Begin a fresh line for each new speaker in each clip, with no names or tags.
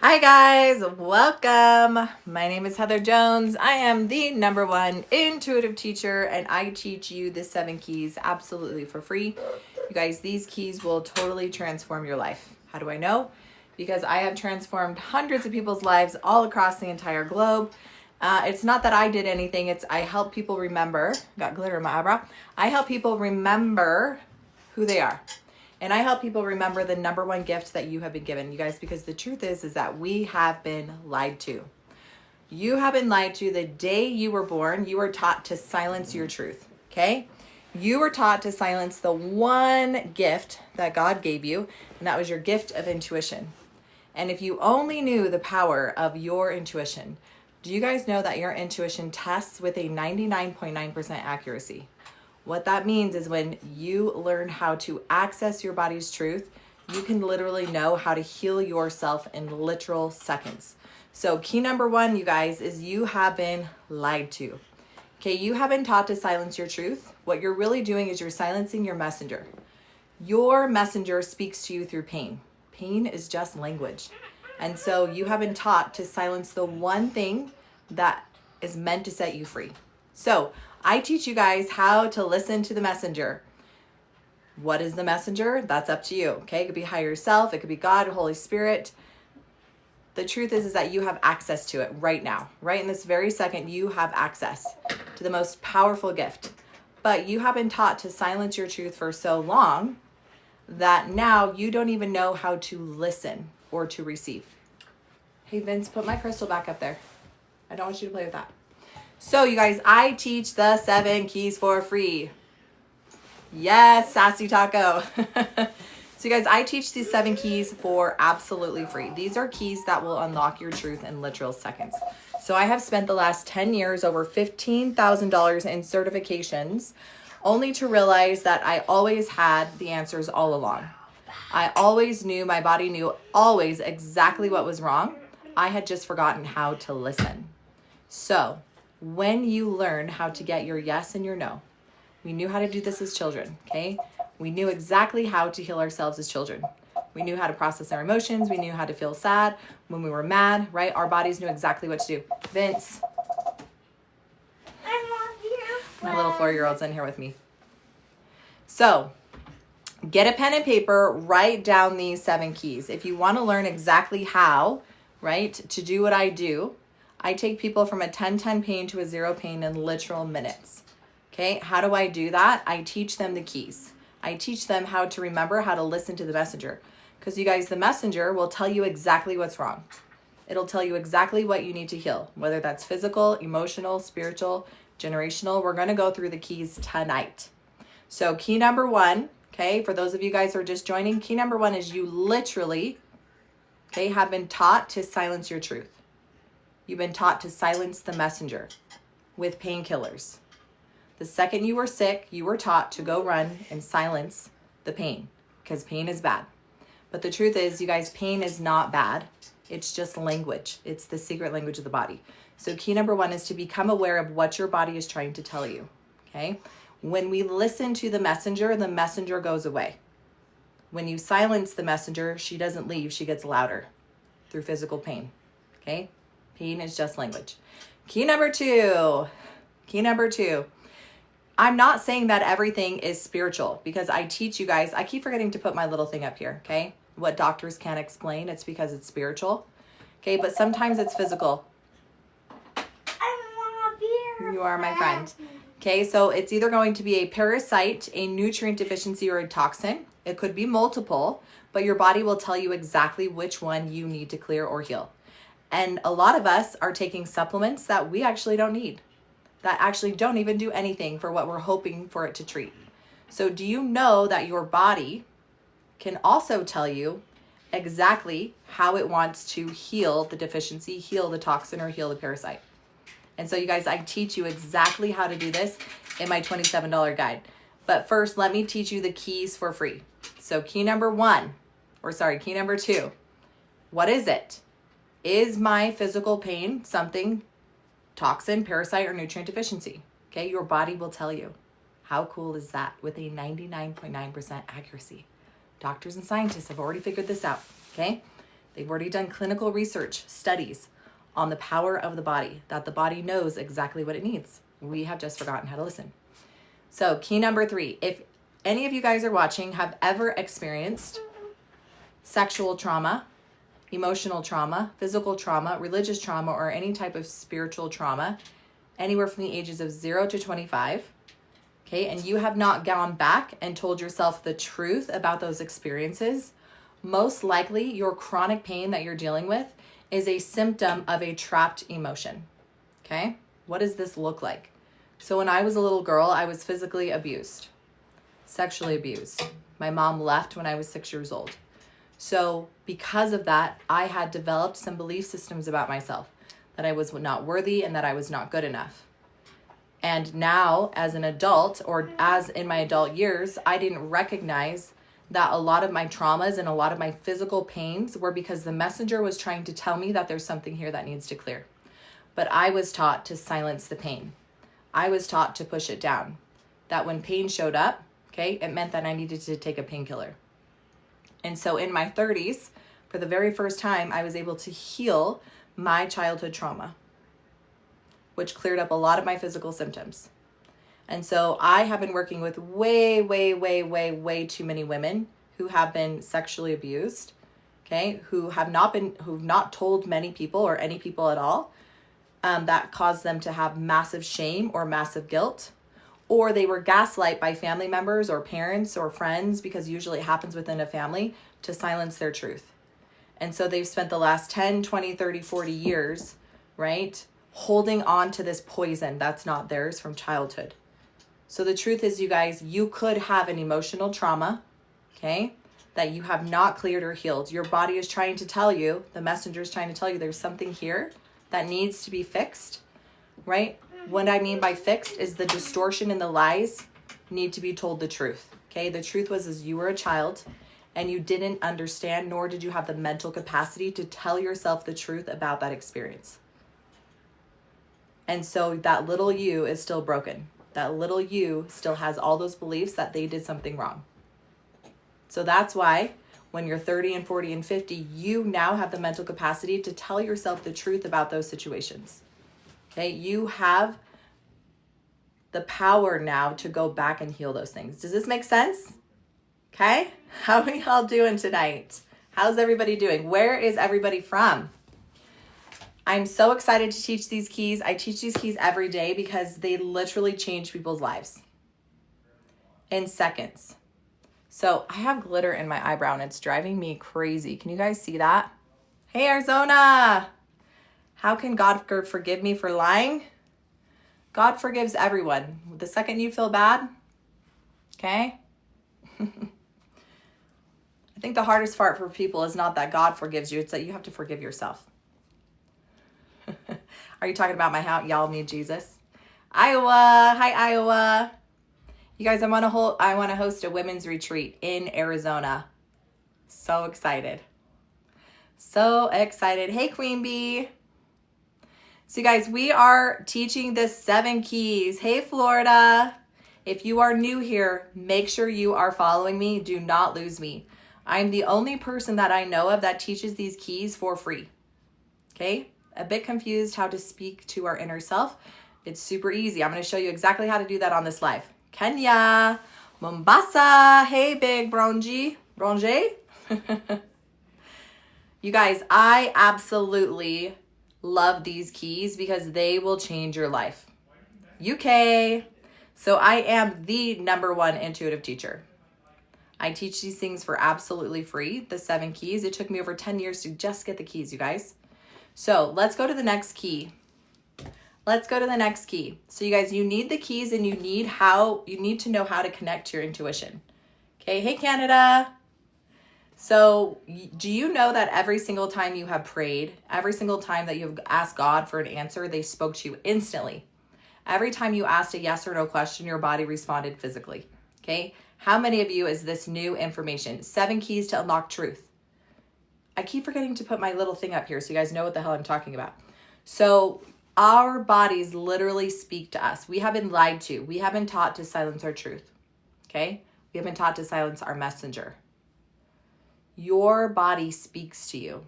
Hi guys, welcome. My name is Heather Jones. I am the #1 intuitive teacher and I teach you the 7 keys absolutely for free. You guys, these keys will totally transform your life. How do I know? Because I have transformed hundreds of people's lives all across the entire globe. It's not that I did anything, it's I help people remember. Got glitter in my eyebrow. I help people remember who they are. And I help people remember the #1 gift that you have been given, you guys, because the truth is that we have been lied to. You have been lied to the day you were born. You were taught to silence your truth, okay? You were taught to silence the one gift that God gave you, and that was your gift of intuition. And if you only knew the power of your intuition, do you guys know that your intuition tests with a 99.9% accuracy? What that means is when you learn how to access your body's truth, you can literally know how to heal yourself in literal seconds. So key #1, you guys, is you have been lied to. Okay, you have been taught to silence your truth. What you're really doing is you're silencing your messenger. Your messenger speaks to you through pain. Pain is just language. And so you have been taught to silence the one thing that is meant to set you free. So I teach you guys how to listen to the messenger. What is the messenger? That's up to you. Okay, it could be higher self, it could be God, Holy Spirit. The truth is that you have access to it right now. Right in this very second, you have access to the most powerful gift. But you have been taught to silence your truth for so long that now you don't even know how to listen or to receive. Hey Vince, put my crystal back up there. I don't want you to play with that. So you guys, I teach the 7 keys for free. Yes, Sassy Taco. So you guys, I teach these 7 keys for absolutely free. These are keys that will unlock your truth in literal seconds. So I have spent the last 10 years over $15,000 in certifications only to realize that I always had the answers all along. I always knew, my body knew always exactly what was wrong. I had just forgotten how to listen. So when you learn how to get your yes and your no, we knew how to do this as children, okay? We knew exactly how to heal ourselves as children. We knew how to process our emotions. We knew how to feel sad when we were mad, right? Our bodies knew exactly what to do. Vince. My little 4-year-old's in here with me. So get a pen and paper, write down these 7 keys. If you want to learn exactly how, right, to do what I do, I take people from a 10-10 pain to a 0 pain in literal minutes. Okay, how do I do that? I teach them the keys. I teach them how to remember how to listen to the messenger. Because you guys, the messenger will tell you exactly what's wrong. It'll tell you exactly what you need to heal, whether that's physical, emotional, spiritual, generational. We're going to go through the keys tonight. So key #1, okay, for those of you guys who are just joining, key #1 is you literally, okay, have been taught to silence your truth. You've been taught to silence the messenger with painkillers. The second you were sick, you were taught to go run and silence the pain because pain is bad. But the truth is, you guys, pain is not bad. It's just language. It's the secret language of the body. So key #1 is to become aware of what your body is trying to tell you, okay? When we listen to the messenger goes away. When you silence the messenger, she doesn't leave, she gets louder through physical pain, okay? Pain is just language. Key #2. I'm not saying that everything is spiritual because I teach you guys. I keep forgetting to put my little thing up here, okay? What doctors can't explain, it's because it's spiritual. Okay, but sometimes it's physical. You are my friend. Okay, so it's either going to be a parasite, a nutrient deficiency, or a toxin. It could be multiple, but your body will tell you exactly which one you need to clear or heal. And a lot of us are taking supplements that we actually don't need, that actually don't even do anything for what we're hoping for it to treat. So do you know that your body can also tell you exactly how it wants to heal the deficiency, heal the toxin, or heal the parasite? And so you guys, I teach you exactly how to do this in my $27 guide. But first, let me teach you the keys for free. So key #2. What is it? Is my physical pain something toxin, parasite, or nutrient deficiency? Okay, your body will tell you. How cool is that? With a 99.9% accuracy. Doctors and scientists have already figured this out, okay? They've already done clinical research studies on the power of the body, that the body knows exactly what it needs. We have just forgotten how to listen. So key number 3, if any of you guys are watching have ever experienced sexual trauma, emotional trauma, physical trauma, religious trauma, or any type of spiritual trauma, anywhere from the ages of 0 to 25, okay, and you have not gone back and told yourself the truth about those experiences, most likely your chronic pain that you're dealing with is a symptom of a trapped emotion, okay? What does this look like? So when I was a little girl, I was physically abused, sexually abused. My mom left when I was 6 years old. So because of that, I had developed some belief systems about myself, that I was not worthy and that I was not good enough. And now as an adult, or as in my adult years, I didn't recognize that a lot of my traumas and a lot of my physical pains were because the messenger was trying to tell me that there's something here that needs to clear. But I was taught to silence the pain. I was taught to push it down. That when pain showed up, okay, it meant that I needed to take a painkiller. And so in my 30s, for the very first time, I was able to heal my childhood trauma, which cleared up a lot of my physical symptoms. And so I have been working with way too many women who have been sexually abused, okay, who've not told many people or any people at all, that caused them to have massive shame or massive guilt, or they were gaslight by family members or parents or friends, because usually it happens within a family, to silence their truth. And so they've spent the last 10, 20, 30, 40 years, right, holding on to this poison that's not theirs from childhood. So the truth is, you guys, you could have an emotional trauma, okay, that you have not cleared or healed. Your body is trying to tell you, the messenger is trying to tell you there's something here that needs to be fixed, right? What I mean by fixed is the distortion and the lies need to be told the truth, okay? The truth was is you were a child and you didn't understand, nor did you have the mental capacity to tell yourself the truth about that experience. And so that little you is still broken. That little you still has all those beliefs that they did something wrong. So that's why when you're 30 and 40 and 50, you now have the mental capacity to tell yourself the truth about those situations. Okay, you have the power now to go back and heal those things. Does this make sense? Okay, how are we all doing tonight? How's everybody doing? Where is everybody from? I'm so excited to teach these keys. I teach these keys every day because they literally change people's lives in seconds. So I have glitter in my eyebrow and it's driving me crazy. Can you guys see that? Hey, Arizona. How can God forgive me for lying? God forgives everyone. The second you feel bad, okay? I think the hardest part for people is not that God forgives you. It's that you have to forgive yourself. Are you talking about my how y'all need Jesus? Iowa. Hi, Iowa. You guys, I want to host a women's retreat in Arizona. So excited. So excited. Hey, Queen Bee. So you guys, we are teaching the 7 keys. Hey, Florida. If you are new here, make sure you are following me. Do not lose me. I'm the only person that I know of that teaches these keys for free. Okay? A bit confused how to speak to our inner self. It's super easy. I'm going to show you exactly how to do that on this live. Kenya, Mombasa. Hey, big Bronji. Bronje. You guys, I absolutely love these keys because they will change your life. UK. So I am the #1 intuitive teacher. I teach these things for absolutely free, the 7 keys. It took me over 10 years to just get the keys, you guys. So let's go to the next key. Let's go to the next key. So you guys, you need the keys and you need to know how to connect to your intuition. Okay, hey Canada. So do you know that every single time you have prayed, every single time that you've asked God for an answer, they spoke to you instantly? Every time you asked a yes or no question, your body responded physically. Okay, how many of you is this new information? 7 keys to unlock truth. I keep forgetting to put my little thing up here so you guys know what the hell I'm talking about. So our bodies literally speak to us. We have been lied to. We have been taught to silence our truth. Okay? We have been taught to silence our messenger. Your body speaks to you.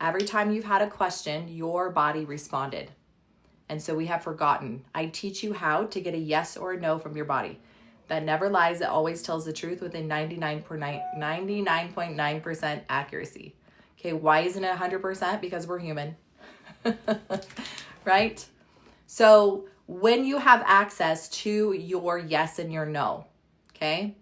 Every time you've had a question, your body responded. And so we have forgotten. I teach you how to get a yes or a no from your body. That never lies. It always tells the truth within 99.9% accuracy. Okay, why isn't it 100%? Because we're human. Right? So when you have access to your yes and your no, okay,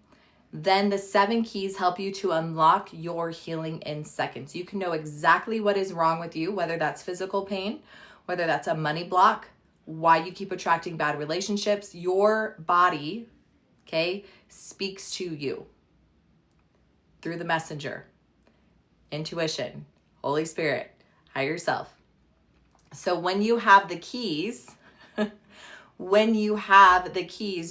then the 7 keys help you to unlock your healing in seconds. You can know exactly what is wrong with you, whether that's physical pain, whether that's a money block, why you keep attracting bad relationships. Your body, okay, speaks to you through the messenger, intuition, Holy Spirit, higher self. So when you have the keys, you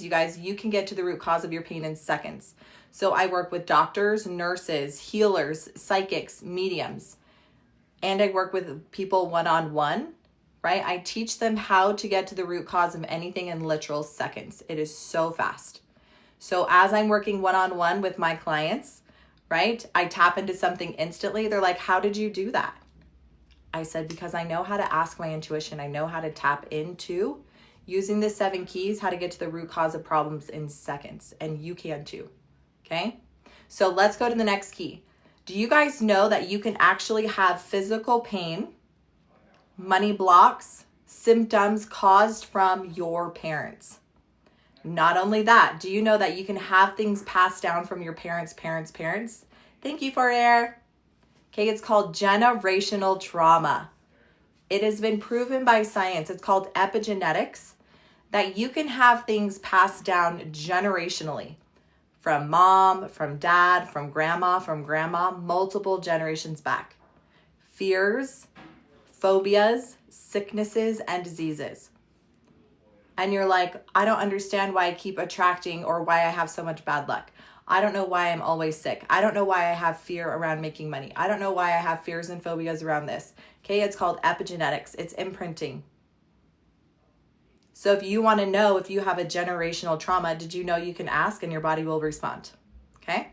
guys, you can get to the root cause of your pain in seconds. So I work with doctors, nurses, healers, psychics, mediums, and I work with people one-on-one, right? I teach them how to get to the root cause of anything in literal seconds. It is so fast. So as I'm working one-on-one with my clients, right, I tap into something instantly. They're like, how did you do that? I said, because I know how to ask my intuition. I know how to tap into using the 7 keys, how to get to the root cause of problems in seconds. And you can too. Okay. So let's go to the next key. Do you guys know that you can actually have physical pain, money blocks, symptoms caused from your parents? Not only that, do you know that you can have things passed down from your parents' parents' parents? Thank you for air. Okay, it's called generational trauma. It has been proven by science. It's called epigenetics, that you can have things passed down generationally from mom, from dad, from grandma, multiple generations back. Fears, phobias, sicknesses, and diseases. And you're like, I don't understand why I keep attracting or why I have so much bad luck. I don't know why I'm always sick. I don't know why I have fear around making money. I don't know why I have fears and phobias around this. Okay, it's called epigenetics. It's imprinting. So if you want to know if you have a generational trauma, did you know you can ask and your body will respond? Okay.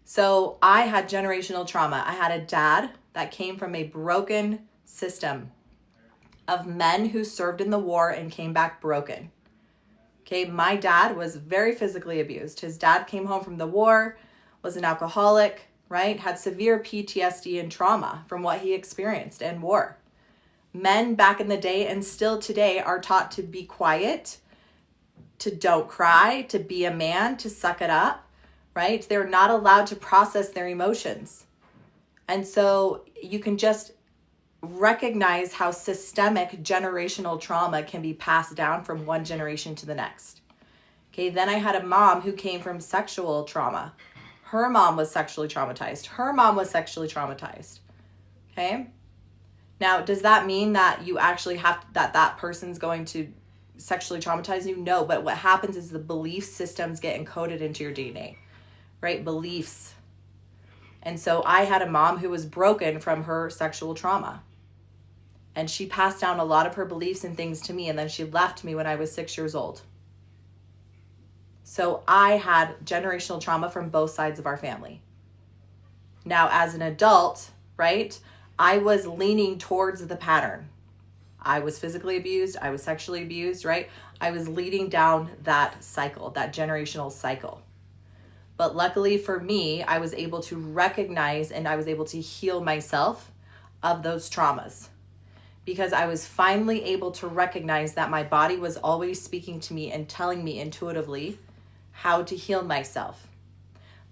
So I had generational trauma. I had a dad that came from a broken system of men who served in the war and came back broken. Okay, my dad was very physically abused. His dad came home from the war, was an alcoholic, right? Had severe PTSD and trauma from what he experienced in war. Men back in the day and still today are taught to be quiet, to don't cry, to be a man, to suck it up, right? They're not allowed to process their emotions. And so you can just recognize how systemic generational trauma can be passed down from one generation to the next. Okay, then I had a mom who came from sexual trauma. Her mom was sexually traumatized. Her mom was sexually traumatized. Okay, now does that mean that you actually have that person's going to sexually traumatize you? No, but what happens is the belief systems get encoded into your DNA, right? Beliefs. And so I had a mom who was broken from her sexual trauma. And she passed down a lot of her beliefs and things to me. And then she left me when I was 6 years old. So I had generational trauma from both sides of our family. Now, as an adult, right, I was leaning towards the pattern. I was physically abused. I was sexually abused, right? I was leading down that cycle, that generational cycle. But luckily for me, I was able to recognize and I was able to heal myself of those traumas, because I was finally able to recognize that my body was always speaking to me and telling me intuitively how to heal myself.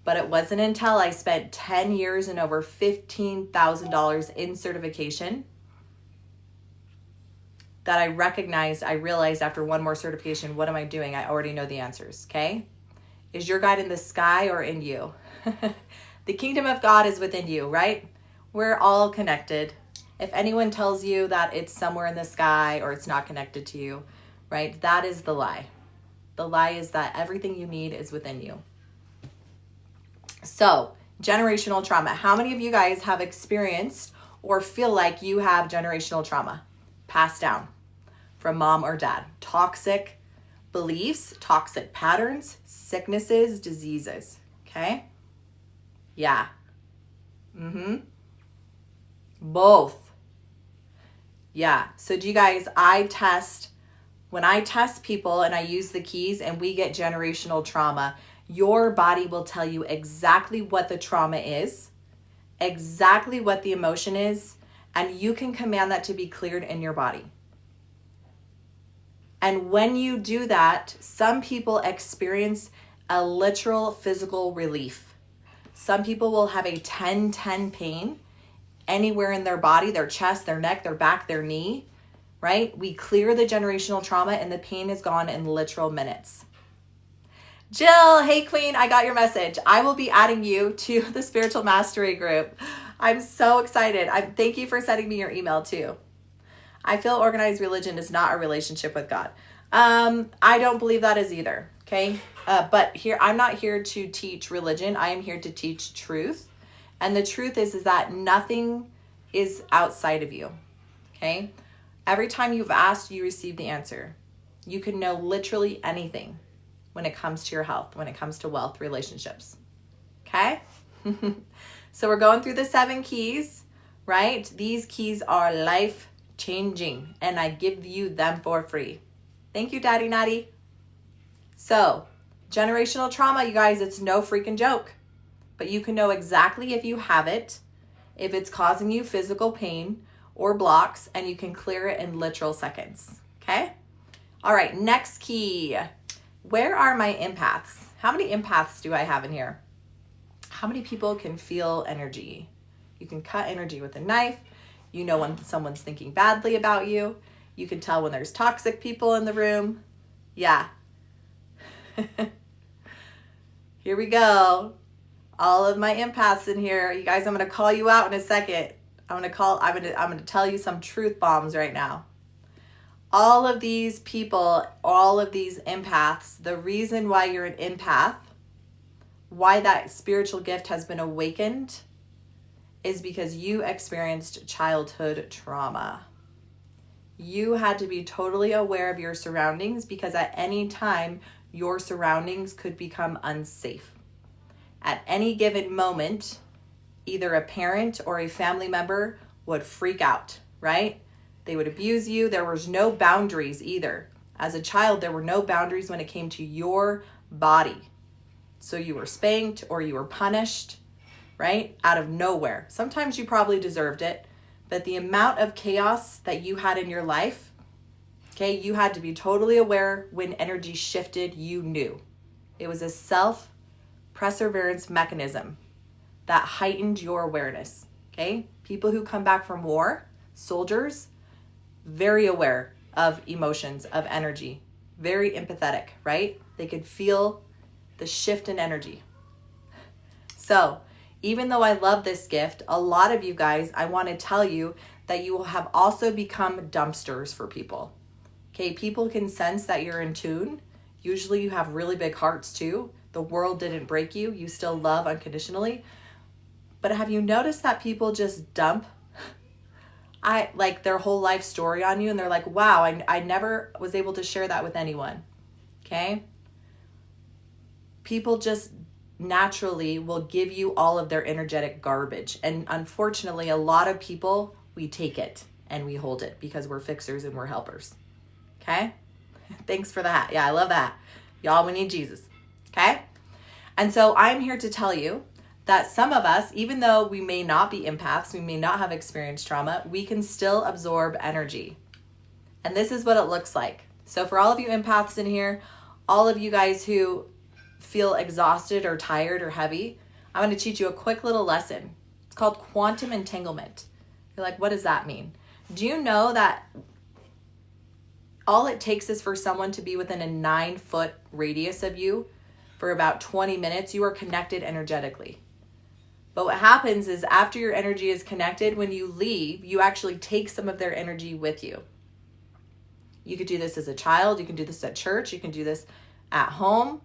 But it wasn't until I spent 10 years and over $15,000 in certification that I realized after one more certification, what am I doing? I already know the answers, okay? Is your guide in the sky or in you? The kingdom of God is within you, right? We're all connected. If anyone tells you that it's somewhere in the sky or it's not connected to you, right? That is the lie. The lie is that everything you need is within you. So, generational trauma. How many of you guys have experienced or feel like you have generational trauma passed down from mom or dad? Toxic beliefs, toxic patterns, sicknesses, diseases. Okay? Yeah. Both. Yeah. So do you guys, when I test people and I use the keys and we get generational trauma, your body will tell you exactly what the trauma is, exactly what the emotion is, and you can command that to be cleared in your body. And when you do that, some people experience a literal physical relief. Some people will have a 10-10 pain anywhere in their body, their chest, their neck, their back, their knee, right? We clear the generational trauma and the pain is gone in literal minutes. Jill, hey queen, I got your message. I will be adding you to the Spiritual Mastery group. I'm so excited. Thank you for sending me your email too. I feel organized religion is not a relationship with God. I don't believe that is either, okay? But here, I'm not here to teach religion. I am here to teach truth. And the truth is that nothing is outside of you, okay? Every time you've asked, you receive the answer. You can know literally anything when it comes to your health, when it comes to wealth, relationships, okay? So we're going through the 7 keys, right? These keys are life-changing, and I give you them for free. Thank you, Daddy Natty. So, generational trauma, you guys, it's no freaking joke. But you can know exactly if you have it, if it's causing you physical pain or blocks, and you can clear it in literal seconds, okay? All right, next key. Where are my empaths? How many empaths do I have in here? How many people can feel energy? You can cut energy with a knife. You know when someone's thinking badly about you. You can tell when there's toxic people in the room. Yeah. Here we go. All of my empaths in here. You guys, I'm going to call you out in a second. I'm going to tell you some truth bombs right now. All of these people, all of these empaths, the reason why you're an empath, why that spiritual gift has been awakened, is because you experienced childhood trauma. You had to be totally aware of your surroundings because at any time, your surroundings could become unsafe. At any given moment, either a parent or a family member would freak out, right? They would abuse you. There was no boundaries either. As a child, there were no boundaries when it came to your body. So you were spanked or you were punished, right? Out of nowhere. Sometimes you probably deserved it, but the amount of chaos that you had in your life, okay, you had to be totally aware when energy shifted, you knew. It was a self-perseverance mechanism that heightened your awareness, okay? People who come back from war, soldiers, very aware of emotions, of energy, very empathetic, right? They could feel the shift in energy. So even though I love this gift, a lot of you guys, I want to tell you that you will have also become dumpsters for people. Okay, people can sense that you're in tune. Usually you have really big hearts too. The world didn't break you. You still love unconditionally. But have you noticed that people just dump like their whole life story on you, and they're like, wow, I never was able to share that with anyone, okay? People just naturally will give you all of their energetic garbage. And unfortunately, a lot of people, we take it and we hold it because we're fixers and we're helpers, okay? Thanks for that. Yeah, I love that. Y'all, we need Jesus, okay? And so I'm here to tell you that some of us, even though we may not be empaths, we may not have experienced trauma, we can still absorb energy. And this is what it looks like. So for all of you empaths in here, all of you guys who feel exhausted or tired or heavy, I'm going to teach you a quick little lesson. It's called quantum entanglement. You're like, what does that mean? Do you know that all it takes is for someone to be within a 9-foot radius of you for about 20 minutes, you are connected energetically. But what happens is after your energy is connected, when you leave, you actually take some of their energy with you. You could do this as a child. You can do this at church. You can do this at home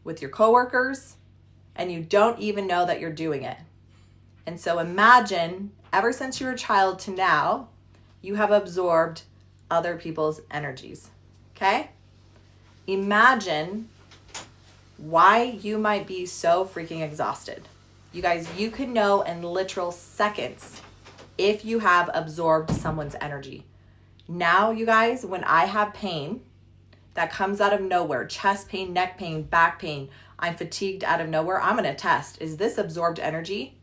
with your coworkers, and you don't even know that you're doing it. And so imagine, ever since you were a child to now, you have absorbed other people's energies, okay? Imagine why you might be so freaking exhausted. You guys, you can know in literal seconds if you have absorbed someone's energy. Now, you guys, when I have pain that comes out of nowhere, chest pain, neck pain, back pain, I'm fatigued out of nowhere, I'm going to test, is this absorbed energy?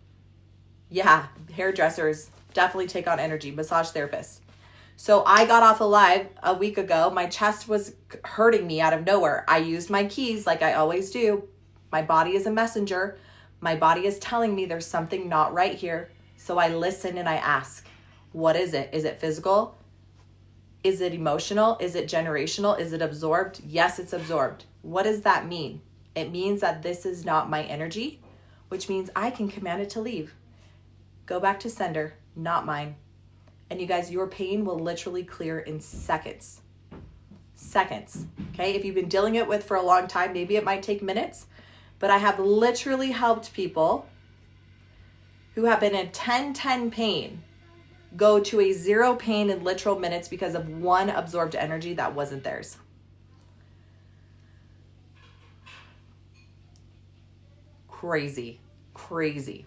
Yeah, hairdressers definitely take on energy, massage therapists. So I got off a live a week ago. My chest was hurting me out of nowhere. I used my keys like I always do. My body is a messenger. My body is telling me there's something not right here. So I listen and I ask, what is it? Is it physical? Is it emotional? Is it generational? Is it absorbed? Yes, it's absorbed. What does that mean? It means that this is not my energy, which means I can command it to leave. Go back to sender, not mine. And you guys, your pain will literally clear in seconds. Seconds, okay? If you've been dealing it with for a long time, maybe it might take minutes, but I have literally helped people who have been in 10-10 pain go to a 0 pain in literal minutes because of one absorbed energy that wasn't theirs. Crazy, crazy.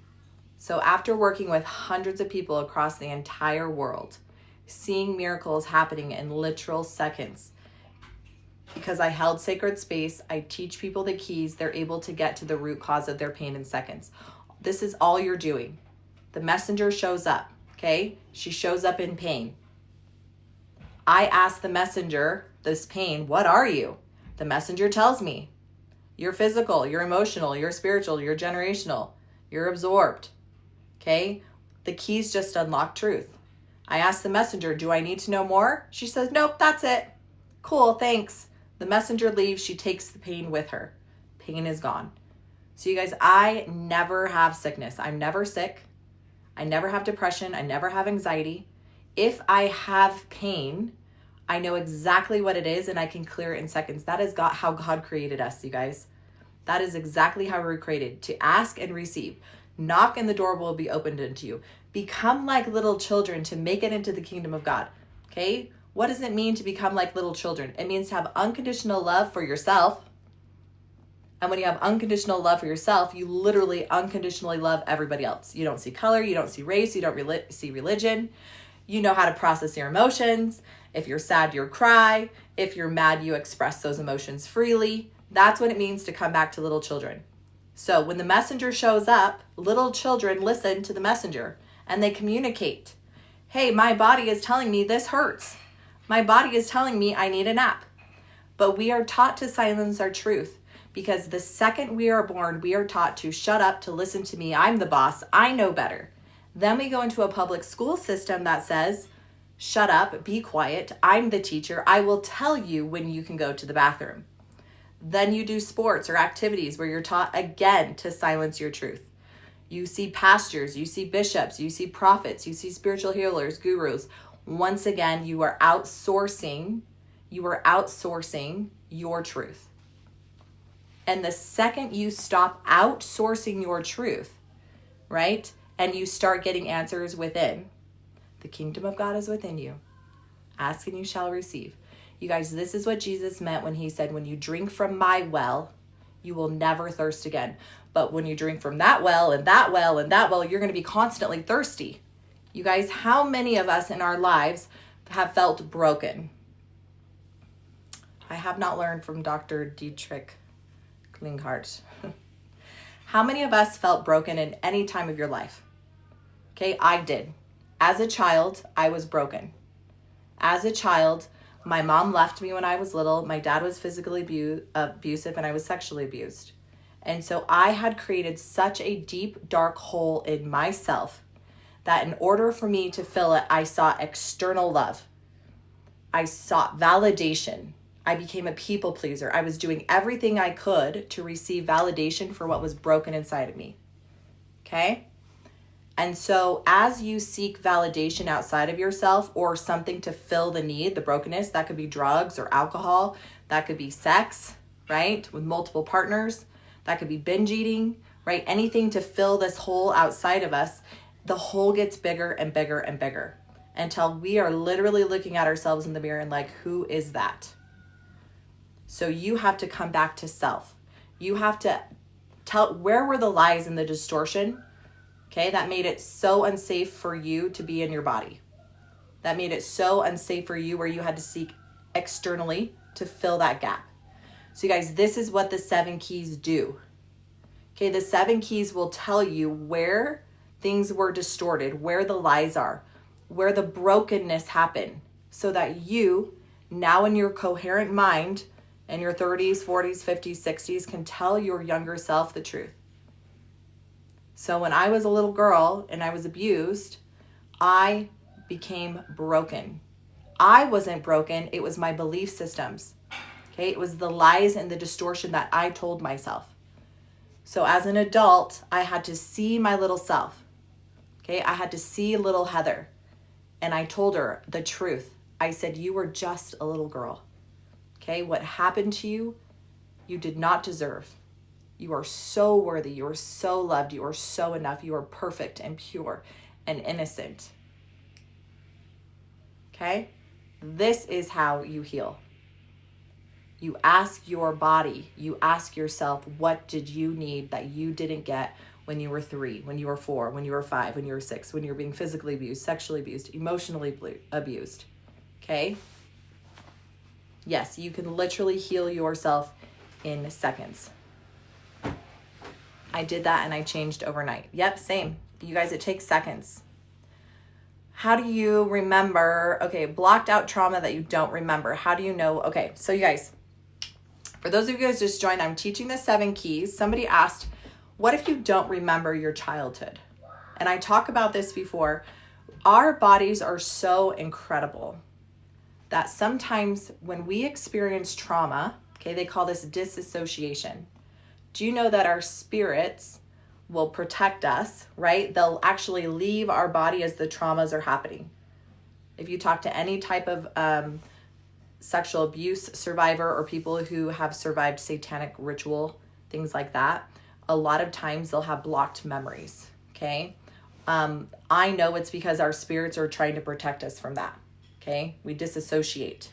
So after working with hundreds of people across the entire world, seeing miracles happening in literal seconds, because I held sacred space, I teach people the keys, they're able to get to the root cause of their pain in seconds. This is all you're doing. The messenger shows up, okay? She shows up in pain. I ask the messenger, this pain, what are you? The messenger tells me, you're physical, you're emotional, you're spiritual, you're generational, you're absorbed. Okay, the keys just unlock truth. I asked the messenger, do I need to know more? She says, nope, that's it. Cool, thanks. The messenger leaves, she takes the pain with her. Pain is gone. So you guys, I never have sickness. I'm never sick. I never have depression. I never have anxiety. If I have pain, I know exactly what it is and I can clear it in seconds. That is God, how God created us, you guys. That is exactly how we were created, to ask and receive. Knock and the door will be opened unto you. Become like little children to make it into the kingdom of God. Okay? What does it mean to become like little children? It means to have unconditional love for yourself. And when you have unconditional love for yourself, you literally unconditionally love everybody else. You don't see color, you don't see race, you don't see religion. You know how to process your emotions. If you're sad, you cry. If you're mad, you express those emotions freely. That's what it means to come back to little children. So when the messenger shows up, little children listen to the messenger and they communicate. Hey, my body is telling me this hurts. My body is telling me I need a nap. But we are taught to silence our truth because the second we are born, we are taught to shut up, to listen to me. I'm the boss. I know better. Then we go into a public school system that says, shut up, be quiet. I'm the teacher. I will tell you when you can go to the bathroom. Then you do sports or activities where you're taught again to silence your truth. You see pastors, you see bishops, you see prophets, you see spiritual healers, gurus. Once again, you are outsourcing your truth. And the second you stop outsourcing your truth, right? And you start getting answers within, the kingdom of God is within you. Ask and you shall receive. You guys, this is what Jesus meant when he said, when you drink from my well, you will never thirst again. But when you drink from that well and that well and that well, you're going to be constantly thirsty. You guys, how many of us in our lives have felt broken? I have not learned from Dr. Dietrich Klinghardt. How many of us felt broken in any time of your life? Okay, I did. As a child, I was broken. As a child, my mom left me when I was little. My dad was physically abusive and I was sexually abused. And so I had created such a deep, dark hole in myself that in order for me to fill it, I sought external love. I sought validation. I became a people pleaser. I was doing everything I could to receive validation for what was broken inside of me. Okay? And so as you seek validation outside of yourself or something to fill the need, the brokenness, that could be drugs or alcohol, that could be sex, right? With multiple partners, that could be binge eating, right? Anything to fill this hole outside of us, the hole gets bigger and bigger and bigger until we are literally looking at ourselves in the mirror and like, who is that? So you have to come back to self. You have to tell, where were the lies and the distortion? Okay, that made it so unsafe for you to be in your body. That made it so unsafe for you where you had to seek externally to fill that gap. So you guys, this is what the 7 keys do. Okay, the 7 keys will tell you where things were distorted, where the lies are, where the brokenness happened, so that you, now in your coherent mind, in your 30s, 40s, 50s, 60s, can tell your younger self the truth. So when I was a little girl and I was abused, I became broken. I wasn't broken, it was my belief systems. Okay, it was the lies and the distortion that I told myself. So as an adult, I had to see my little self. Okay, I had to see little Heather. And I told her the truth. I said, you were just a little girl. Okay, what happened to you, you did not deserve. You are so worthy. You are so loved. You are so enough. You are perfect and pure and innocent. Okay, this is how you heal. You ask your body, you ask yourself, what did you need that you didn't get when you were 3, when you were 4, when you were 5, when you were 6, when you were being physically abused, sexually abused, emotionally abused, okay? Yes, you can literally heal yourself in seconds. I did that and I changed overnight. Yep, same. You guys, it takes seconds. How do you remember, okay, blocked out trauma that you don't remember? How do you know? Okay, so you guys, for those of you guys just joined, I'm teaching the 7 keys. Somebody asked, what if you don't remember your childhood? And I talk about this before. Our bodies are so incredible that sometimes when we experience trauma, okay, they call this disassociation. Do you know that our spirits will protect us, right? They'll actually leave our body as the traumas are happening. If you talk to any type of sexual abuse survivor or people who have survived satanic ritual, things like that, a lot of times they'll have blocked memories, okay? I know it's because our spirits are trying to protect us from that, okay? We disassociate.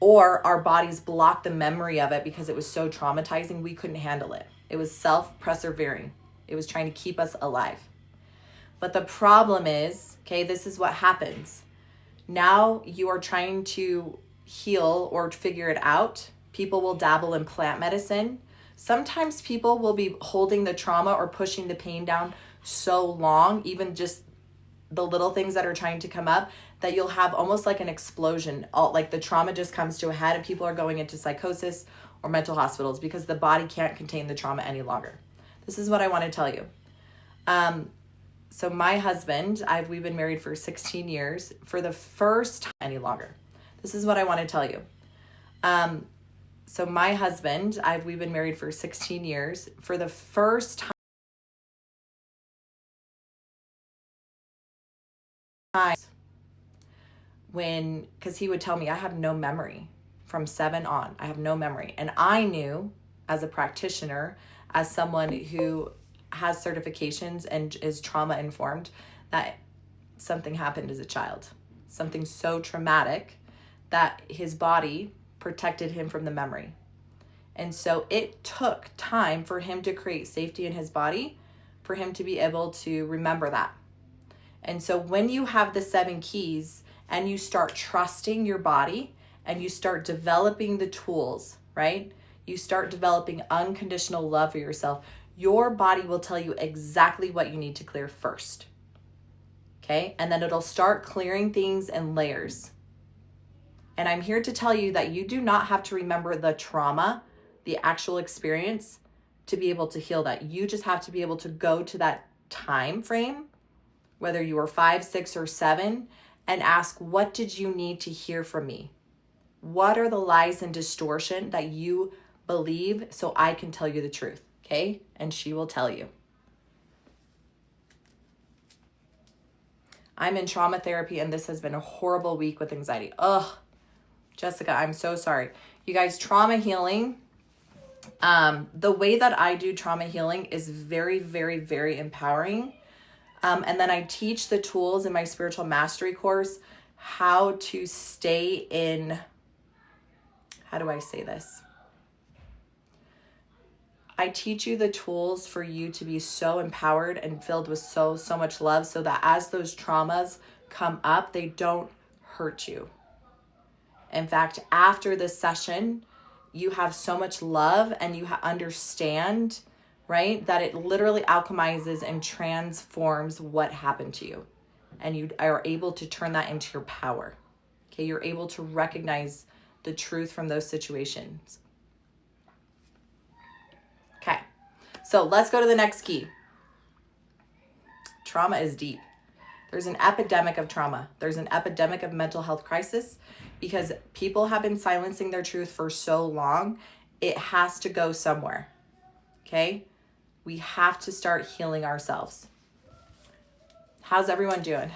Or our bodies block the memory of it because it was so traumatizing, we couldn't handle it. It was self-preserving. It was trying to keep us alive. But the problem is, okay, this is what happens. Now you are trying to heal or figure it out. People will dabble in plant medicine. Sometimes people will be holding the trauma or pushing the pain down so long, even just the little things that are trying to come up, that you'll have almost like an explosion. Like the trauma just comes to a head and people are going into psychosis or mental hospitals because the body can't contain the trauma any longer. This is what I want to tell you. So my husband, we've been married for 16 years. For the first time any longer. This is what I want to tell you. So my husband, we've been married for 16 years. For the first time, because he would tell me I have no memory from 7 on. I have no memory. And I knew as a practitioner, as someone who has certifications and is trauma informed, that something happened as a child. Something so traumatic that his body protected him from the memory. And so it took time for him to create safety in his body, for him to be able to remember that. And so when you have the 7 keys and you start trusting your body and you start developing the tools, right? You start developing unconditional love for yourself, your body will tell you exactly what you need to clear first. Okay? And then it'll start clearing things in layers. And I'm here to tell you that you do not have to remember the trauma, the actual experience, to be able to heal that. You just have to be able to go to that time frame, whether you were 5, 6, or 7, and ask, what did you need to hear from me? What are the lies and distortion that you believe so I can tell you the truth, okay? And she will tell you. I'm in trauma therapy and this has been a horrible week with anxiety. Ugh, Jessica, I'm so sorry. You guys, trauma healing, the way that I do trauma healing is very, very, very empowering. And then I teach the tools in my spiritual mastery course, how to stay in, how do I say this? I teach you the tools for you to be so empowered and filled with so much love, so that as those traumas come up, they don't hurt you. In fact, after this session, you have so much love and you understand, right, that it literally alchemizes and transforms what happened to you. And you are able to turn that into your power. Okay, you're able to recognize the truth from those situations. Okay, so let's go to the next key. Trauma is deep. There's an epidemic of trauma. There's an epidemic of mental health crisis because people have been silencing their truth for so long. It has to go somewhere. Okay? We have to start healing ourselves. How's everyone doing?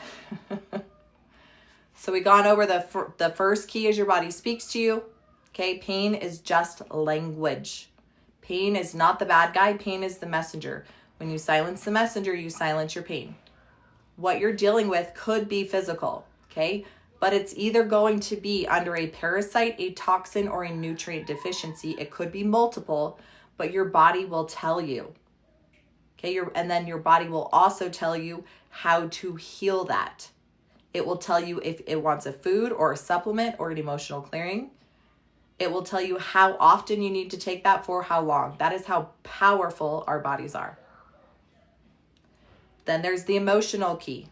So we gone over the first key is your body speaks to you. Okay? Pain is just language. Pain is not the bad guy. Pain is the messenger. When you silence the messenger, you silence your pain. What you're dealing with could be physical, okay? But it's either going to be under a parasite, a toxin, or a nutrient deficiency. It could be multiple, but your body will tell you, okay? And then your body will also tell you how to heal that. It will tell you if it wants a food or a supplement or an emotional clearing. It will tell you how often you need to take that for how long. That is how powerful our bodies are. Then there's the emotional key.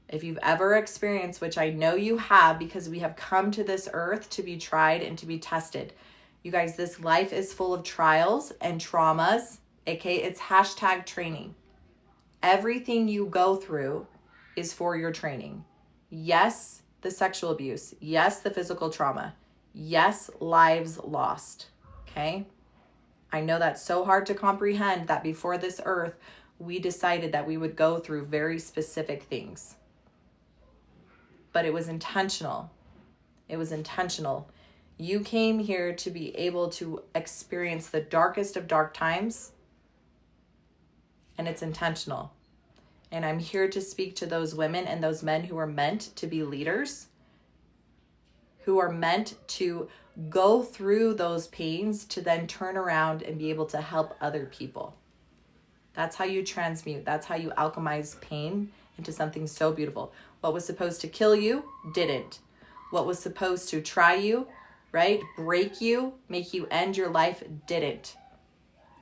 If you've ever experienced, which I know you have because we have come to this earth to be tried and to be tested. You guys, this life is full of trials and traumas, aka it's hashtag training. Everything you go through is for your training. Yes, the sexual abuse. Yes, the physical trauma. Yes, lives lost. Okay? I know that's so hard to comprehend that before this earth, we decided that we would go through very specific things. But it was intentional. It was intentional. You came here to be able to experience the darkest of dark times, and it's intentional. And I'm here to speak to those women and those men who are meant to be leaders, who are meant to go through those pains to then turn around and be able to help other people. That's how you transmute. That's how you alchemize pain into something so beautiful. What was supposed to kill you, didn't. What was supposed to try you, right, break you, make you end your life, didn't.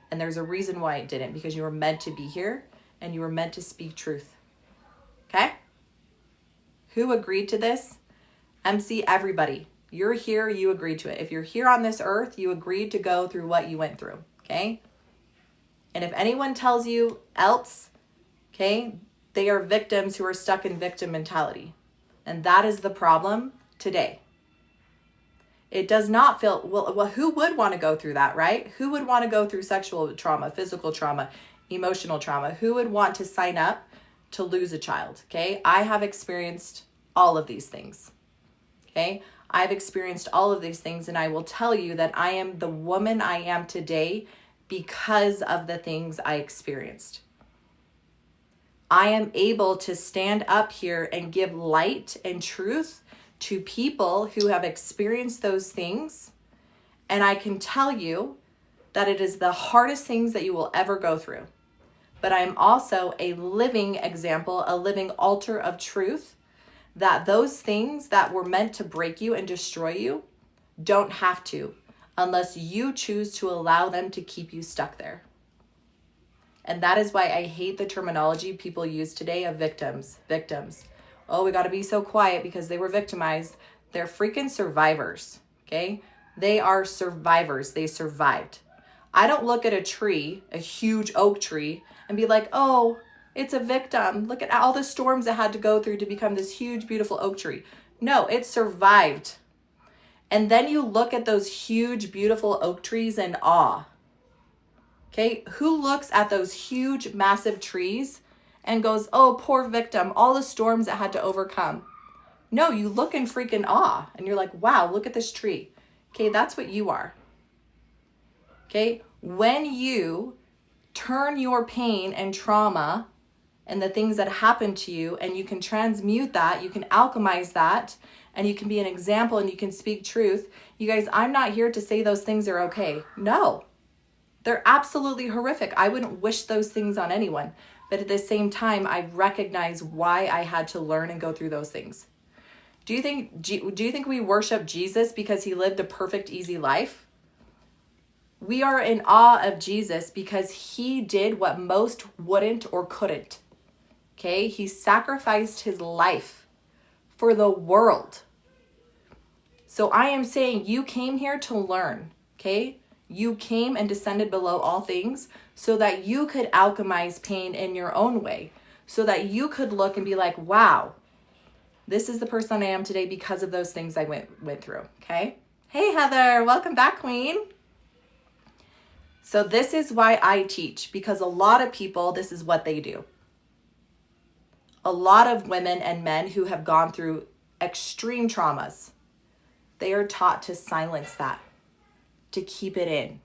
And there's a reason why it didn't, because you were meant to be here and you were meant to speak truth. Okay? Who agreed to this? MC, everybody. You're here, you agreed to it. If you're here on this earth, you agreed to go through what you went through. Okay? And if anyone tells you else, okay, they are victims who are stuck in victim mentality. And that is the problem today. It does not feel, well, who would want to go through that, right? Who would want to go through sexual trauma, physical trauma, emotional trauma? Who would want to sign up to lose a child, okay? I have experienced all of these things, okay? I've experienced all of these things, and I will tell you that I am the woman I am today because of the things I experienced. I am able to stand up here and give light and truth to people who have experienced those things. And I can tell you that it is the hardest things that you will ever go through. But I'm also a living example, a living altar of truth, that those things that were meant to break you and destroy you don't have to, unless you choose to allow them to keep you stuck there. And that is why I hate the terminology people use today of victims. Oh, we got to be so quiet because they were victimized. They're freaking survivors, okay? They are survivors. They survived. I don't look at a tree, a huge oak tree, and be like, oh, it's a victim. Look at all the storms it had to go through to become this huge, beautiful oak tree. No, it survived. And then you look at those huge, beautiful oak trees in awe. Okay, who looks at those huge, massive trees and goes, oh, poor victim, all the storms it had to overcome? No, you look in freaking awe and you're like, wow, look at this tree. Okay, that's what you are. Okay, when you turn your pain and trauma and the things that happen to you, and you can transmute that, you can alchemize that, and you can be an example and you can speak truth. You guys, I'm not here to say those things are okay. No, They're absolutely horrific. I wouldn't wish those things on anyone. But at the same time, I recognize why I had to learn and go through those things. Do you think we worship Jesus because he lived a perfect, easy life? We are in awe of Jesus because he did what most wouldn't or couldn't. Okay? He sacrificed his life for the world. So I am saying you came here to learn. Okay? You came and descended below all things so that you could alchemize pain in your own way. So that you could look and be like, wow, this is the person I am today because of those things I went through. Okay? Hey, Heather. Welcome back, Queen. So this is why I teach, because a lot of people, this is what they do. A lot of women and men who have gone through extreme traumas, they are taught to silence that, to keep it in,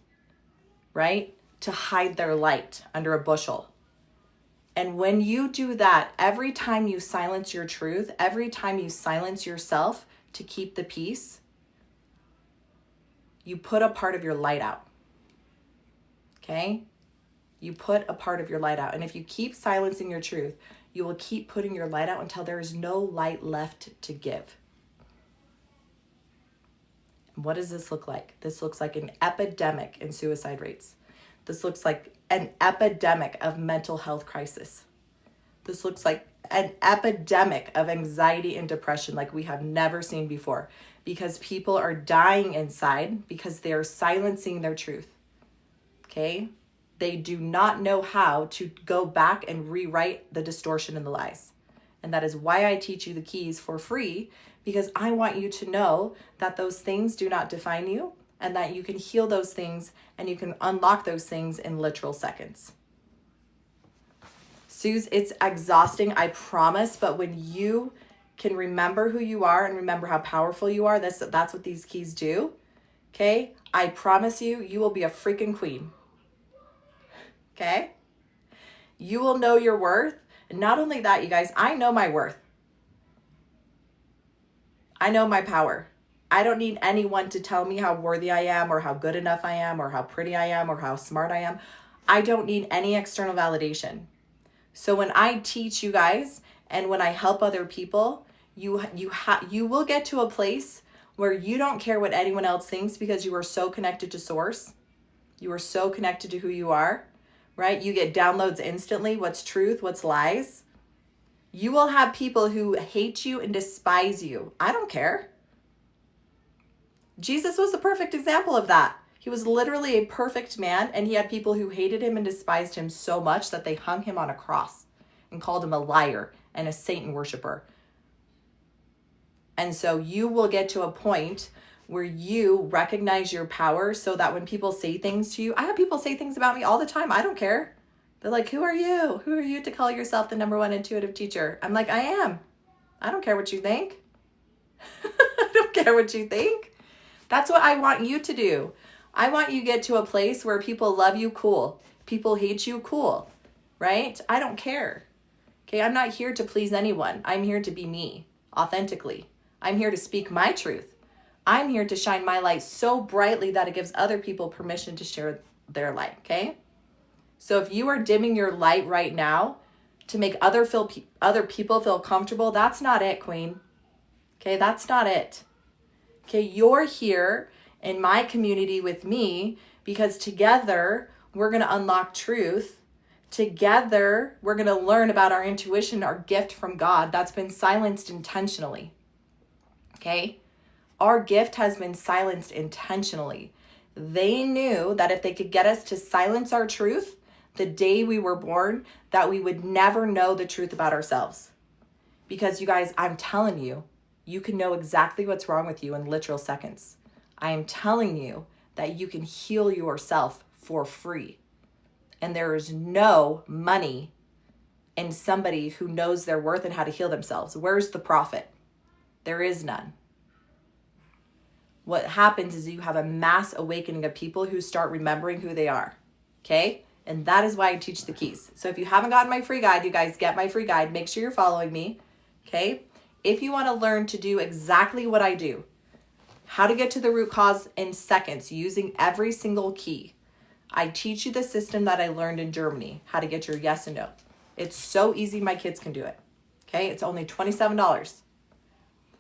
right? To hide their light under a bushel. And when you do that, every time you silence your truth, every time you silence yourself to keep the peace, you put a part of your light out. Okay? You put a part of your light out. And if you keep silencing your truth, you will keep putting your light out until there is no light left to give. What does this look like? This looks like an epidemic in suicide rates. This looks like an epidemic of mental health crisis. This looks like an epidemic of anxiety and depression like we have never seen before, because people are dying inside because they are silencing their truth. Okay? They do not know how to go back and rewrite the distortion and the lies. And that is why I teach you the keys for free, because I want you to know that those things do not define you and that you can heal those things and you can unlock those things in literal seconds. Suze, it's exhausting, I promise, but when you can remember who you are and remember how powerful you are, that's what these keys do. Okay? I promise you, you will be a freaking queen. Okay? You will know your worth. And not only that, you guys, I know my worth. I know my power. I don't need anyone to tell me how worthy I am or how good enough I am or how pretty I am or how smart I am. I don't need any external validation. So when I teach you guys and when I help other people, you will get to a place where you don't care what anyone else thinks because you are so connected to source. You are so connected to who you are, right? You get downloads instantly. What's truth? What's lies? You will have people who hate you and despise you. I don't care. Jesus was the perfect example of that. He was literally a perfect man, and he had people who hated him and despised him so much that they hung him on a cross and called him a liar and a Satan worshiper. And so you will get to a point where you recognize your power so that when people say things to you, I have people say things about me all the time. I don't care. They're like, who are you? Who are you to call yourself the #1 intuitive teacher? I'm like, I am. I don't care what you think. I don't care what you think. That's what I want you to do. I want you to get to a place where people love you, cool. People hate you, cool. Right? I don't care. Okay, I'm not here to please anyone. I'm here to be me, authentically. I'm here to speak my truth. I'm here to shine my light so brightly that it gives other people permission to share their light, okay? So if you are dimming your light right now to make other people feel comfortable, that's not it, Queen. Okay, that's not it. Okay, you're here in my community with me because together we're going to unlock truth. Together we're going to learn about our intuition, our gift from God that's been silenced intentionally. Okay? Our gift has been silenced intentionally. They knew that if they could get us to silence our truth the day we were born, that we would never know the truth about ourselves. Because you guys, I'm telling you, you can know exactly what's wrong with you in literal seconds. I am telling you that you can heal yourself for free. And there is no money in somebody who knows their worth and how to heal themselves. Where's the profit? There is none. What happens is you have a mass awakening of people who start remembering who they are. Okay? And that is why I teach the keys. So if you haven't gotten my free guide, you guys get my free guide. Make sure you're following me. Okay? If you want to learn to do exactly what I do, how to get to the root cause in seconds using every single key, I teach you the system that I learned in Germany, how to get your yes and no. It's so easy, my kids can do it. Okay, it's only $27.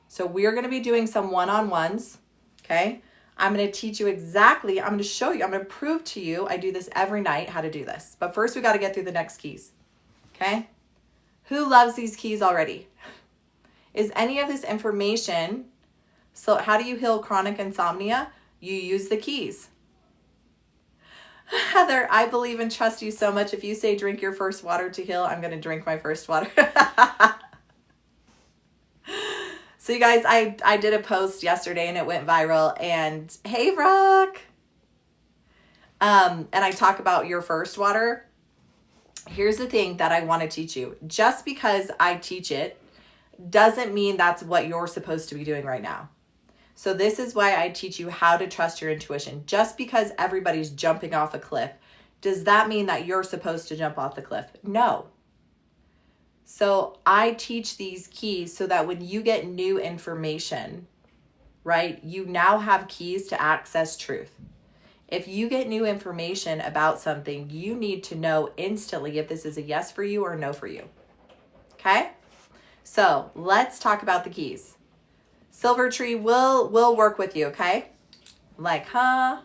So we're going to be doing some one-on-ones. Okay, I'm going to teach you exactly, I'm going to show you, I'm going to prove to you, I do this every night, how to do this. But first we got to get through the next keys. Okay, who loves these keys already? Is any of this information, so how do you heal chronic insomnia? You use the keys. Heather, I believe and trust you so much. If you say drink your first water to heal, I'm going to drink my first water. So you guys, I did a post yesterday and it went viral. And hey, Brooke. And I talk about your first water. Here's the thing that I want to teach you. Just because I teach it doesn't mean that's what you're supposed to be doing right now. So this is why I teach you how to trust your intuition. Just because everybody's jumping off a cliff, does that mean that you're supposed to jump off the cliff? No. So I teach these keys so that when you get new information, right, you now have keys to access truth. If you get new information about something, you need to know instantly if this is a yes for you or a no for you. Okay? So let's talk about the keys. Silver Tree will work with you, okay? Like, huh?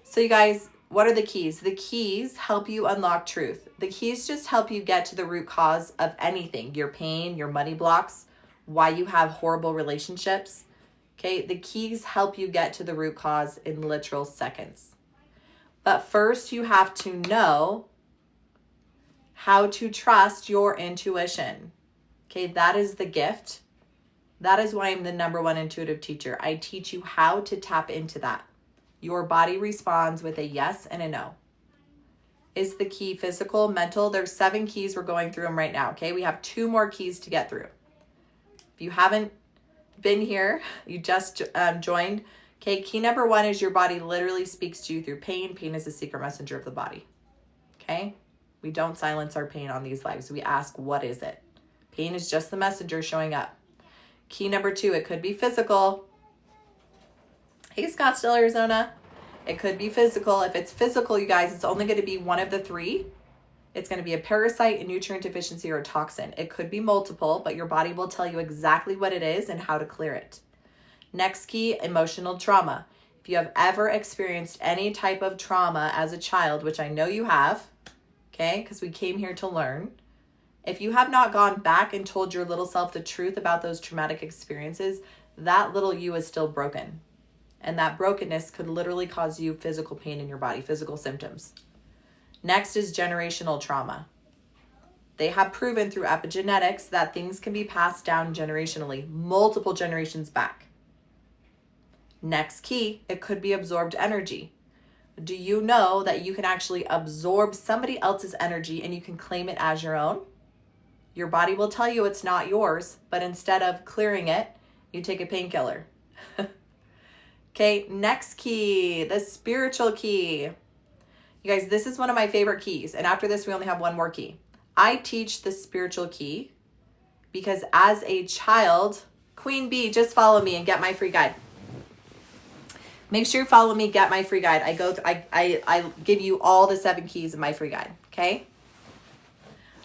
So you guys, what are the keys? The keys help you unlock truth. The keys just help you get to the root cause of anything. Your pain, your money blocks, why you have horrible relationships. Okay, the keys help you get to the root cause in literal seconds. But first you have to know how to trust your intuition. Okay, that is the gift. That is why I'm the #1 intuitive teacher. I teach you how to tap into that. Your body responds with a yes and a no. Is the key physical, mental? There's 7 keys. We're going through them right now. Okay, we have 2 more keys to get through. If you haven't been here, you just joined. Okay, key #1 is your body literally speaks to you through pain. Pain is the secret messenger of the body. Okay, we don't silence our pain on these lives. We ask, what is it? Pain is just the messenger showing up. Key #2, it could be physical. Hey, Scottsdale, Arizona. It could be physical. If it's physical, you guys, it's only going to be one of the 3. It's going to be a parasite, a nutrient deficiency, or a toxin. It could be multiple, but your body will tell you exactly what it is and how to clear it. Next key, emotional trauma. If you have ever experienced any type of trauma as a child, which I know you have, okay, because we came here to learn. If you have not gone back and told your little self the truth about those traumatic experiences, that little you is still broken. And that brokenness could literally cause you physical pain in your body, physical symptoms. Next is generational trauma. They have proven through epigenetics that things can be passed down generationally, multiple generations back. Next key, it could be absorbed energy. Do you know that you can actually absorb somebody else's energy and you can claim it as your own? Your body will tell you it's not yours, but instead of clearing it, you take a painkiller. Okay, next key, the spiritual key. You guys, this is one of my favorite keys. And after this, we only have 1 more key. I teach the spiritual key because as a child, Queen Bee, just follow me and get my free guide. Make sure you follow me, get my free guide. I give you all the 7 keys in my free guide, okay?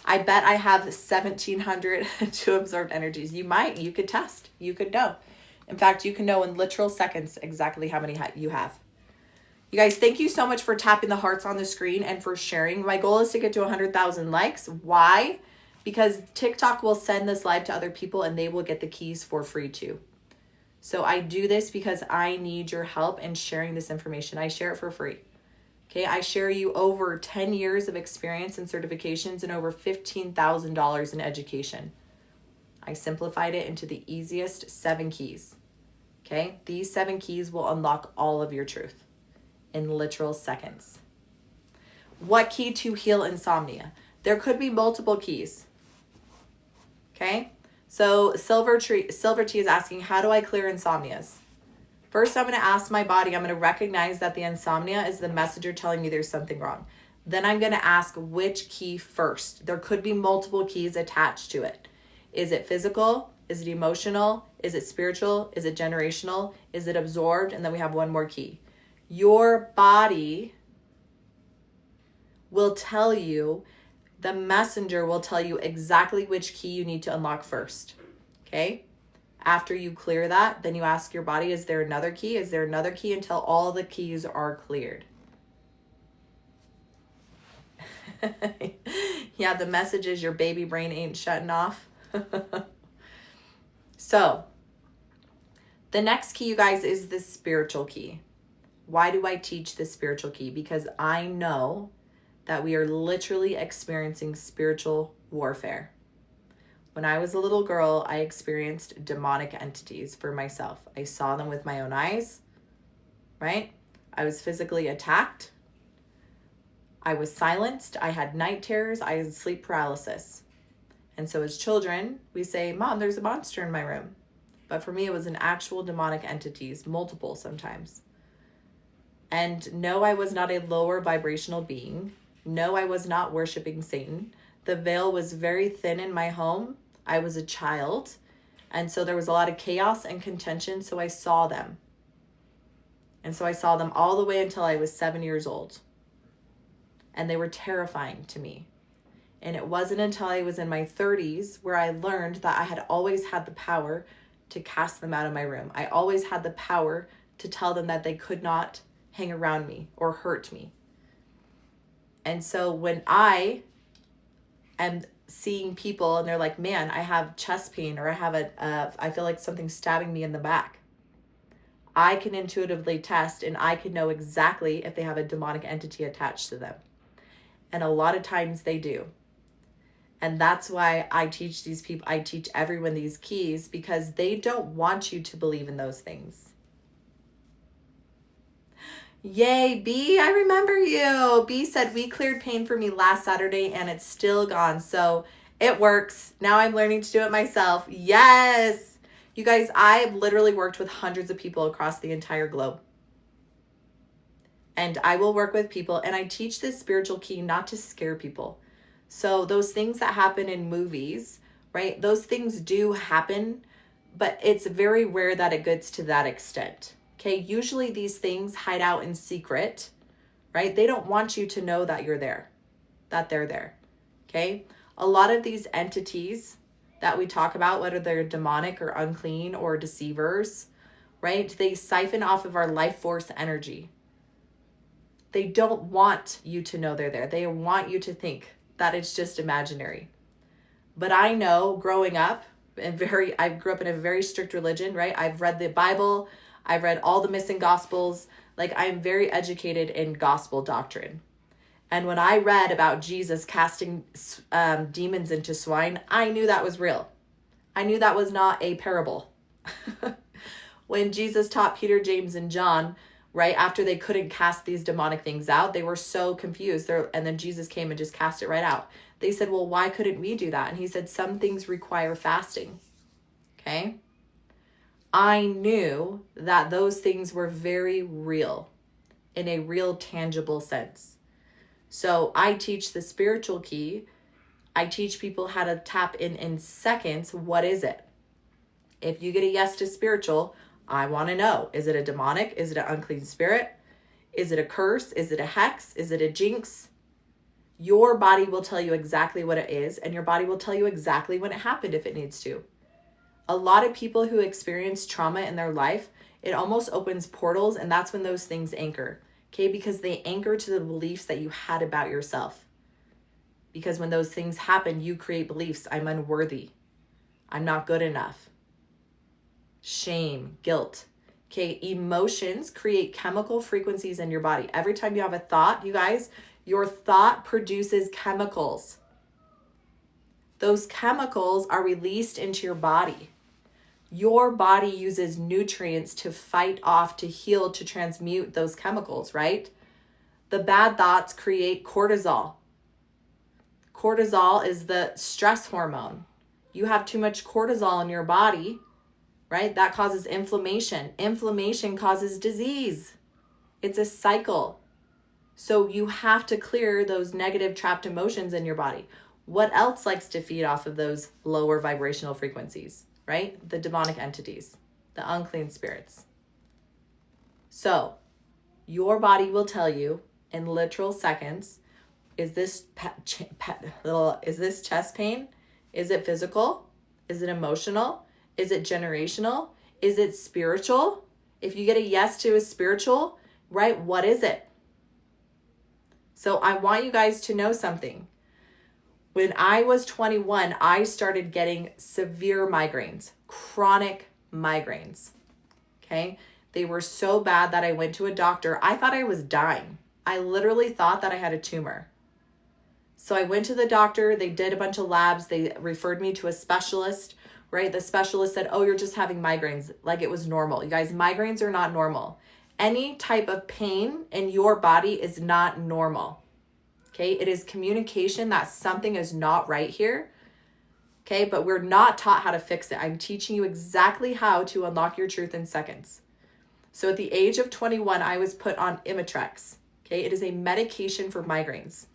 I bet I have 1,700 to absorbed energies. You could test, you could know. In fact, you can know in literal seconds exactly how many you have. You guys, thank you so much for tapping the hearts on the screen and for sharing. My goal is to get to 100,000 likes. Why? Because TikTok will send this live to other people and they will get the keys for free too. So I do this because I need your help in sharing this information. I share it for free. Okay, I share you over 10 years of experience and certifications and over $15,000 in education. I simplified it into the easiest 7 keys. Okay, these 7 keys will unlock all of your truth in literal seconds. What key to heal insomnia? There could be multiple keys. Okay, so Silver Tea is asking, how do I clear insomnias? First, I'm going to ask my body, I'm going to recognize that the insomnia is the messenger telling me there's something wrong. Then I'm going to ask which key first. There could be multiple keys attached to it. Is it physical? Is it emotional? Is it spiritual? Is it generational? Is it absorbed? And then we have 1 more key. Your body will tell you, the messenger will tell you exactly which key you need to unlock first. Okay? After you clear that, then you ask your body, is there another key? Is there another key? Until all the keys are cleared. Yeah, the message is your baby brain ain't shutting off. So, the next key, you guys, is the spiritual key. Why do I teach the spiritual key? Because I know that we are literally experiencing spiritual warfare. When I was a little girl, I experienced demonic entities for myself. I saw them with my own eyes, right? I was physically attacked. I was silenced. I had night terrors. I had sleep paralysis. And so as children, we say, Mom, there's a monster in my room. But for me, it was an actual demonic entities, multiple sometimes. And no, I was not a lower vibrational being. No, I was not worshiping Satan. The veil was very thin in my home. I was a child. And so there was a lot of chaos and contention. So I saw them. And so I saw them all the way until I was 7 years old. And they were terrifying to me. And it wasn't until I was in my 30s where I learned that I had always had the power to cast them out of my room. I always had the power to tell them that they could not hang around me or hurt me. And so when I am seeing people and they're like, man, I have chest pain, or I feel like something's stabbing me in the back, I can intuitively test and I can know exactly if they have a demonic entity attached to them. And a lot of times they do. And that's why I teach these people, I teach everyone these keys, because they don't want you to believe in those things. Yay, B, I remember you. B said, we cleared pain for me last Saturday and it's still gone. So it works. Now I'm learning to do it myself. Yes. You guys, I've literally worked with hundreds of people across the entire globe. And I will work with people, and I teach this spiritual key not to scare people. So those things that happen in movies, right? Those things do happen, but it's very rare that it gets to that extent. Okay, usually these things hide out in secret, right? They don't want you to know that you're there, that they're there. Okay, a lot of these entities that we talk about, whether they're demonic or unclean or deceivers, right? They siphon off of our life force energy. They don't want you to know they're there. They want you to think that it's just imaginary. But I know, growing up, I grew up in a very strict religion, right? I've read the Bible. I've read all the missing gospels. Like, I'm very educated in gospel doctrine. And when I read about Jesus casting demons into swine, I knew that was real. I knew that was not a parable. When Jesus taught Peter, James, and John, right after they couldn't cast these demonic things out, they were so confused. And then Jesus came and just cast it right out. They said, well, why couldn't we do that? And he said, some things require fasting. Okay. I knew that those things were very real, in a real tangible sense. So I teach the spiritual key. I teach people how to tap in seconds. What is it? If you get a yes to spiritual, I want to know, is it a demonic? Is it an unclean spirit? Is it a curse? Is it a hex? Is it a jinx? Your body will tell you exactly what it is, and your body will tell you exactly when it happened if it needs to. A lot of people who experience trauma in their life, it almost opens portals, and that's when those things anchor, okay? Because they anchor to the beliefs that you had about yourself. Because when those things happen, you create beliefs. I'm unworthy. I'm not good enough. Shame, guilt. Okay, emotions create chemical frequencies in your body. Every time you have a thought, you guys, your thought produces chemicals. Those chemicals are released into your body. Your body uses nutrients to fight off, to heal, to transmute those chemicals, right? The bad thoughts create cortisol. Cortisol is the stress hormone. You have too much cortisol in your body, right? That causes inflammation. Inflammation causes disease. It's a cycle. So you have to clear those negative trapped emotions in your body. What else likes to feed off of those lower vibrational frequencies, right? The demonic entities, the unclean spirits. So Your body will tell you in literal seconds, is this chest pain? Is it physical? Is it emotional? Is it generational? Is it spiritual? If you get a yes to a spiritual, right, what is it? So I want you guys to know something. When I was 21, I started getting severe migraines, chronic migraines, okay? They were so bad that I went to a doctor. I thought I was dying. I literally thought that I had a tumor. So I went to the doctor. They did a bunch of labs. They referred me to a specialist, right? The specialist said, oh, you're just having migraines, like it was normal. You guys, migraines are not normal. Any type of pain in your body is not normal. Okay, it is communication that something is not right here. Okay, but we're not taught how to fix it. I'm teaching you exactly how to unlock your truth in seconds. So at the age of 21, I was put on Imitrex. Okay, it is a medication for migraines.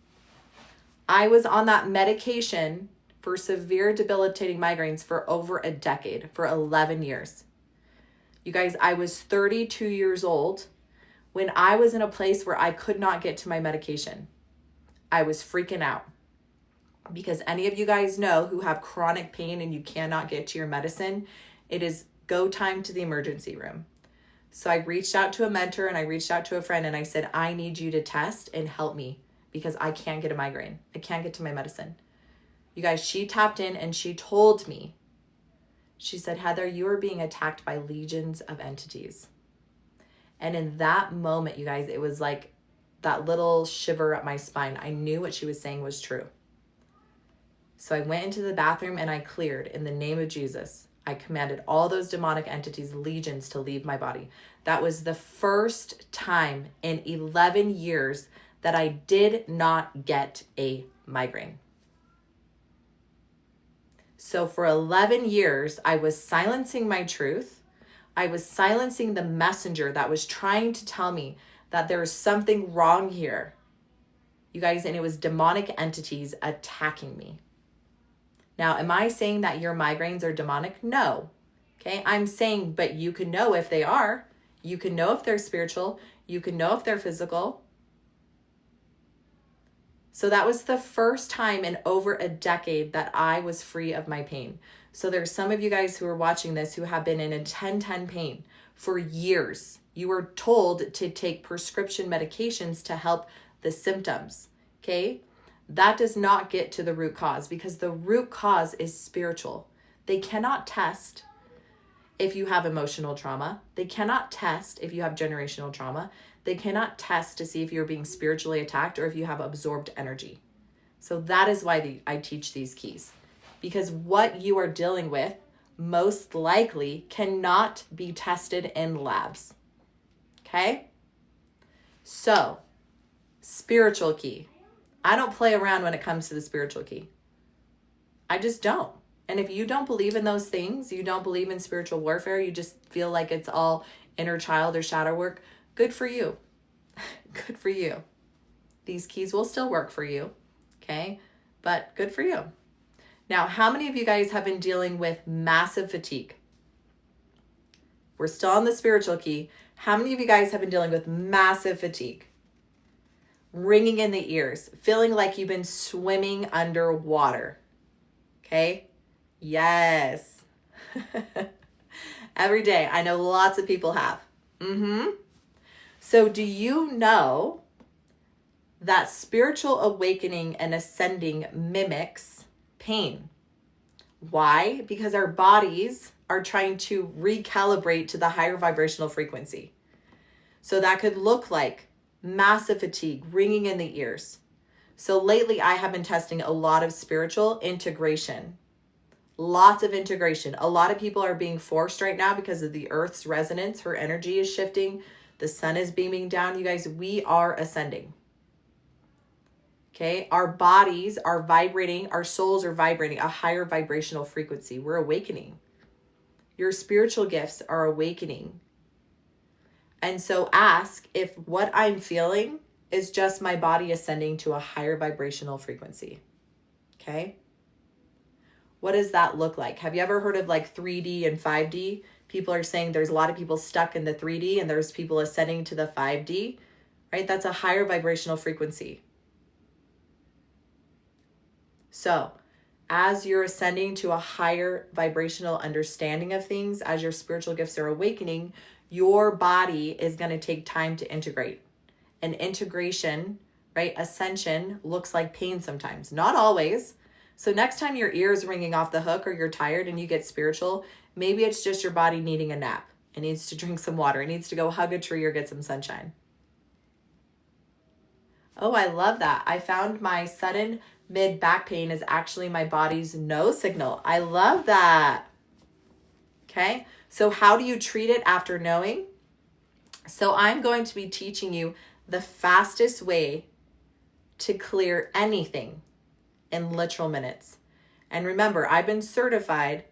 I was on that medication for severe debilitating migraines for over a decade, for 11 years. You guys, I was 32 years old when I was in a place where I could not get to my medication. I was freaking out because any of you guys know who have chronic pain and you cannot get to your medicine, it is go time to the emergency room. So I reached out to a mentor and I reached out to a friend and I said, I need you to test and help me because I can't get a migraine. I can't get to my medicine. You guys, she tapped in and she told me, she said, Heather, you are being attacked by legions of entities. And in that moment, you guys, it was like that little shiver up my spine. I knew what she was saying was true. So I went into the bathroom and I cleared in the name of Jesus. I commanded all those demonic entities, legions, to leave my body. That was the first time in 11 years that I did not get a migraine. So for 11 years, I was silencing my truth. I was silencing the messenger that was trying to tell me that there is something wrong here. You guys, and it was demonic entities attacking me. Now, am I saying that your migraines are demonic? No. Okay, I'm saying, but you can know if they are. You can know if they're spiritual. You can know if they're physical. So that was the first time in over a decade that I was free of my pain. So there's some of you guys who are watching this who have been in a 10-10 pain for years. You were told to take prescription medications to help the symptoms, okay? That does not get to the root cause because the root cause is spiritual. They cannot test if you have emotional trauma. They cannot test if you have generational trauma. They cannot test to see if you're being spiritually attacked or if you have absorbed energy. So that is why I teach these keys. Because what you are dealing with most likely cannot be tested in labs. Okay? So, spiritual key. I don't play around when it comes to the spiritual key. I just don't. And if you don't believe in those things, you don't believe in spiritual warfare, you just feel like it's all inner child or shadow work, good for you. Good for you. These keys will still work for you, okay? But good for you. Now, how many of you guys have been dealing with massive fatigue? We're still on the spiritual key. How many of you guys have been dealing with massive fatigue? Ringing in the ears, feeling like you've been swimming underwater. Okay? Yes. Every day. I know lots of people have. So do you know that spiritual awakening and ascending mimics pain? Why? Because our bodies are trying to recalibrate to the higher vibrational frequency. So that could look like massive fatigue, ringing in the ears. So lately I have been testing a lot of spiritual integration. Lots of integration. A lot of people are being forced right now because of the earth's resonance. Her energy is shifting. The sun is beaming down. You guys, we are ascending. Okay, our bodies are vibrating, our souls are vibrating a higher vibrational frequency. We're awakening. Your spiritual gifts are awakening. And so ask if what I'm feeling is just my body ascending to a higher vibrational frequency. Okay? What does that look like? Have you ever heard of like 3D and 5D? People are saying there's a lot of people stuck in the 3D and there's people ascending to the 5D, right? That's a higher vibrational frequency. So as you're ascending to a higher vibrational understanding of things, as your spiritual gifts are awakening, your body is going to take time to integrate. And integration, right? Ascension looks like pain sometimes, not always. So next time your ear is ringing off the hook or you're tired and you get spiritual, maybe it's just your body needing a nap. It needs to drink some water. It needs to go hug a tree or get some sunshine. Oh, I love that. I found my sudden mid back pain is actually my body's no signal. I love that. Okay. So how do you treat it after knowing? So I'm going to be teaching you the fastest way to clear anything in literal minutes. And remember, I've been certified,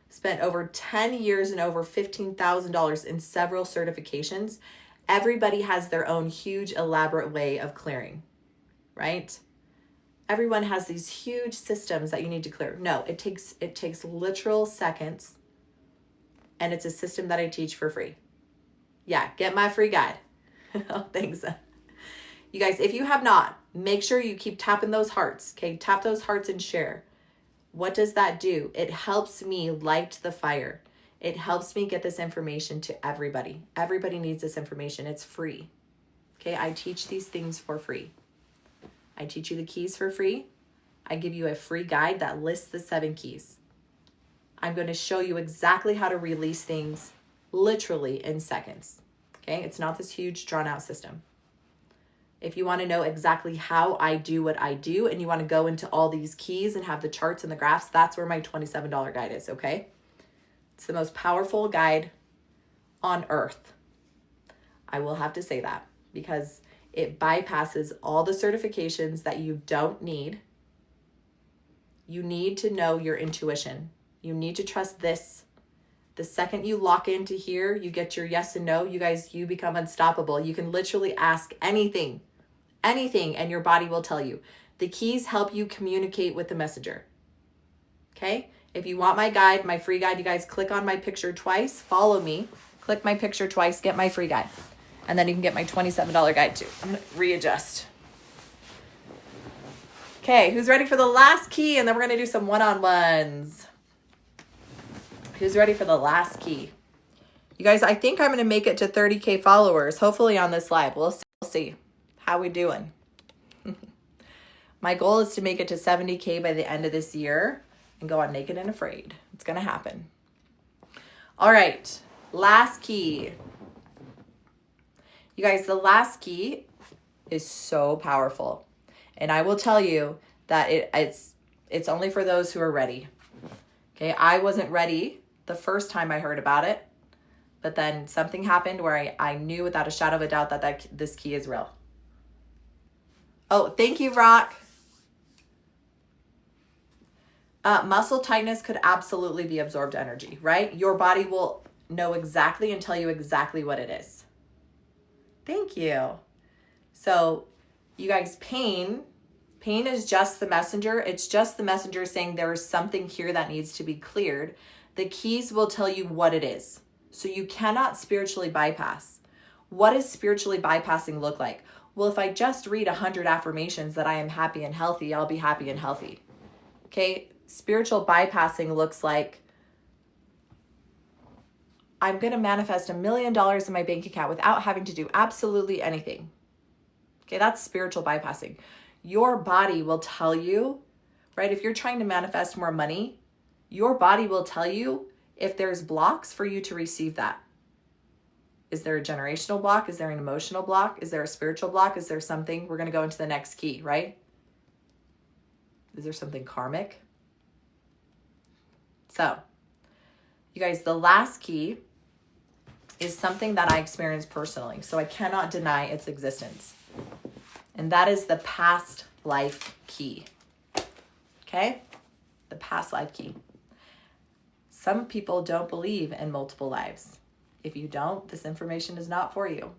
spent over 10 years and over $15,000 in several certifications. Everybody has their own huge, elaborate way of clearing, right? Everyone has these huge systems that you need to clear. No, it takes literal seconds, and it's a system that I teach for free. Yeah, get my free guide. Oh, thanks. You guys, if you have not, make sure you keep tapping those hearts, okay? Tap those hearts and share. What does that do? It helps me light the fire. It helps me get this information to everybody. Everybody needs this information. It's free. Okay, I teach these things for free. I teach you the keys for free. I give you a free guide that lists the 7 keys. I'm going to show you exactly how to release things literally in seconds. Okay, it's not this huge drawn out system. If you want to know exactly how I do what I do and you want to go into all these keys and have the charts and the graphs, that's where my $27 guide is, okay? It's the most powerful guide on earth. I will have to say that because it bypasses all the certifications that you don't need. You need to know your intuition. You need to trust this. The second you lock into here, you get your yes and no, you guys, you become unstoppable. You can literally ask anything, and your body will tell you. The keys help you communicate with the messenger. Okay? If you want my guide, my free guide, you guys click on my picture twice, follow me, click my picture twice, get my free guide. And then you can get my $27 guide too. I'm going to readjust. Okay, who's ready for the last key? And then we're going to do some one-on-ones. Who's ready for the last key? You guys, I think I'm going to make it to 30K followers, hopefully on this live. We'll see. How we doing? My goal is to make it to 70K by the end of this year and go on Naked and Afraid. It's going to happen. All right, last key. You guys, the last key is so powerful. And I will tell you that it's only for those who are ready. Okay, I wasn't ready the first time I heard about it, but then something happened where I knew without a shadow of a doubt that this key is real. Oh, thank you, Rock. Muscle tightness could absolutely be absorbed energy, right? Your body will know exactly and tell you exactly what it is. Thank you. So, you guys, pain is just the messenger. It's just the messenger saying there is something here that needs to be cleared. The keys will tell you what it is. So you cannot spiritually bypass. What does spiritually bypassing look like? Well, if I just read 100 affirmations that I am happy and healthy, I'll be happy and healthy. Okay, spiritual bypassing looks like I'm going to manifest $1 million in my bank account without having to do absolutely anything. Okay, that's spiritual bypassing. Your body will tell you, right? If you're trying to manifest more money, your body will tell you if there's blocks for you to receive that. Is there a generational block? Is there an emotional block? Is there a spiritual block? Is there something? We're going to go into the next key, right? Is there something karmic? So, you guys, the last key is something that I experienced personally, so I cannot deny its existence. And that is the past life key. Okay? The past life key. Some people don't believe in multiple lives. If you don't, this information is not for you.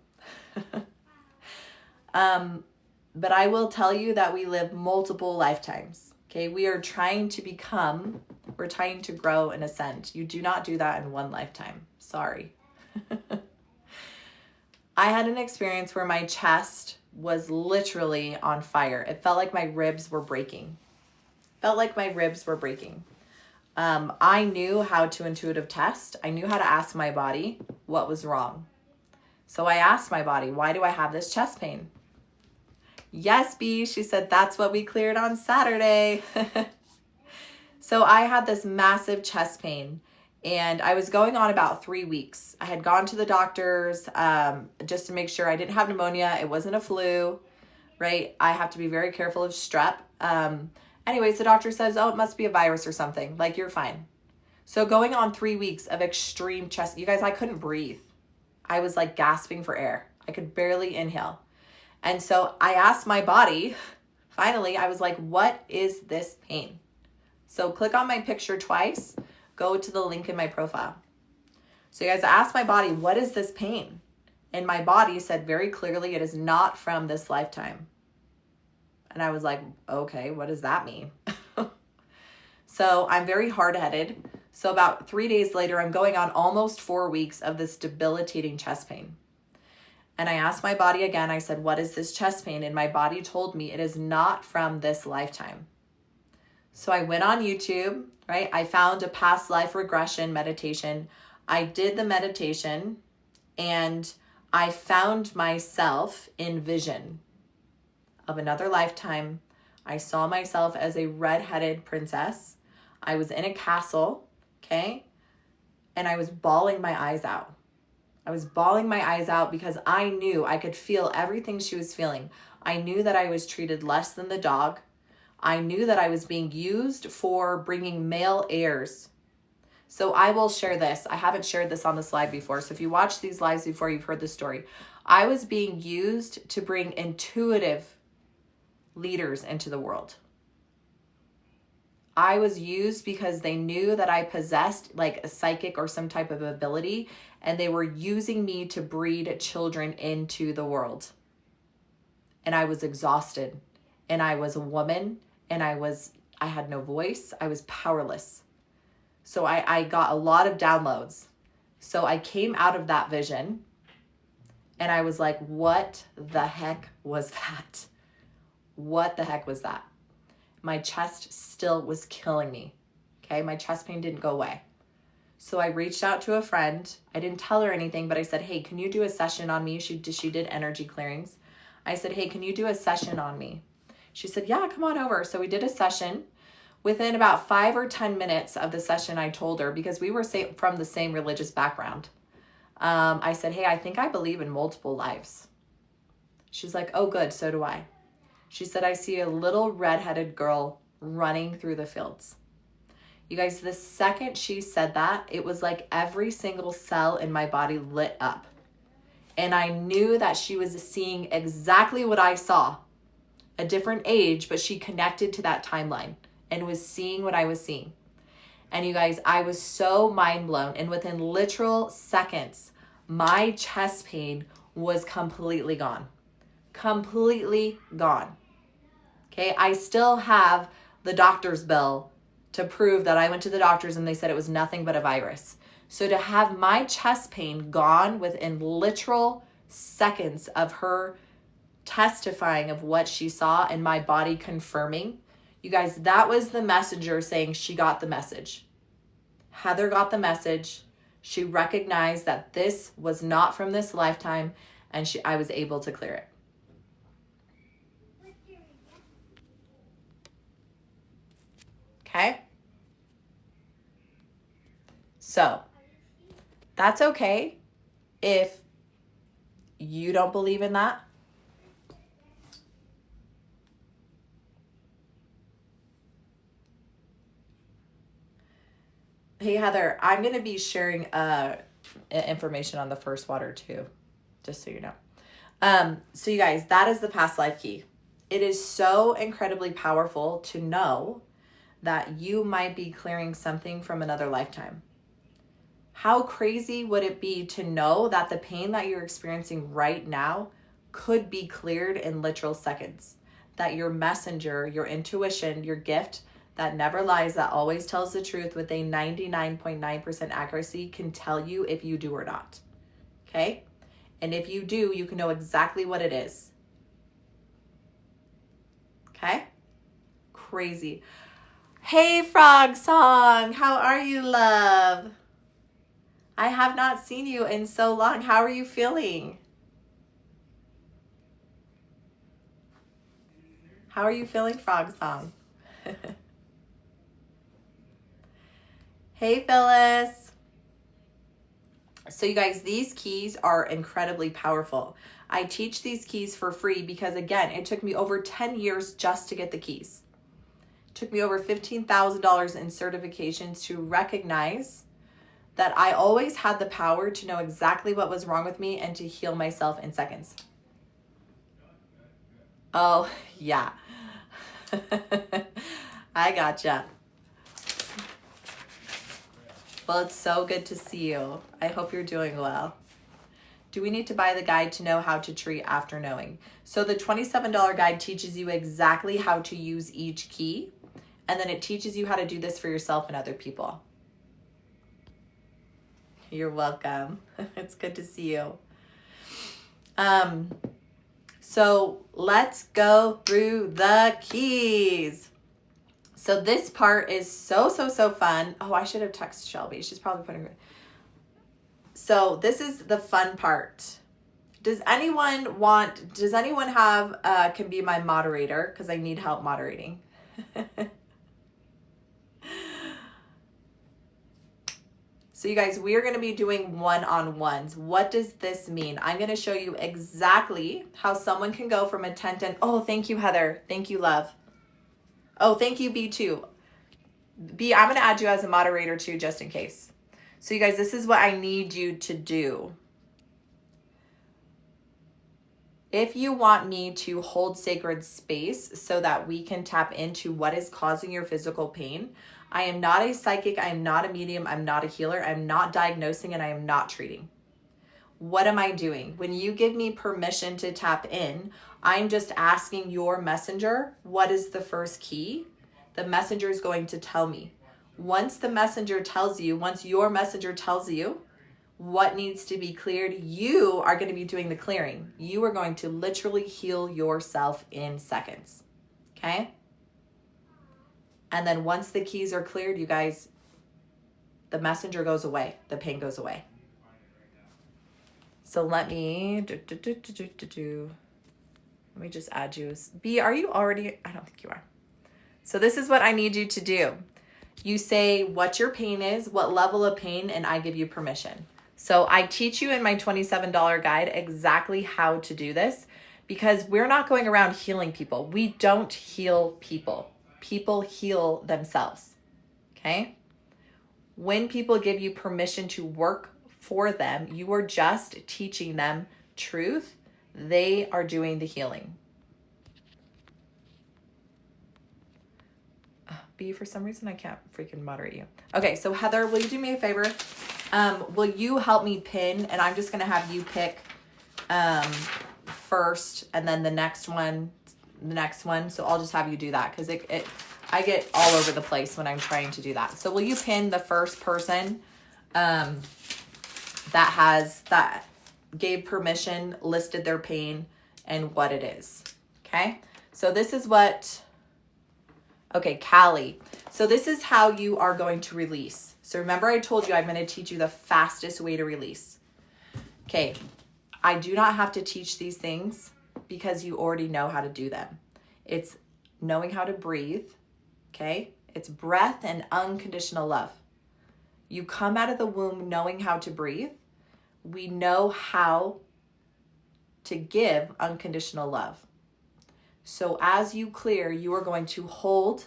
But I will tell you that we live multiple lifetimes. Okay? We are trying to become We're trying to grow and ascend. You do not do that in one lifetime. Sorry. I had an experience where my chest was literally on fire. It felt like my ribs were breaking. I knew how to intuitive test. I knew how to ask my body what was wrong. So I asked my body, why do I have this chest pain? Yes, B, she said, that's what we cleared on Saturday. So I had this massive chest pain, and I was going on about 3 weeks. I had gone to the doctors just to make sure I didn't have pneumonia. It wasn't a flu, right? I have to be very careful of strep. Anyways, the doctor says, oh, it must be a virus or something. Like, you're fine. So going on 3 weeks of extreme chest, you guys, I couldn't breathe. I was like gasping for air. I could barely inhale. And so I asked my body, finally, I was like, what is this pain? So click on my picture twice, go to the link in my profile. So you guys, I asked my body, what is this pain? And my body said very clearly, it is not from this lifetime. And I was like, okay, what does that mean? So I'm very hard-headed. So about 3 days later, I'm going on almost 4 weeks of this debilitating chest pain. And I asked my body again, I said, what is this chest pain? And my body told me it is not from this lifetime. So I went on YouTube, right? I found a past life regression meditation. I did the meditation and I found myself in vision of another lifetime. I saw myself as a red-headed princess. I was in a castle, okay? And I was bawling my eyes out. I was bawling my eyes out because I knew I could feel everything she was feeling. I knew that I was treated less than the dog. I knew that I was being used for bringing male heirs. So I will share this. I haven't shared this on the slide before. So if you watch these lives before, you've heard the story. I was being used to bring intuitive leaders into the world. I was used because they knew that I possessed like a psychic or some type of ability, and they were using me to breed children into the world. And I was exhausted, and I was a woman, and I had no voice. I was powerless. So I got a lot of downloads. So I came out of that vision and I was like, what the heck was that? What the heck was that? My chest still was killing me. Okay, my chest pain didn't go away. So I reached out to a friend. I didn't tell her anything, but I said, hey, can you do a session on me? She did energy clearings. I said, hey, can you do a session on me? She said, yeah, come on over. So we did a session. Within about 5 or 10 minutes of the session, I told her, because we were from the same religious background. I said, hey, I think I believe in multiple lives. She's like, oh, good. So do I. She said, I see a little redheaded girl running through the fields. You guys, the second she said that, it was like every single cell in my body lit up. And I knew that she was seeing exactly what I saw. A different age, but she connected to that timeline and was seeing what I was seeing. And you guys, I was so mind blown. And within literal seconds, my chest pain was completely gone. Completely gone. Okay, I still have the doctor's bill to prove that I went to the doctors and they said it was nothing but a virus. So to have my chest pain gone within literal seconds of her testifying of what she saw and my body confirming, you guys, that was the messenger saying she got the message. Heather got the message. She recognized that this was not from this lifetime, and I was able to clear it. Okay? So, that's okay if you don't believe in that. Hey, Heather, I'm going to be sharing information on the first water too, just so you know. So you guys, that is the past life key. It is so incredibly powerful to know that you might be clearing something from another lifetime. How crazy would it be to know that the pain that you're experiencing right now could be cleared in literal seconds? That your messenger, your intuition, your gift, that never lies, that always tells the truth with a 99.9% accuracy can tell you if you do or not. Okay? And if you do, you can know exactly what it is. Okay? Crazy. Hey, Frog Song. How are you, love? I have not seen you in so long. How are you feeling? How are you feeling, Frog Song? Hey, Phyllis. So you guys, these keys are incredibly powerful. I teach these keys for free because, again, it took me over 10 years just to get the keys. It took me over $15,000 in certifications to recognize that I always had the power to know exactly what was wrong with me and to heal myself in seconds. Oh, yeah. I gotcha. Well, it's so good to see you. I hope you're doing well. Do we need to buy the guide to know how to treat after knowing? So the $27 guide teaches you exactly how to use each key, and then it teaches you how to do this for yourself and other people. You're welcome. It's good to see you. So let's go through the keys. So this part is so fun. Oh, I should have texted Shelby. She's probably putting her. So this is the fun part. Does anyone have, can be my moderator? Because I need help moderating. So you guys, we are going to be doing one-on-ones. What does this mean? I'm going to show you exactly how someone can go from a 10-10. Oh, thank you, Heather. Thank you, love. Oh, thank you, B2. B, I'm going to add you as a moderator too, just in case. So you guys, this is what I need you to do. If you want me to hold sacred space so that we can tap into what is causing your physical pain, I am not a psychic, I am not a medium, I'm not a healer, I'm not diagnosing, and I am not treating. What am I doing? When you give me permission to tap in, I'm just asking your messenger, what is the first key? The messenger is going to tell me. Once your messenger tells you what needs to be cleared, you are going to be doing the clearing. You are going to literally heal yourself in seconds. Okay? And then once the keys are cleared, you guys, the messenger goes away. The pain goes away. So let me just add you. B, are you already? I don't think you are. So this is what I need you to do. You say what your pain is, what level of pain, and I give you permission. So I teach you in my $27 guide exactly how to do this because we're not going around healing people. We don't heal people. People heal themselves. Okay? When people give you permission to work for them, you are just teaching them truth. They are doing the healing. B, for some reason I can't freaking moderate you. Okay, so Heather, will you do me a favor? Will you help me pin? And I'm just gonna have you pick first, and then the next one. So I'll just have you do that because I get all over the place when I'm trying to do that. So will you pin the first person that gave permission, listed their pain, and what it is? Okay. So this is what. Okay, Callie. So this is how you are going to release. So remember I told you I'm going to teach you the fastest way to release. Okay, I do not have to teach these things because you already know how to do them. It's knowing how to breathe, okay? It's breath and unconditional love. You come out of the womb knowing how to breathe. We know how to give unconditional love. So as you clear, you are going to hold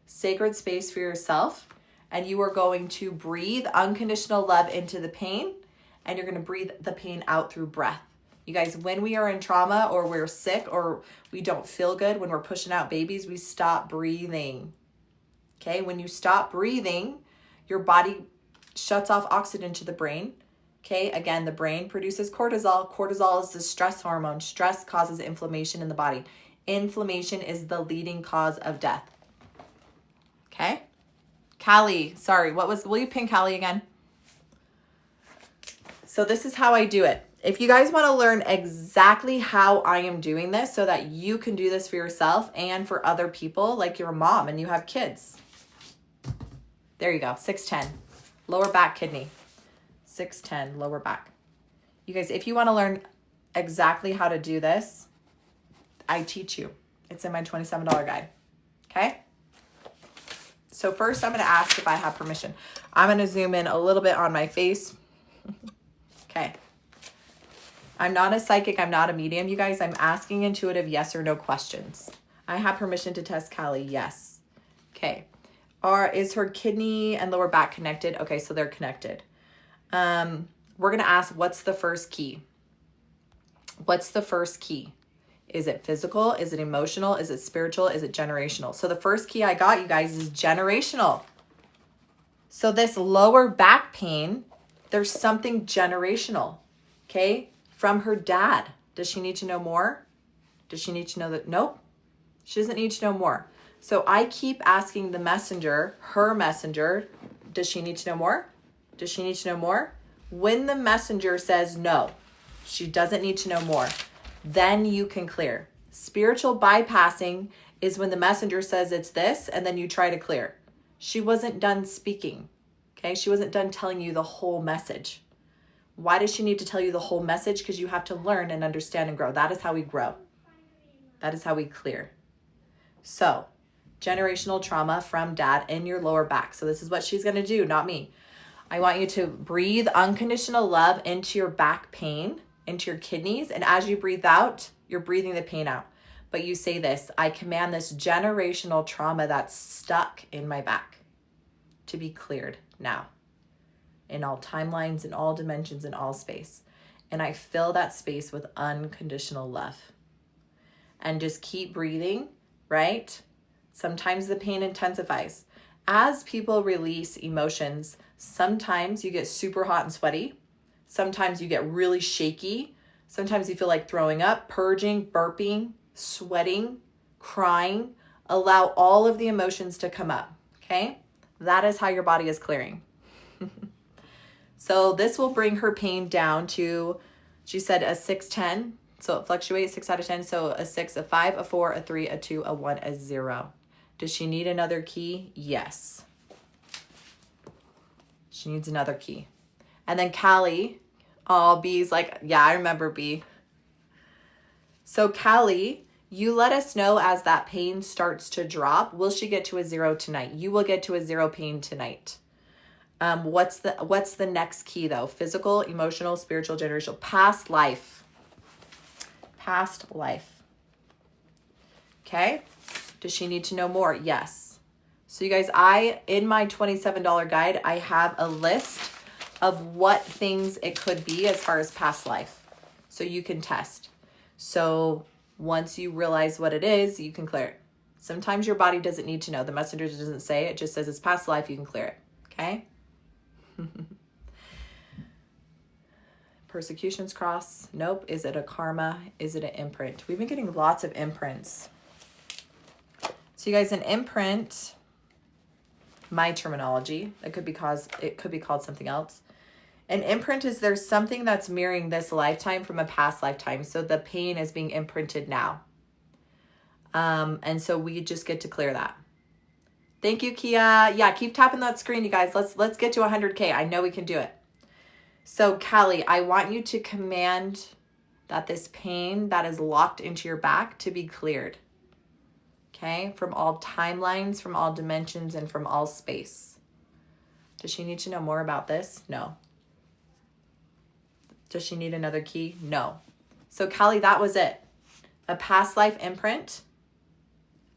sacred space for yourself, and you are going to breathe unconditional love into the pain, and you're going to breathe the pain out through breath. You guys, when we are in trauma or we're sick or we don't feel good, when we're pushing out babies, we stop breathing. Okay, when you stop breathing, your body shuts off oxygen to the brain. Okay, again, the brain produces cortisol. Cortisol is the stress hormone. Stress causes inflammation in the body. Inflammation is the leading cause of death. Okay? Callie, sorry, will you ping Callie again? So this is how I do it. If you guys want to learn exactly how I am doing this so that you can do this for yourself and for other people, like your mom and you have kids. There you go, 610, lower back kidney. 610, lower back. You guys, if you want to learn exactly how to do this, I teach you. It's in my $27 guide, okay? So first I'm gonna ask if I have permission. I'm gonna zoom in a little bit on my face. Okay. I'm not a psychic, I'm not a medium, you guys. I'm asking intuitive yes or no questions. I have permission to test Callie, yes. Okay. Is her kidney and lower back connected? Okay, so they're connected. We're gonna ask, what's the first key? What's the first key? Is it physical? Is it emotional? Is it spiritual? Is it generational? So the first key I got, you guys, is generational. So this lower back pain, there's something generational, okay? From her dad. Does she need to know more? Does she need to know that? Nope. She doesn't need to know more. So I keep asking the messenger, her messenger, does she need to know more? Does she need to know more? When the messenger says no, she doesn't need to know more, then you can clear. Spiritual bypassing is when the messenger says it's this and then you try to clear. She wasn't done speaking, okay? She wasn't done telling you the whole message. Why does she need to tell you the whole message? Because you have to learn and understand and grow. That is how we grow. That is how we clear. So, generational trauma from dad in your lower back. So this is what she's going to do, not me. I want you to breathe unconditional love into your back pain, into your kidneys. And as you breathe out, you're breathing the pain out. But you say this, I command this generational trauma that's stuck in my back to be cleared now. In all timelines, in all dimensions, in all space. And I fill that space with unconditional love. And just keep breathing, right? Sometimes the pain intensifies. As people release emotions, sometimes you get super hot and sweaty. Sometimes you get really shaky. Sometimes you feel like throwing up, purging, burping, sweating, crying. Allow all of the emotions to come up, okay? That is how your body is clearing. So this will bring her pain down to, she said, a 610. So it fluctuates 6 out of 10. So a 6, a 5, a 4, a 3, a 2, a 1, a 0. Does she need another key? Yes. She needs another key. And then Callie, oh, B's like, yeah, I remember B. So Callie, you let us know as that pain starts to drop. Will she get to a 0 tonight? You will get to a 0 pain tonight. What's the next key though? Physical, emotional, spiritual, generational, past life. Past life. Okay. Does she need to know more? Yes. So you guys, in my $27 guide, I have a list of what things it could be as far as past life. So you can test. So once you realize what it is, you can clear it. Sometimes your body doesn't need to know. The messenger doesn't say it, just says it's past life, you can clear it. Okay. Persecutions cross. Nope. Is it a karma? Is it an imprint? We've been getting lots of imprints. So you guys, an imprint, my terminology, it could be called something else. An imprint is there's something that's mirroring this lifetime from a past lifetime. So the pain is being imprinted now. And so we just get to clear that. Thank you, Kia. Yeah, keep tapping that screen, you guys. Let's get to 100K. I know we can do it. So Callie, I want you to command that this pain that is locked into your back to be cleared. Okay, from all timelines, from all dimensions, and from all space. Does she need to know more about this? No. Does she need another key? No. So Callie, that was it. A past life imprint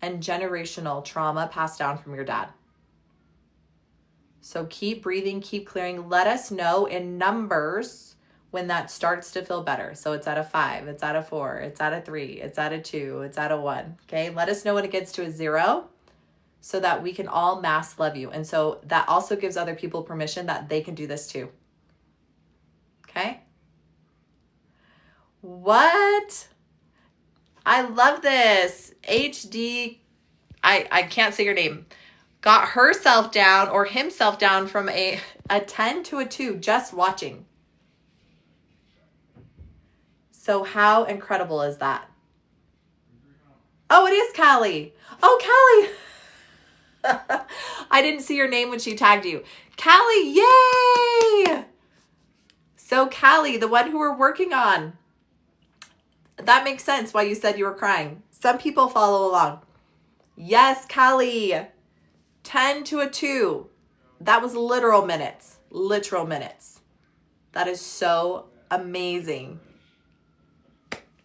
and generational trauma passed down from your dad. So keep breathing, keep clearing. Let us know in numbers when that starts to feel better. So it's at a 5, it's at a 4, it's at a 3, it's at a 2, it's at a 1. Okay, let us know when it gets to a 0 so that we can all mass love you. And so that also gives other people permission that they can do this too. Okay? What? I love this. HD, I can't say your name. got herself down or himself down from a 10 to a 2 just watching. So how incredible is that? Oh, it is Callie. Oh, Callie. I didn't see your name when she tagged you. Callie, yay! So Callie, the one who we're working on. That makes sense why you said you were crying. Some people follow along. Yes, Callie. 10 to a 2. That was literal minutes. Literal minutes. That is so amazing.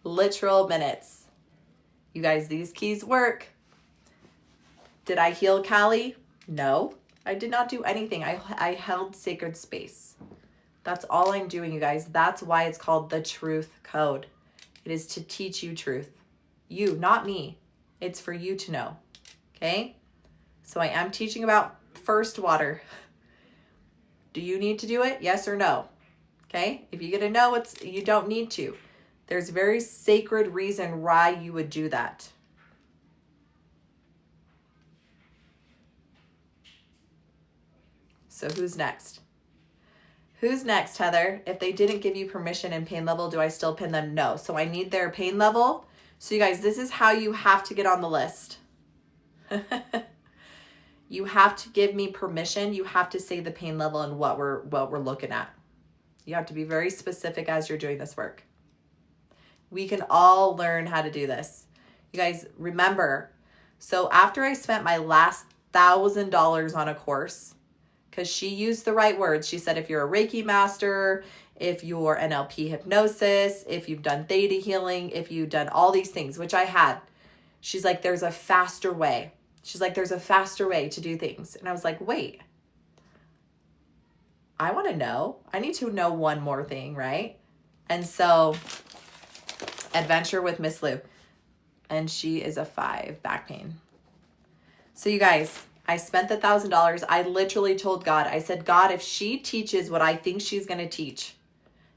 Literal minutes. You guys, these keys work. Did I heal Callie? No, I did not do anything. I held sacred space. That's all I'm doing, you guys. That's why it's called the truth code. It is to teach you truth. You, not me. It's for you to know. Okay? So I am teaching about first water. Do you need to do it? Yes or no? Okay? If you get a no, you don't need to. There's a very sacred reason why you would do that. So who's next? Who's next, Heather? If they didn't give you permission and pain level, do I still pin them? No. So I need their pain level. So you guys, this is how you have to get on the list. You have to give me permission. You have to say the pain level and what we're looking at. You have to be very specific as you're doing this work. We can all learn how to do this. You guys, remember, so after I spent my last $1,000 on a course, because she used the right words. She said, if you're a Reiki master, if you're NLP hypnosis, if you've done theta healing, if you've done all these things, which I had, she's like, there's a faster way. She's like, there's a faster way to do things. And I was like, wait, I want to know. I need to know one more thing, right? And so, Adventure with Miss Lou. And she is a 5, back pain. So you guys, I spent the $1,000. I literally told God, I said, God, if she teaches what I think she's going to teach,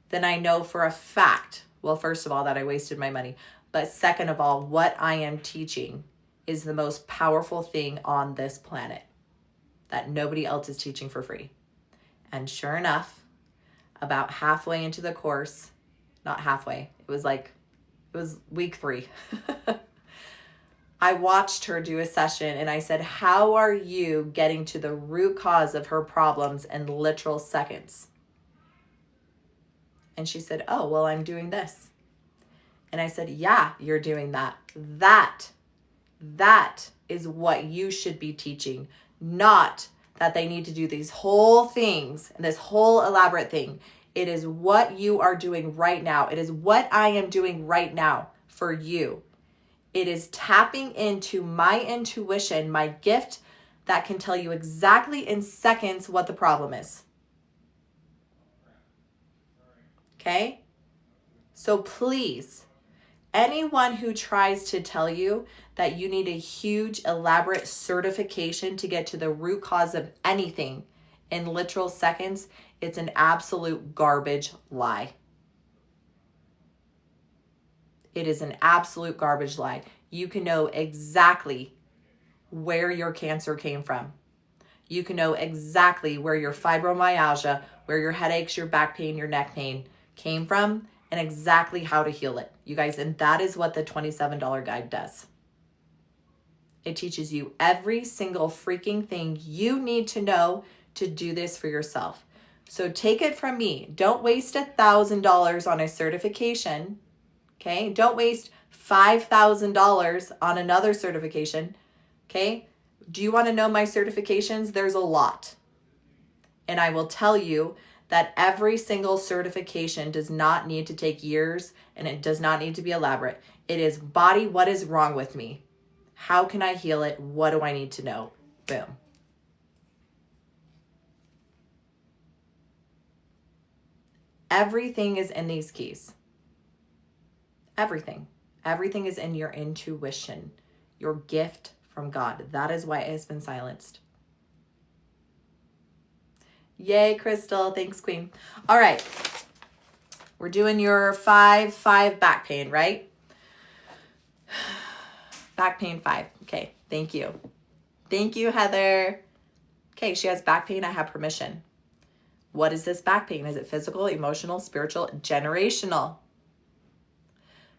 then I know for a fact, well, first of all, that I wasted my money. But second of all, what I am teaching is the most powerful thing on this planet that nobody else is teaching for free. And sure enough, about halfway into the course, not halfway, it was week 3. I watched her do a session and I said, how are you getting to the root cause of her problems in literal seconds? And she said, oh, well, I'm doing this. And I said, yeah, you're doing that. That is what you should be teaching, not that they need to do these whole things and this whole elaborate thing. It is what you are doing right now. It is what I am doing right now for you. It is tapping into my intuition, my gift that can tell you exactly in seconds what the problem is. Okay? So please, anyone who tries to tell you that you need a huge, elaborate certification to get to the root cause of anything in literal seconds, it's an absolute garbage lie. It is an absolute garbage lie. You can know exactly where your cancer came from. You can know exactly where your fibromyalgia, where your headaches, your back pain, your neck pain came from, and exactly how to heal it. You guys, and that is what the $27 guide does. It teaches you every single freaking thing you need to know to do this for yourself. So take it from me. Don't waste $1,000 on a certification. Okay? Don't waste $5,000 on another certification. Okay? Do you want to know my certifications? There's a lot. And I will tell you that every single certification does not need to take years and it does not need to be elaborate. It is body, what is wrong with me? How can I heal it? What do I need to know? Boom. Everything is in these keys. Everything. Everything is in your intuition, your gift from God. That is why it has been silenced. Yay, Crystal. Thanks, Queen. All right. We're doing your 5 back pain, right? Back pain 5. Okay. Thank you. Thank you, Heather. Okay, she has back pain. I have permission. What is this back pain? Is it physical, emotional, spiritual, generational?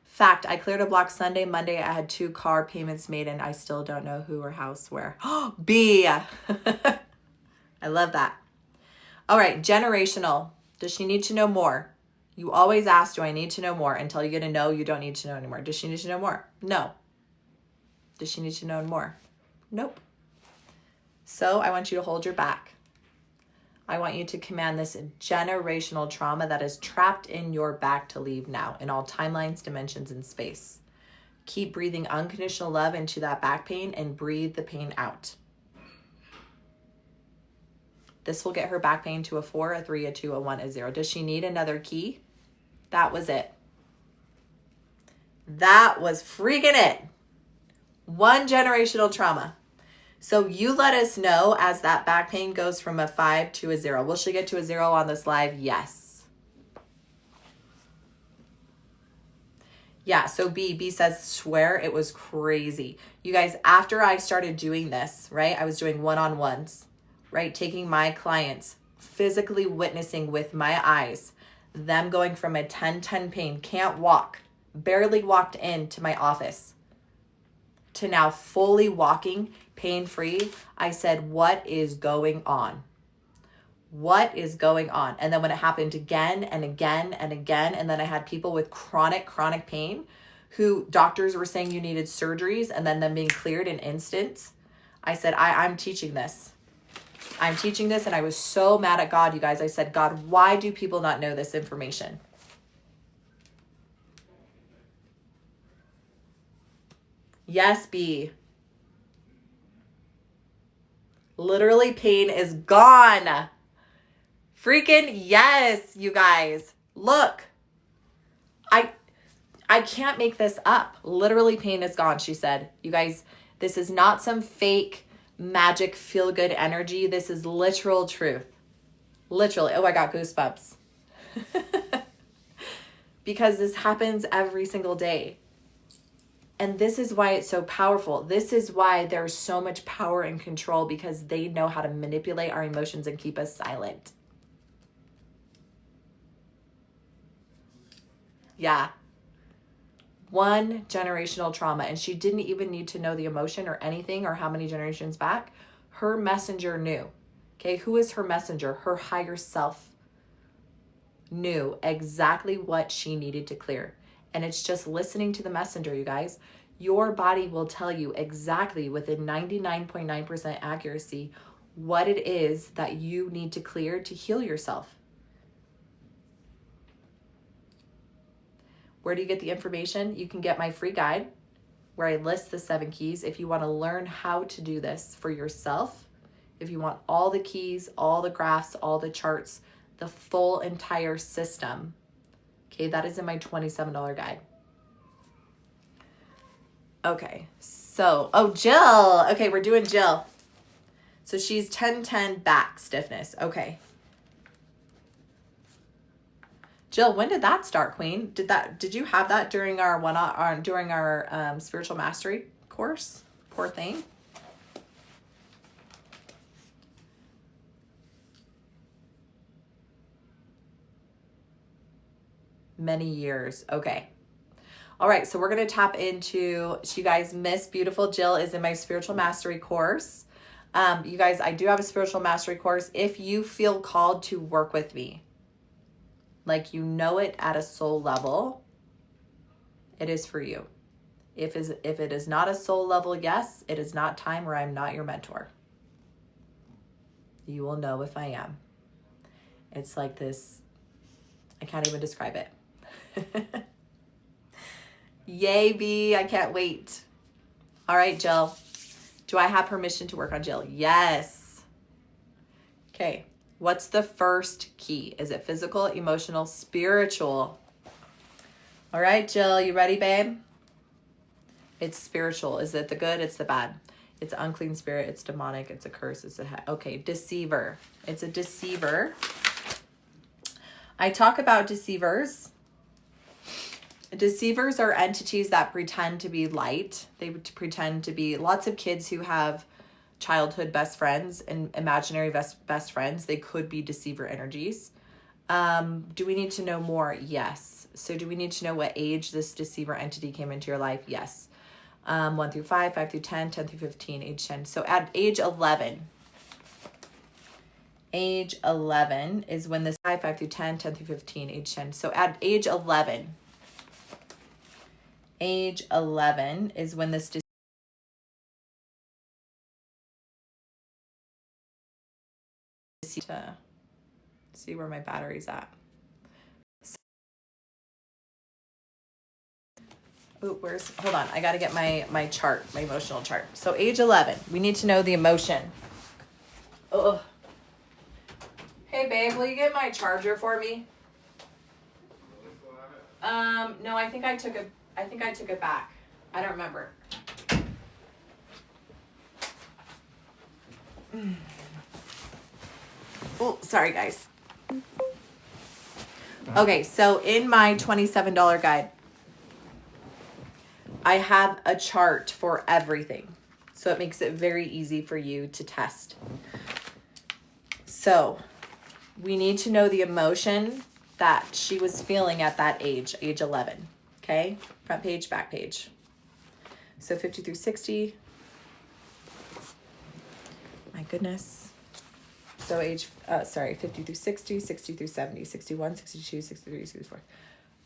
Fact, I cleared a block Sunday. Monday, I had 2 car payments made and I still don't know who or house where. B. I love that. All right, generational. Does she need to know more? You always ask, do I need to know more? Until you get a no, you don't need to know anymore. Does she need to know more? No. Does she need to know more? Nope. So I want you to hold your back. I want you to command this generational trauma that is trapped in your back to leave now in all timelines, dimensions, and space. Keep breathing unconditional love into that back pain and breathe the pain out. This will get her back pain to a 4, a 3, a 2, a 1, a 0. Does she need another key? That was it. That was freaking it. 1 generational trauma. So you let us know as that back pain goes from a 5 to a 0. Will she get to a 0 on this live? Yes. Yeah, so B says, swear it was crazy. You guys, after I started doing this, right, I was doing one-on-ones, right, taking my clients, physically witnessing with my eyes, them going from a 10-10 pain, can't walk, barely walked into my office, to now fully walking, pain-free. I said, what is going on? What is going on? And then when it happened again and again and again, and then I had people with chronic pain who doctors were saying you needed surgeries and then them being cleared in instants. I said, I'm teaching this. I'm teaching this. And I was so mad at God, you guys. I said, God, why do people not know this information? Yes, B. Literally, pain is gone. Freaking yes, you guys. Look, I can't make this up. Literally, pain is gone, she said. You guys, this is not some fake magic feel-good energy. This is literal truth. Literally. Oh, I got goosebumps. Because this happens every single day. And this is why it's so powerful. This is why there's so much power and control, because they know how to manipulate our emotions and keep us silent. Yeah. 1 generational trauma. And she didn't even need to know the emotion or anything or how many generations back. Her messenger knew. Okay, who is her messenger? Her higher self knew exactly what she needed to clear. And it's just listening to the messenger, you guys. Your body will tell you exactly within 99.9% accuracy what it is that you need to clear to heal yourself. Where do you get the information? You can get my free guide where I list the 7 keys. If you want to learn how to do this for yourself, if you want all the keys, all the graphs, all the charts, the full entire system, okay, that is in my $27 guide. Okay, so, oh, Jill. Okay, we're doing Jill. So she's 10-10 back stiffness. Okay. Jill, when did that start, Queen? Did you have that during our spiritual mastery course? Poor thing. Many years. Okay. All right, so we're going to tap into, you guys, Miss Beautiful Jill is in my spiritual mastery course. You guys, I do have a spiritual mastery course. If you feel called to work with me, like you know it at a soul level, it is for you. If it is not a soul level yes, it is not time, or I'm not your mentor. You will know if I am. It's like this, I can't even describe it. Yay, B, I can't wait. All right, Jill. Do I have permission to work on Jill? Yes. Okay. What's the first key? Is it physical, emotional, spiritual? All right, Jill, you ready, babe? It's spiritual. Is it the good? It's the bad. It's unclean spirit. It's demonic. It's a curse. It's okay, deceiver. It's a deceiver. I talk about deceivers. Deceivers are entities that pretend to be light. They pretend to be, lots of kids who have childhood best friends and imaginary best friends. They could be deceiver energies. Do we need to know more? Yes. So do we need to know what age this deceiver entity came into your life? Yes. 1 through 5, 5 through 10, 10 through 15, age 10. So at age 11, age 11 is when this 5 through 10, 10 through 15, age 10. So at age 11 is when this to see where my battery's at. Hold on. I got to get my chart, my emotional chart. So age 11, we need to know the emotion. Oh, hey babe, will you get my charger for me? No, I think I took it back. I don't remember. Oh, sorry guys. Okay, so in my $27 guide, I have a chart for everything. So it makes it very easy for you to test. So we need to know the emotion that she was feeling at that age 11. Okay, front page, back page. So 50 through 60. My goodness. So 50 through 60, 60 through 70, 61, 62, 63, 64.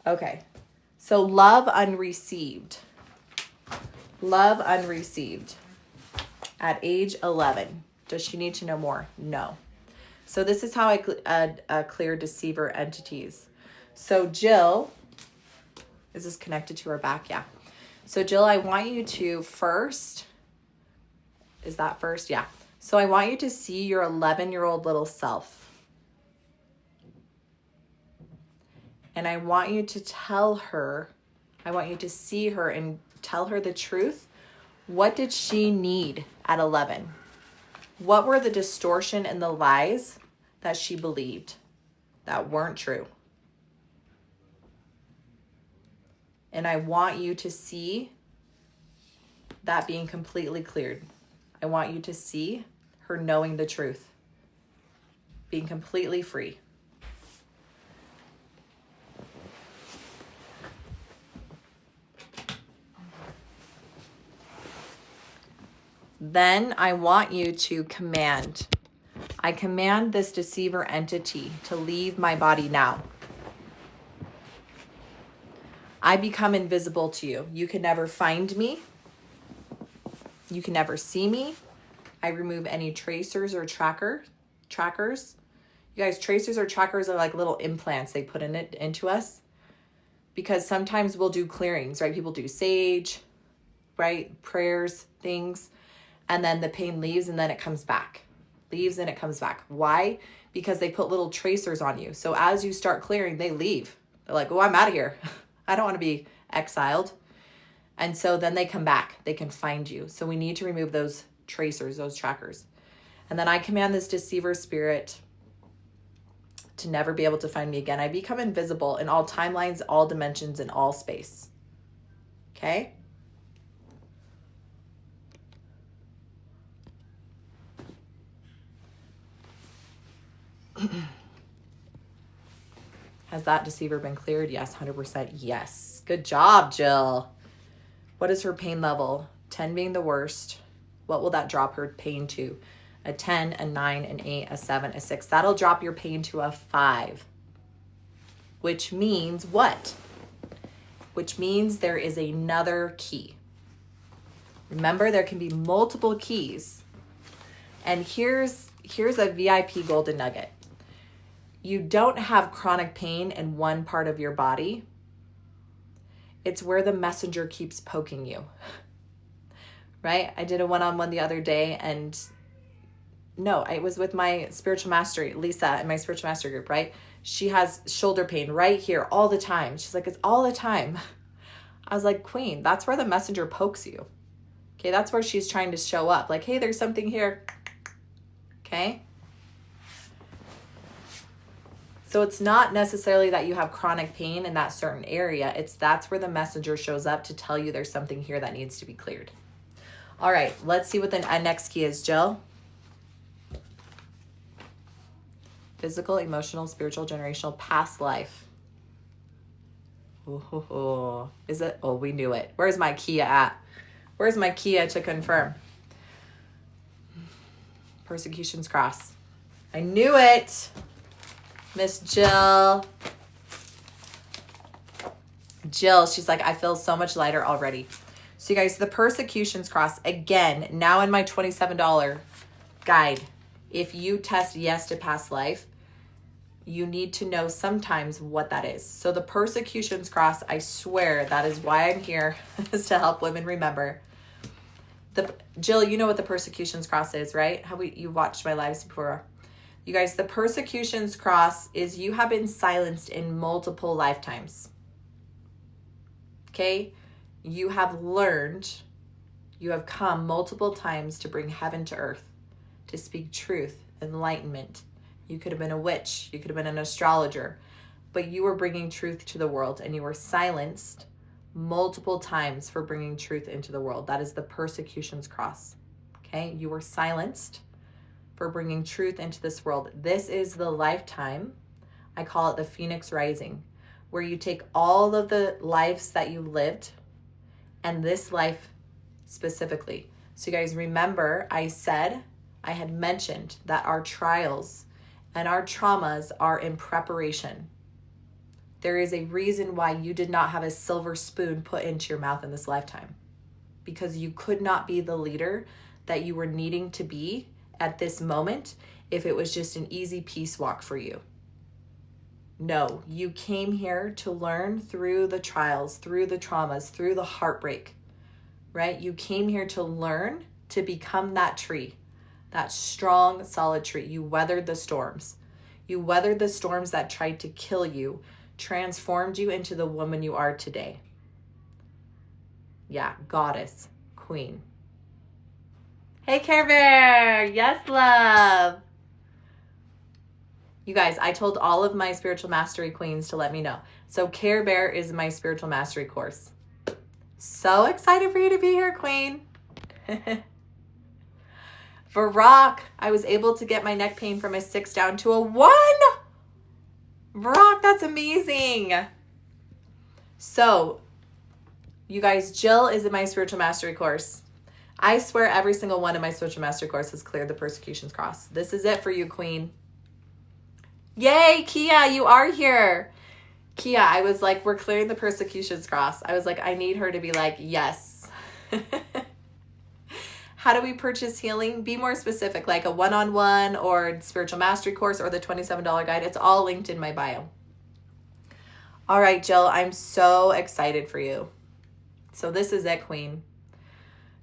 Okay, so love unreceived. Love unreceived at age 11. Does she need to know more? No. So this is how I clear deceiver entities. So Jill, is this connected to her back? Yeah. So Jill, I want you to first, is that first? Yeah. So I want you to see your 11-year-old little self. And I want you to tell her, I want you to see her and tell her the truth. What did she need at 11? What were the distortion and the lies that she believed that weren't true? And I want you to see that being completely cleared. I want you to see her knowing the truth, being completely free. Then I want you to command. I command this deceiver entity to leave my body now. I become invisible to you. You can never find me. You can never see me. I remove any tracers or trackers. You guys, tracers or trackers are like little implants they put into us. Because sometimes we'll do clearings, right? People do sage, right? Prayers, things. And then the pain leaves and then it comes back. Leaves and it comes back. Why? Because they put little tracers on you. So as you start clearing, they leave. They're like, oh, I'm out of here. I don't want to be exiled. And so then they come back. They can find you. So we need to remove those tracers, those trackers. And then I command this deceiver spirit to never be able to find me again. I become invisible in all timelines, all dimensions, and all space. Okay? Has that deceiver been cleared? Yes, 100% yes. Good job, Jill. What is her pain level? 10 being the worst. What will that drop her pain to? A 10, a 9, an 8, a 7, a 6. That'll drop your pain to a 5. Which means what? Which means there is another key. Remember, there can be multiple keys. And here's a VIP golden nugget. You don't have chronic pain in one part of your body. It's where the messenger keeps poking you. Right? I did a one-on-one the other day, and no, it was with my spiritual mastery, Lisa, in my spiritual mastery group, right? She has shoulder pain right here all the time. She's like, it's all the time. I was like, Queen, that's where the messenger pokes you. Okay, that's where she's trying to show up. Like, hey, there's something here. Okay? So it's not necessarily that you have chronic pain in that certain area. That's where the messenger shows up to tell you there's something here that needs to be cleared. All right, let's see what the next key is, Jill. Physical, emotional, spiritual, generational, past life. Ooh, is it? Oh, we knew it. Where's my Kia at? Where's my Kia to confirm? Persecution's cross. I knew it. Miss Jill. Jill, she's like, I feel so much lighter already. So you guys, the persecution's cross, again, now in my $27 guide, if you test yes to past life, you need to know sometimes what that is. So the persecution's cross, I swear, that is why I'm here, is to help women remember. Jill, you know what the persecution's cross is, right? You watched my lives before. You guys, the persecution's cross is you have been silenced in multiple lifetimes. Okay? You have learned, you have come multiple times to bring heaven to earth, to speak truth, enlightenment. You could have been a witch, you could have been an astrologer, but you were bringing truth to the world and you were silenced multiple times for bringing truth into the world. That is the persecution's cross. Okay? You were silenced for bringing truth into this world. This is the lifetime, I call it the Phoenix Rising, where you take all of the lives that you lived and this life specifically. So you guys remember I had mentioned that our trials and our traumas are in preparation. There is a reason why you did not have a silver spoon put into your mouth in this lifetime, because you could not be the leader that you were needing to be at this moment if it was just an easy peace walk for you. No, you came here to learn through the trials, through the traumas, through the heartbreak, right? You came here to learn to become that tree, that strong, solid tree. You weathered the storms. You weathered the storms that tried to kill you, transformed you into the woman you are today. Yeah, goddess, queen. Hey, Care Bear. Yes, love. You guys, I told all of my spiritual mastery queens to let me know. So Care Bear is my spiritual mastery course. So excited for you to be here, queen. For Rock, I was able to get my neck pain from a 6 down to a 1. Rock, that's amazing. So, you guys, Jill is in my spiritual mastery course. I swear every single one of my spiritual mastery course has cleared the persecution's cross. This is it for you, queen. Yay, Kia, you are here. Kia, I was like, we're clearing the persecution's cross. I was like, I need her to be like, yes. How do we purchase healing? Be more specific, like a one-on-one or spiritual mastery course or the $27 guide. It's all linked in my bio. All right, Jill, I'm so excited for you. So this is it, queen.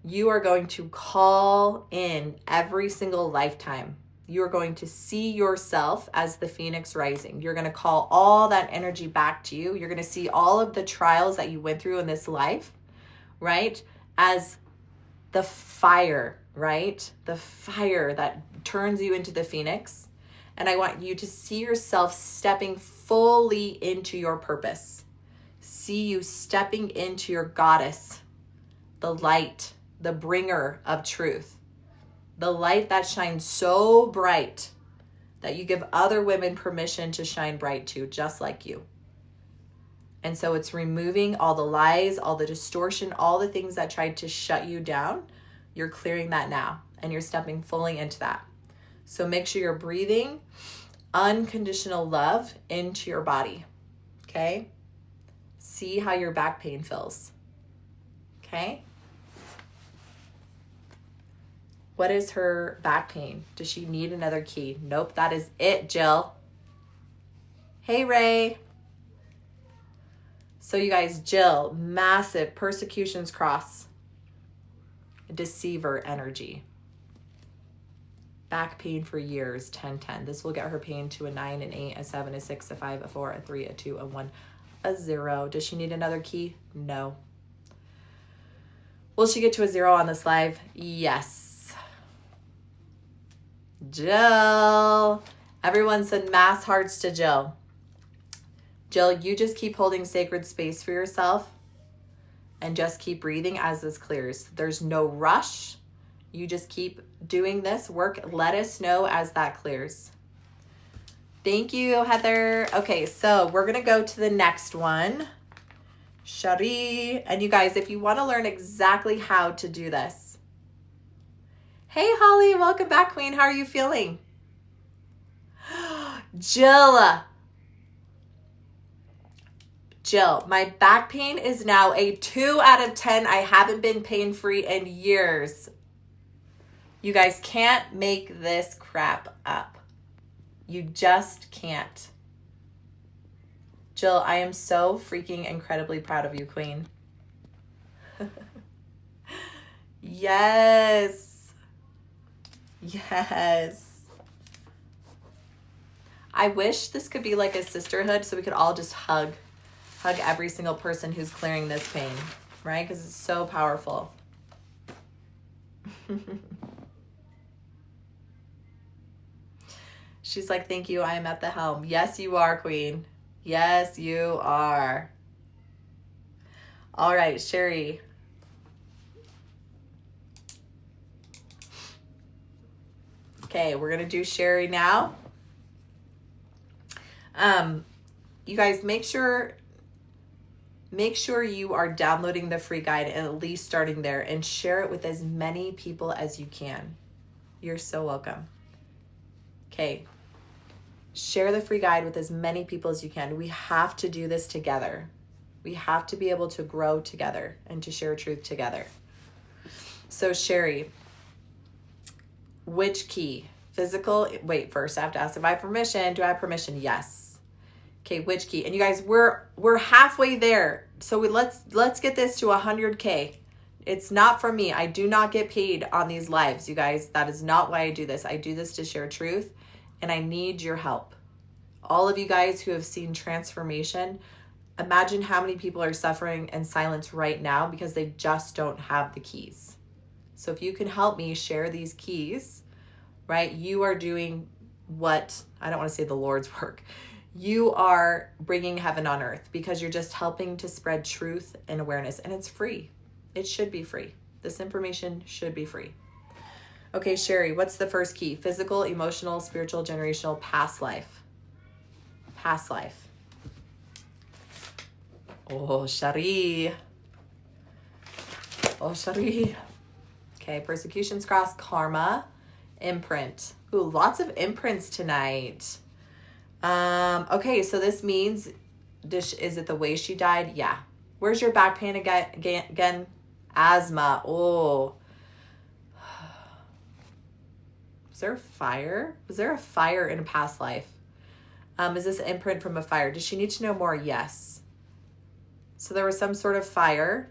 You are going to call in every single lifetime. You are going to see yourself as the Phoenix Rising. You're going to call all that energy back to you. You're going to see all of the trials that you went through in this life, right? As the fire, right? The fire that turns you into the Phoenix. And I want you to see yourself stepping fully into your purpose. See you stepping into your goddess, the light, the bringer of truth, the light that shines so bright that you give other women permission to shine bright too, just like you. And so it's removing all the lies, all the distortion, all the things that tried to shut you down. You're clearing that now and you're stepping fully into that. So make sure you're breathing unconditional love into your body, okay? See how your back pain feels, okay? What is her back pain? Does she need another key? Nope, that is it, Jill. Hey, Ray. So you guys, Jill, massive persecution's cross, deceiver energy. Back pain for years, 10-10. This will get her pain to a 9, an 8, a 7, a 6, a 5, a 4, a 3, a 2, a 1, a 0. Does she need another key? No. Will she get to a 0 on this live? Yes. Jill. Everyone said mass hearts to Jill. Jill, you just keep holding sacred space for yourself and just keep breathing as this clears. There's no rush. You just keep doing this work. Let us know as that clears. Thank you, Heather. Okay, so we're going to go to the next one. Shari. And you guys, if you want to learn exactly how to do this. Hey, Holly. Welcome back, Queen. How are you feeling? Jill, my back pain is now a 2 out of 10. I haven't been pain-free in years. You guys can't make this crap up. You just can't. Jill, I am so freaking incredibly proud of you, Queen. Yes. Yes. I wish this could be like a sisterhood so we could all just hug every single person who's clearing this pain, right? Because it's so powerful. She's like, thank you, I am at the helm. Yes, you are, Queen. Yes, you are. All right, Sherry. Okay, we're going to do Sherry now. You guys, make sure you are downloading the free guide and at least starting there, and share it with as many people as you can. You're so welcome. Okay. Share the free guide with as many people as you can. We have to do this together. We have to be able to grow together and to share truth together. So Sherry, which key? Physical, wait, first I have to ask if I have permission. Do I have permission? Yes. Okay, which key? And you guys, we're halfway there. So let's get this to 100K. It's not for me. I do not get paid on these lives, you guys. That is not why I do this. I do this to share truth, and I need your help. All of you guys who have seen transformation, imagine how many people are suffering in silence right now because they just don't have the keys. So if you can help me share these keys, right, you are doing what, I don't want to say the Lord's work. You are bringing heaven on earth because you're just helping to spread truth and awareness, and it's free. It should be free. This information should be free. Okay, Sherry, what's the first key? Physical, emotional, spiritual, generational, past life. Past life. Oh, Shari. Oh, Shari. Okay, persecutions, cross, karma, imprint. Ooh, lots of imprints tonight. Okay, so this means, is it the way she died? Yeah. Where's your back pain again? Asthma. Oh. Was there a fire? Was there a fire in a past life? Is this an imprint from a fire? Does she need to know more? Yes. So there was some sort of fire.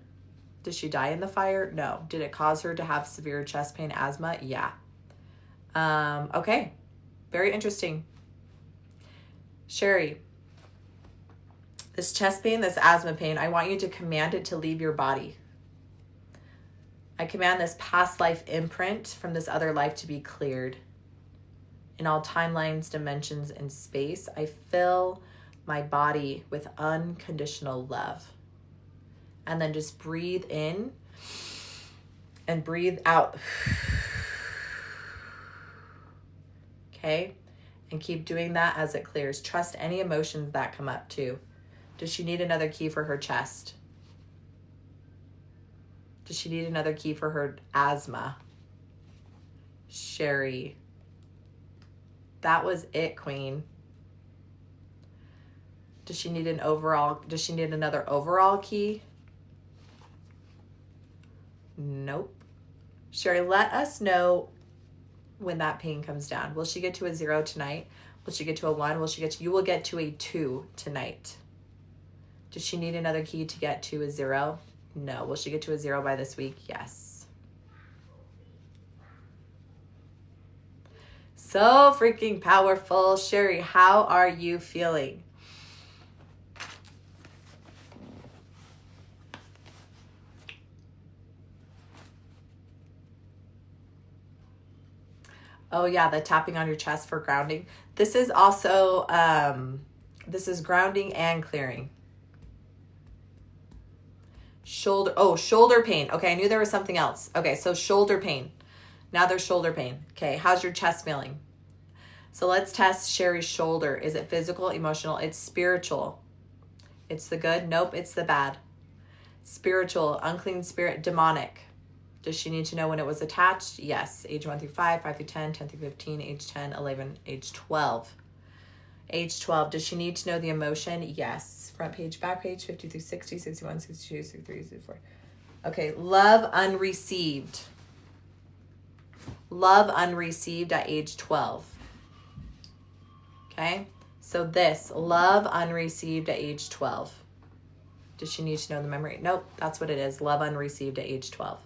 Did she die in the fire? No. Did it cause her to have severe chest pain, asthma? Yeah. Okay. Very interesting. Sherry, this chest pain, this asthma pain, I want you to command it to leave your body. I command this past life imprint from this other life to be cleared. In all timelines, dimensions, and space, I fill my body with unconditional love. And then just breathe in and breathe out. Okay? And keep doing that as it clears. Trust any emotions that come up too. Does she need another key for her chest? Does she need another key for her asthma? Sherry. That was it, Queen. Does she need another overall key? Nope. Sherry, let us know when that pain comes down. Will she get to a 0 tonight? Will she get to a 1? You will get to a 2 tonight. Does she need another key to get to a 0? No. Will she get to a 0 by this week? Yes. So freaking powerful. Sherry, how are you feeling? Oh yeah, the tapping on your chest for grounding. This is also, this is grounding and clearing. Shoulder pain. Okay, I knew there was something else. Okay, so shoulder pain. Now there's shoulder pain. Okay, how's your chest feeling? So let's test Sherry's shoulder. Is it physical, emotional? It's spiritual. It's the good? Nope, it's the bad. Spiritual, unclean spirit, demonic. Does she need to know when it was attached? Yes. Age 1 through 5, 5 through 10, 10 through 15, age 10, 11, age 12. Age 12. Does she need to know the emotion? Yes. Front page, back page, 50 through 60, 61, 62, 63, 64. Okay, love unreceived. Love unreceived at age 12. Okay, so this, love unreceived at age 12. Does she need to know the memory? Nope, that's what it is. Love unreceived at age 12.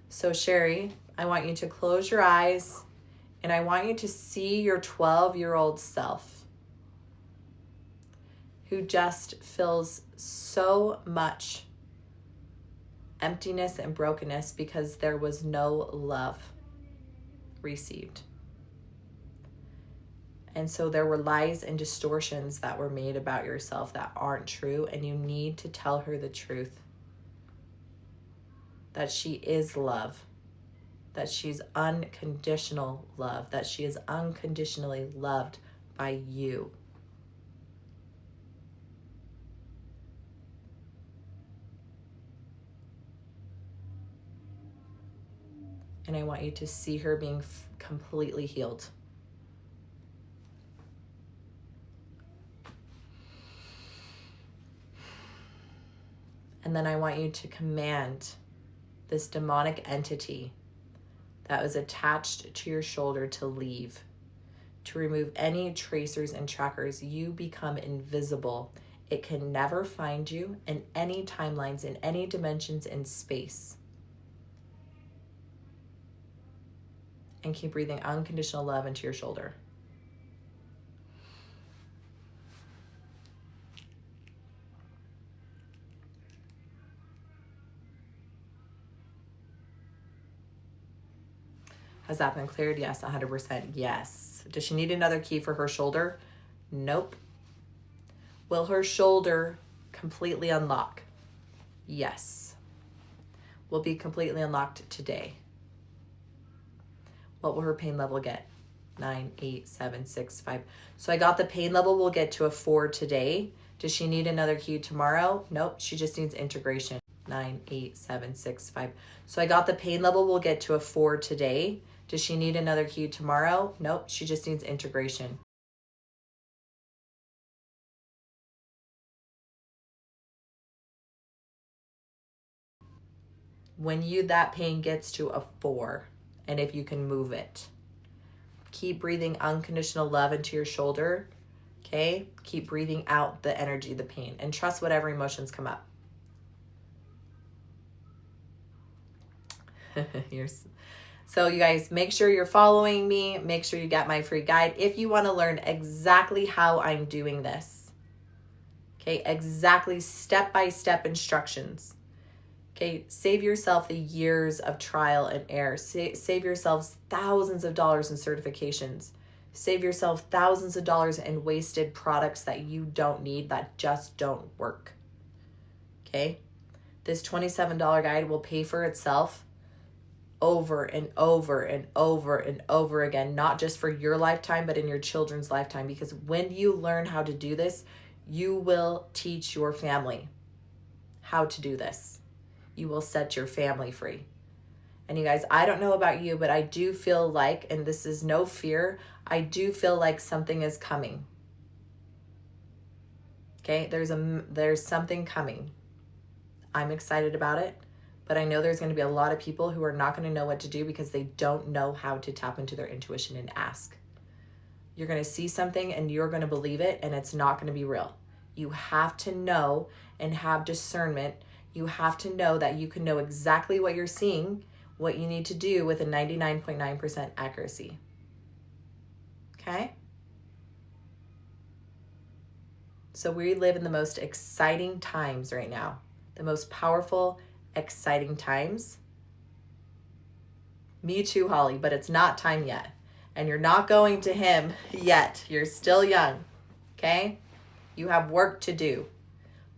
So Sherry, I want you to close your eyes and I want you to see your 12-year-old self who just feels so much emptiness and brokenness because there was no love received. And so there were lies and distortions that were made about yourself that aren't true, and you need to tell her the truth. That she is love. That she's unconditional love. That she is unconditionally loved by you. And I want you to see her being completely healed. And then I want you to command this demonic entity that was attached to your shoulder to leave, to remove any tracers and trackers. You become invisible. It can never find you in any timelines, in any dimensions in space. And keep breathing unconditional love into your shoulder. Has that been cleared? Yes, 100%. Yes. Does she need another key for her shoulder? Nope. Will her shoulder completely unlock? Yes. Will be completely unlocked today. What will her pain level get? 9, 8, 7, 6, 5. So I got the pain level will get to a 4 today. Does she need another key tomorrow? Nope. She just needs integration. 9, 8, 7, 6, 5. So I got the pain level will get to a 4 today. Does she need another key tomorrow? Nope. She just needs integration. When that pain gets to a 4, and if you can move it, keep breathing unconditional love into your shoulder. Okay? Keep breathing out the energy, the pain, and trust whatever emotions come up. So you guys, make sure you're following me. Make sure you get my free guide if you want to learn exactly how I'm doing this. Okay, exactly step-by-step instructions. Okay, save yourself the years of trial and error. Save yourselves thousands of dollars in certifications. Save yourself thousands of dollars in wasted products that you don't need, that just don't work. Okay, this $27 guide will pay for itself over and over and over and over again, not just for your lifetime, but in your children's lifetime. Because when you learn how to do this, you will teach your family how to do this. You will set your family free. And you guys, I don't know about you, but I do feel like, and this is no fear, I do feel like something is coming. Okay, there's something coming. I'm excited about it. But I know there's going to be a lot of people who are not going to know what to do because they don't know how to tap into their intuition and ask. You're going to see something and you're going to believe it, and it's not going to be real. You have to know and have discernment. You have to know that you can know exactly what you're seeing, what you need to do with a 99.9% accuracy. Okay? So we live in the most exciting times right now. The most powerful, exciting times. Me too, Holly, but it's not time yet. And you're not going to him yet. You're still young. Okay? You have work to do.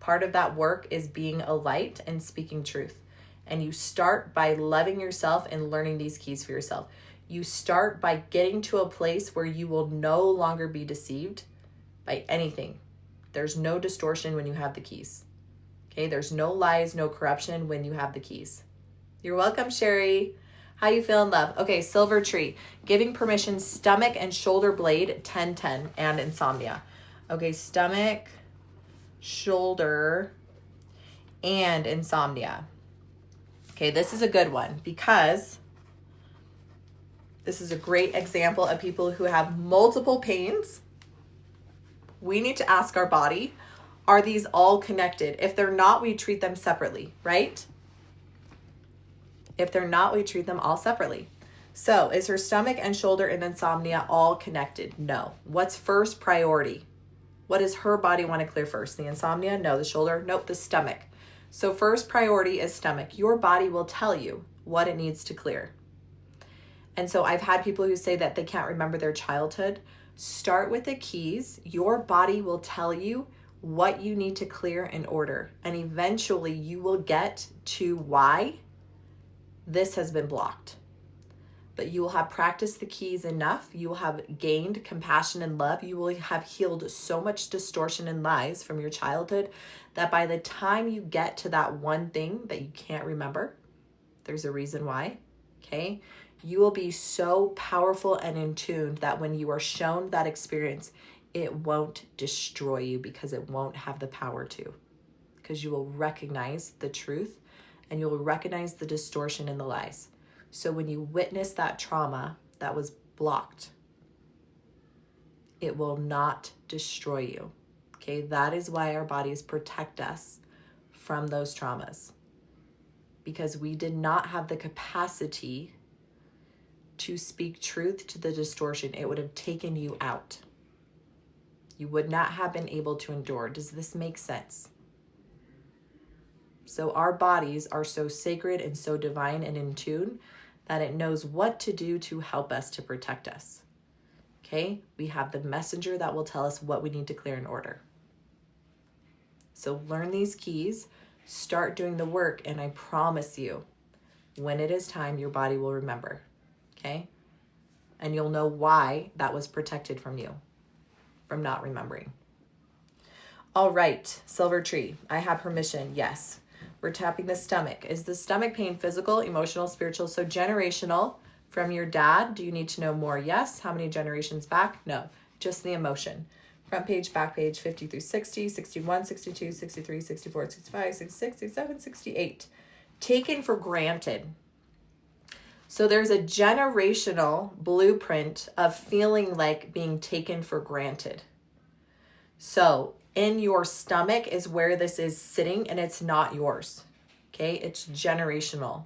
Part of that work is being a light and speaking truth. And you start by loving yourself and learning these keys for yourself. You start by getting to a place where you will no longer be deceived by anything. There's no distortion when you have the keys. Okay, there's no lies, no corruption when you have the keys. You're welcome, Sherry. How you feeling, love? Okay, silver tree. Giving permission, stomach and shoulder blade, 1010, and insomnia. Okay, stomach, shoulder, and insomnia. Okay, this is a good one because this is a great example of people who have multiple pains. We need to ask our body, are these all connected? If they're not, we treat them separately, right? If they're not, we treat them all separately. So is her stomach and shoulder and insomnia all connected? No. What's first priority? What does her body want to clear first? The insomnia? No. The shoulder? Nope. The stomach. So first priority is stomach. Your body will tell you what it needs to clear. And so I've had people who say that they can't remember their childhood. Start with the keys. Your body will tell you what you need to clear in order. And eventually you will get to why this has been blocked. But you will have practiced the keys enough. You will have gained compassion and love. You will have healed so much distortion and lies from your childhood that by the time you get to that one thing that you can't remember, there's a reason why, okay? You will be so powerful and in tune that when you are shown that experience, it won't destroy you because it won't have the power to. Because you will recognize the truth and you will recognize the distortion and the lies. So when you witness that trauma that was blocked, it will not destroy you. Okay, that is why our bodies protect us from those traumas. Because we did not have the capacity to speak truth to the distortion. It would have taken you out. You would not have been able to endure. Does this make sense? So our bodies are so sacred and so divine and in tune that it knows what to do to help us, to protect us. Okay? We have the messenger that will tell us what we need to clear in order. So learn these keys, start doing the work, and I promise you, when it is time, your body will remember. Okay? And you'll know why that was protected from you, from not remembering. All right, silver tree. I have permission. Yes. We're tapping the stomach. Is the stomach pain physical, emotional, spiritual? So generational from your dad. Do you need to know more? Yes. How many generations back? No. Just the emotion. Front page, back page, 50 through 60, 61, 62, 63, 64, 65, 66, 67, 68. Taken for granted. So there's a generational blueprint of feeling like being taken for granted. So in your stomach is where this is sitting and it's not yours. Okay, it's generational.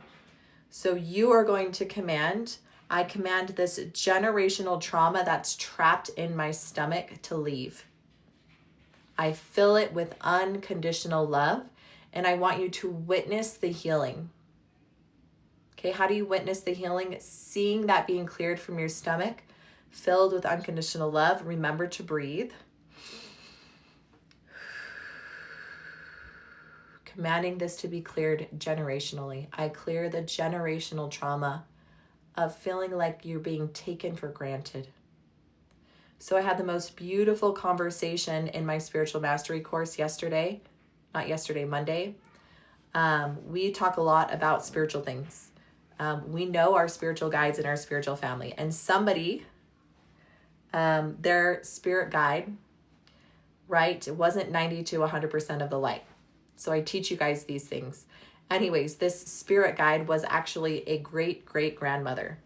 So you are going to command, I command this generational trauma that's trapped in my stomach to leave. I fill it with unconditional love and I want you to witness the healing. Okay, how do you witness the healing? Seeing that being cleared from your stomach, filled with unconditional love. Remember to breathe. Commanding this to be cleared generationally. I clear the generational trauma of feeling like you're being taken for granted. So I had the most beautiful conversation in my spiritual mastery course Monday. We talk a lot about spiritual things. We know our spiritual guides and our spiritual family. And somebody, their spirit guide, right, it wasn't 90 to 100% of the light. So I teach you guys these things. Anyways, this spirit guide was actually a great-great-grandmother.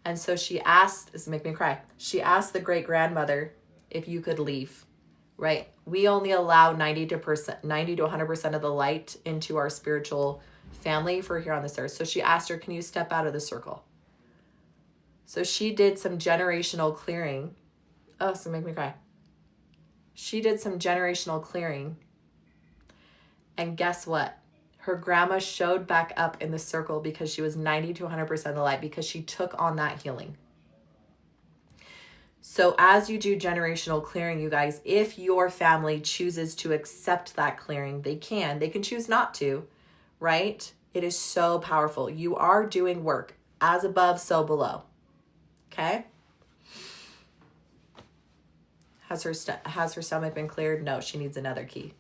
And so she asked, this make me cry, she asked the great-grandmother if you could leave, right? We only allow 90 to 100% of the light into our spiritual family for here on this earth. So she asked her, can you step out of the circle? So she did some generational clearing. Oh, so make me cry. She did some generational clearing. And guess what? Her grandma showed back up in the circle because she was 90 to 100% of the light because she took on that healing. So as you do generational clearing, you guys, if your family chooses to accept that clearing, they can choose not to, right? It is so powerful. You are doing work, as above, so below. Okay? Has her stomach been cleared? No, she needs another key.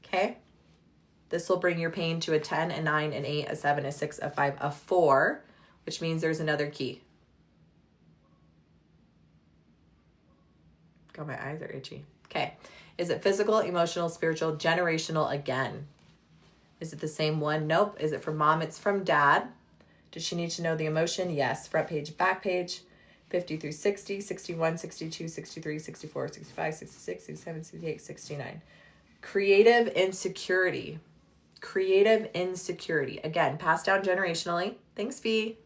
Okay? This will bring your pain to a 10, a 9, an 8, a 7, a 6, a 5, a 4, which means there's another key. God, my eyes are itchy. Okay. Is it physical, emotional, spiritual, generational again? Is it the same one? Nope. Is it from mom? It's from dad. Does she need to know the emotion? Yes. Front page, back page. 50 through 60, 61, 62, 63, 64, 65, 66, 67, 68, 69. Creative insecurity. Creative insecurity. Again, passed down generationally. Thanks, V.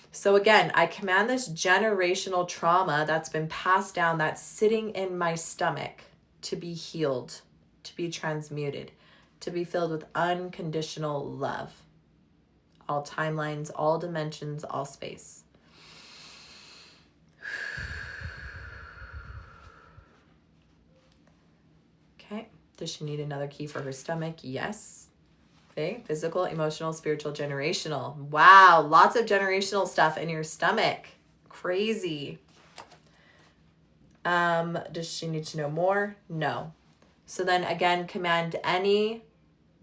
So again, I command this generational trauma that's been passed down, that's sitting in my stomach, to be healed, to be transmuted, to be filled with unconditional love. All timelines, all dimensions, all space. Okay. Does she need another key for her stomach? Yes. Okay, physical, emotional, spiritual, generational. Wow, lots of generational stuff in your stomach. Crazy. Does she need to know more? No. So then again, command any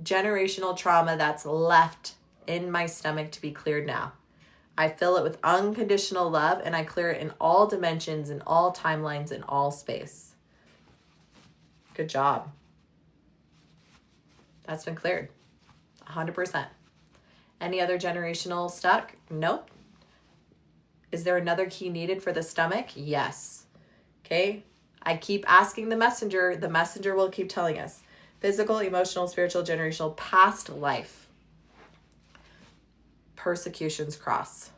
generational trauma that's left in my stomach to be cleared now. I fill it with unconditional love, and I clear it in all dimensions, in all timelines, in all space. Good job. That's been cleared. 100%. Any other generational stuck? Nope. Is there another key needed for the stomach? Yes. Okay. I keep asking the messenger. The messenger will keep telling us. Physical, emotional, spiritual, generational, past life. Persecutions cross.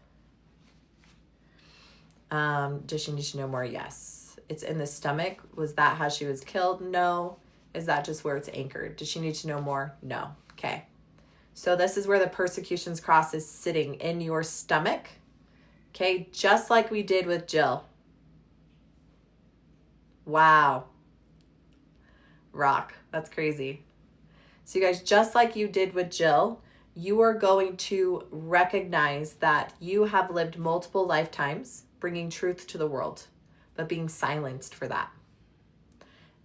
Does she need to know more? Yes. It's in the stomach. Was that how she was killed? No. Is that just where it's anchored? Does she need to know more? No. Okay. So this is where the persecutions cross is sitting in your stomach. Okay, just like we did with Jill. Wow. Rock. That's crazy. So you guys, just like you did with Jill, you are going to recognize that you have lived multiple lifetimes bringing truth to the world, but being silenced for that.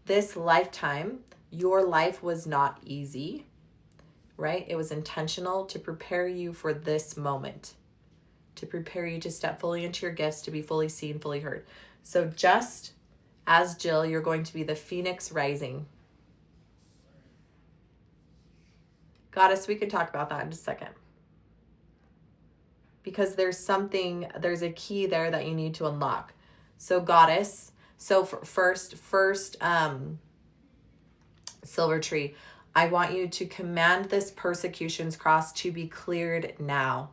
This lifetime, your life was not easy. Right? It was intentional to prepare you for this moment, to prepare you to step fully into your gifts, to be fully seen, fully heard. So just as Jill, you're going to be the phoenix rising. Goddess, we can talk about that in just a second. Because there's a key there that you need to unlock. So Goddess, so first, Silver Tree, I want you to command this persecutions cross to be cleared now.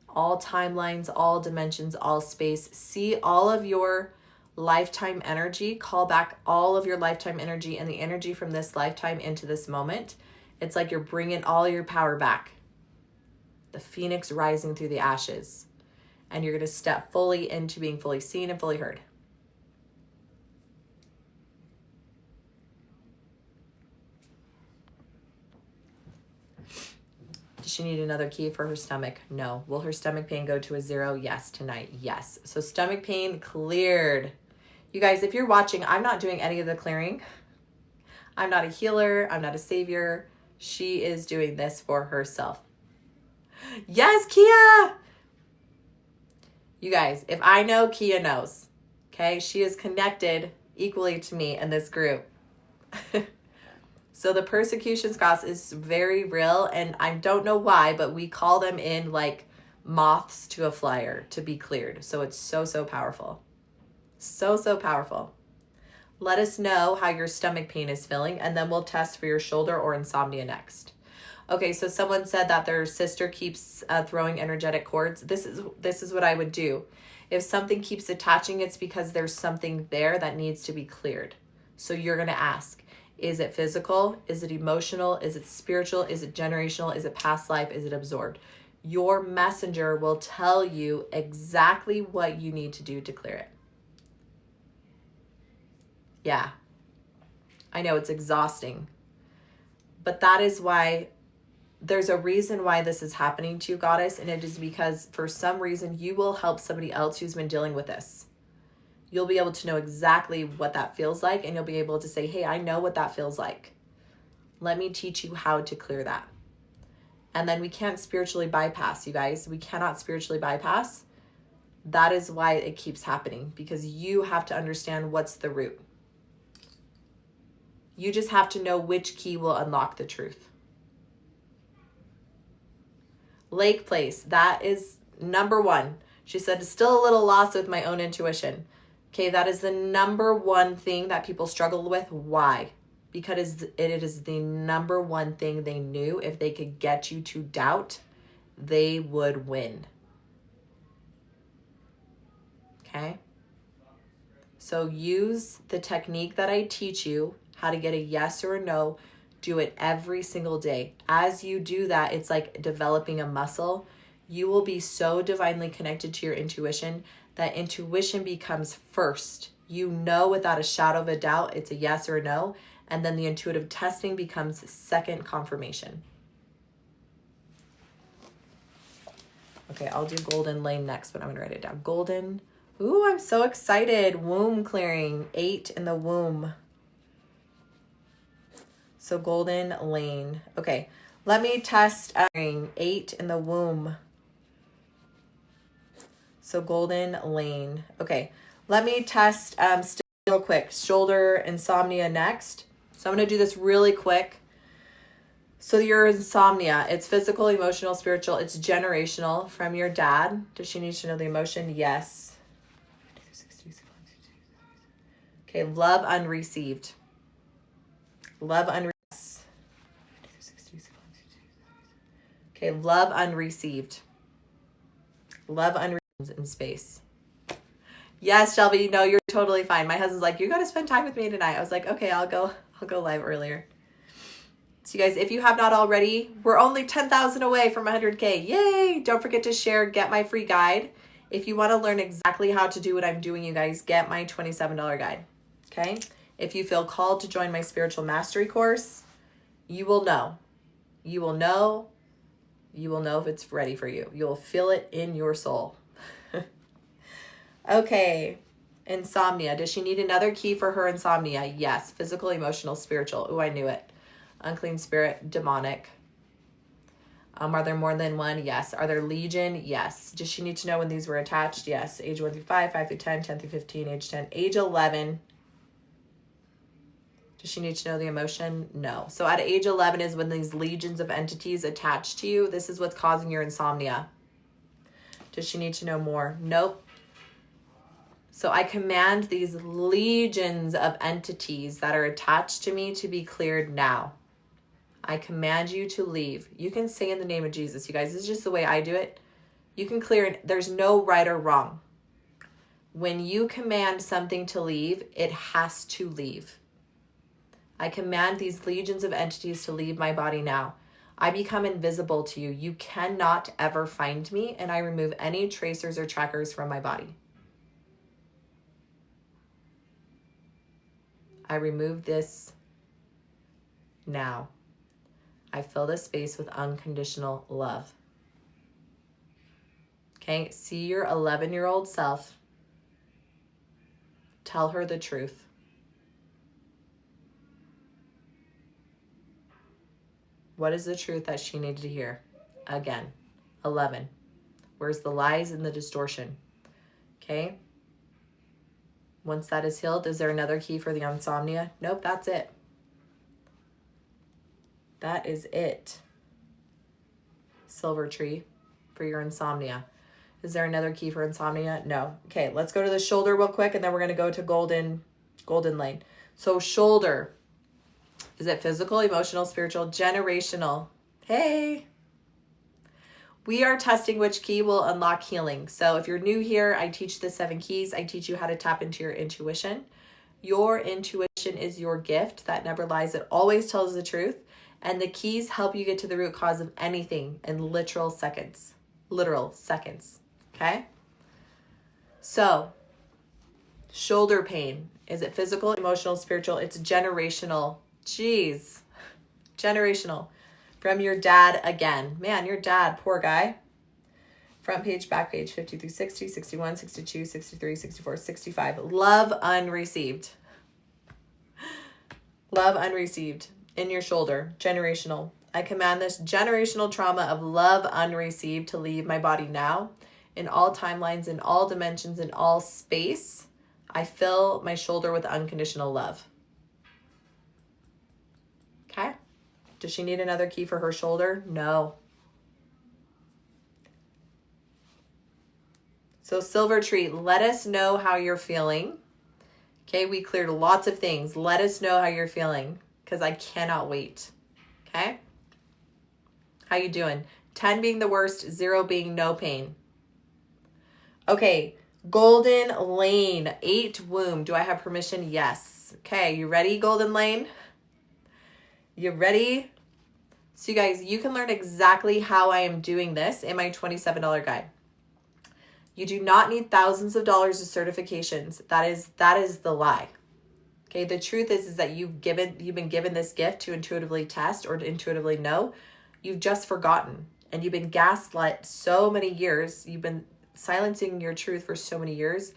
All timelines, all dimensions, all space. See all of your lifetime energy. Call back all of your lifetime energy and the energy from this lifetime into this moment. It's like you're bringing all your power back. The phoenix rising through the ashes. And you're going to step fully into being fully seen and fully heard. Does she need another key for her stomach? No. Will her stomach pain go to a 0? Yes. Tonight, yes. So stomach pain cleared. You guys, if you're watching, I'm not doing any of the clearing. I'm not a healer. I'm not a savior. She is doing this for herself. Yes, Kia! You guys, if I know, Kia knows. Okay? She is connected equally to me in this group. So the persecutions cross is very real, and I don't know why, but we call them in like moths to a flyer to be cleared. So it's so powerful. So powerful. Let us know how your stomach pain is feeling, and then we'll test for your shoulder or insomnia next. Okay, so someone said that their sister keeps throwing energetic cords. This is what I would do. If something keeps attaching, it's because there's something there that needs to be cleared. So you're going to ask, is it physical? Is it emotional? Is it spiritual? Is it generational? Is it past life? Is it absorbed? Your messenger will tell you exactly what you need to do to clear it. Yeah, I know it's exhausting, but that is why there's a reason why this is happening to you, Goddess, and it is because for some reason you will help somebody else who's been dealing with this. You'll be able to know exactly what that feels like, and you'll be able to say, hey, I know what that feels like. Let me teach you how to clear that. And then we can't spiritually bypass, you guys. We cannot spiritually bypass. That is why it keeps happening, because you have to understand what's the root. You just have to know which key will unlock the truth. Lake Place, that is number one. She said, still a little lost with my own intuition. Okay, that is the number one thing that people struggle with. Why? Because it is the number one thing they knew if they could get you to doubt, they would win. Okay? So use the technique that I teach you, how to get a yes or a no. Do it every single day. As you do that, it's like developing a muscle. You will be so divinely connected to your intuition that intuition becomes first. You know without a shadow of a doubt it's a yes or a no. And then the intuitive testing becomes second confirmation. Okay, I'll do Golden Lane next, but I'm going to write it down. Golden. Ooh, I'm so excited. Womb clearing. 8 in the womb. So Golden Lane. Okay, let me test 8 in the womb. So Golden Lane. Okay, let me test still quick. Shoulder insomnia next. So I'm going to do this really quick. So your insomnia, it's physical, emotional, spiritual. It's generational from your dad. Does she need to know the emotion? Yes. Okay, love unreceived. Love unreceived. Okay, love unreceived. Love unreceived in space. Yes, Shelby, no, you're totally fine. My husband's like, you got to spend time with me tonight. I was like, okay, I'll go live earlier. So you guys, if you have not already, we're only 10,000 away from 100K. Yay! Don't forget to share, get my free guide. If you want to learn exactly how to do what I'm doing, you guys, get my $27 guide. Okay? If you feel called to join my spiritual mastery course, you will know. You will know if it's ready for you. You'll feel it in your soul. Okay. Insomnia. Does she need another key for her insomnia? Yes. Physical, emotional, spiritual. Ooh, I knew it. Unclean spirit, demonic. Are there more than one? Yes. Are there legion? Yes. Does she need to know when these were attached? Yes. Age 1 through 5, 5 through 10, 10 through 15, age 10, age 11. Does she need to know the emotion? No. So at age 11 is when these legions of entities attach to you. This is what's causing your insomnia. Does she need to know more? Nope. So I command these legions of entities that are attached to me to be cleared now. I command you to leave. You can say in the name of Jesus, you guys. This is just the way I do it. You can clear it. There's no right or wrong. When you command something to leave, it has to leave. I command these legions of entities to leave my body now. I become invisible to you. You cannot ever find me, and I remove any tracers or trackers from my body. I remove this now. I fill this space with unconditional love. Okay, see your 11-year-old self. Tell her the truth. What is the truth that she needed to hear? Again, 11. Where's the lies and the distortion? Okay. Once that is healed, is there another key for the insomnia? Nope, that's it. That is it. Silver tree for your insomnia. Is there another key for insomnia? No. Okay, let's go to the shoulder real quick, and then we're going to go to golden lane. So shoulder. Is it physical, emotional, spiritual, generational? Hey. We are testing which key will unlock healing. So if you're new here, I teach the 7 keys. I teach you how to tap into your intuition. Your intuition is your gift that never lies. It always tells the truth. And the keys help you get to the root cause of anything in literal seconds. Literal seconds. Okay? So, shoulder pain. Is it physical, emotional, spiritual? It's generational. Jeez. Generational. From your dad again. Man, your dad, poor guy. Front page, back page, 50 through 60, 61, 62, 63, 64, 65. Love unreceived. Love unreceived. In your shoulder. Generational. I command this generational trauma of love unreceived to leave my body now. In all timelines, in all dimensions, in all space. I fill my shoulder with unconditional love. Okay? Does she need another key for her shoulder? No. So Silver Tree, let us know how you're feeling. Okay, we cleared lots of things. Let us know how you're feeling because I cannot wait. Okay? How you doing? 10 being the worst, 0 being no pain. Okay, Golden Lane, 8 womb. Do I have permission? Yes. Okay, you ready, Golden Lane? You ready? So you guys, you can learn exactly how I am doing this in my $27 guide. You do not need thousands of dollars of certifications. That is the lie. Okay, the truth is that you've been given this gift to intuitively test or to intuitively know. You've just forgotten, and you've been gaslit so many years. You've been silencing your truth for so many years.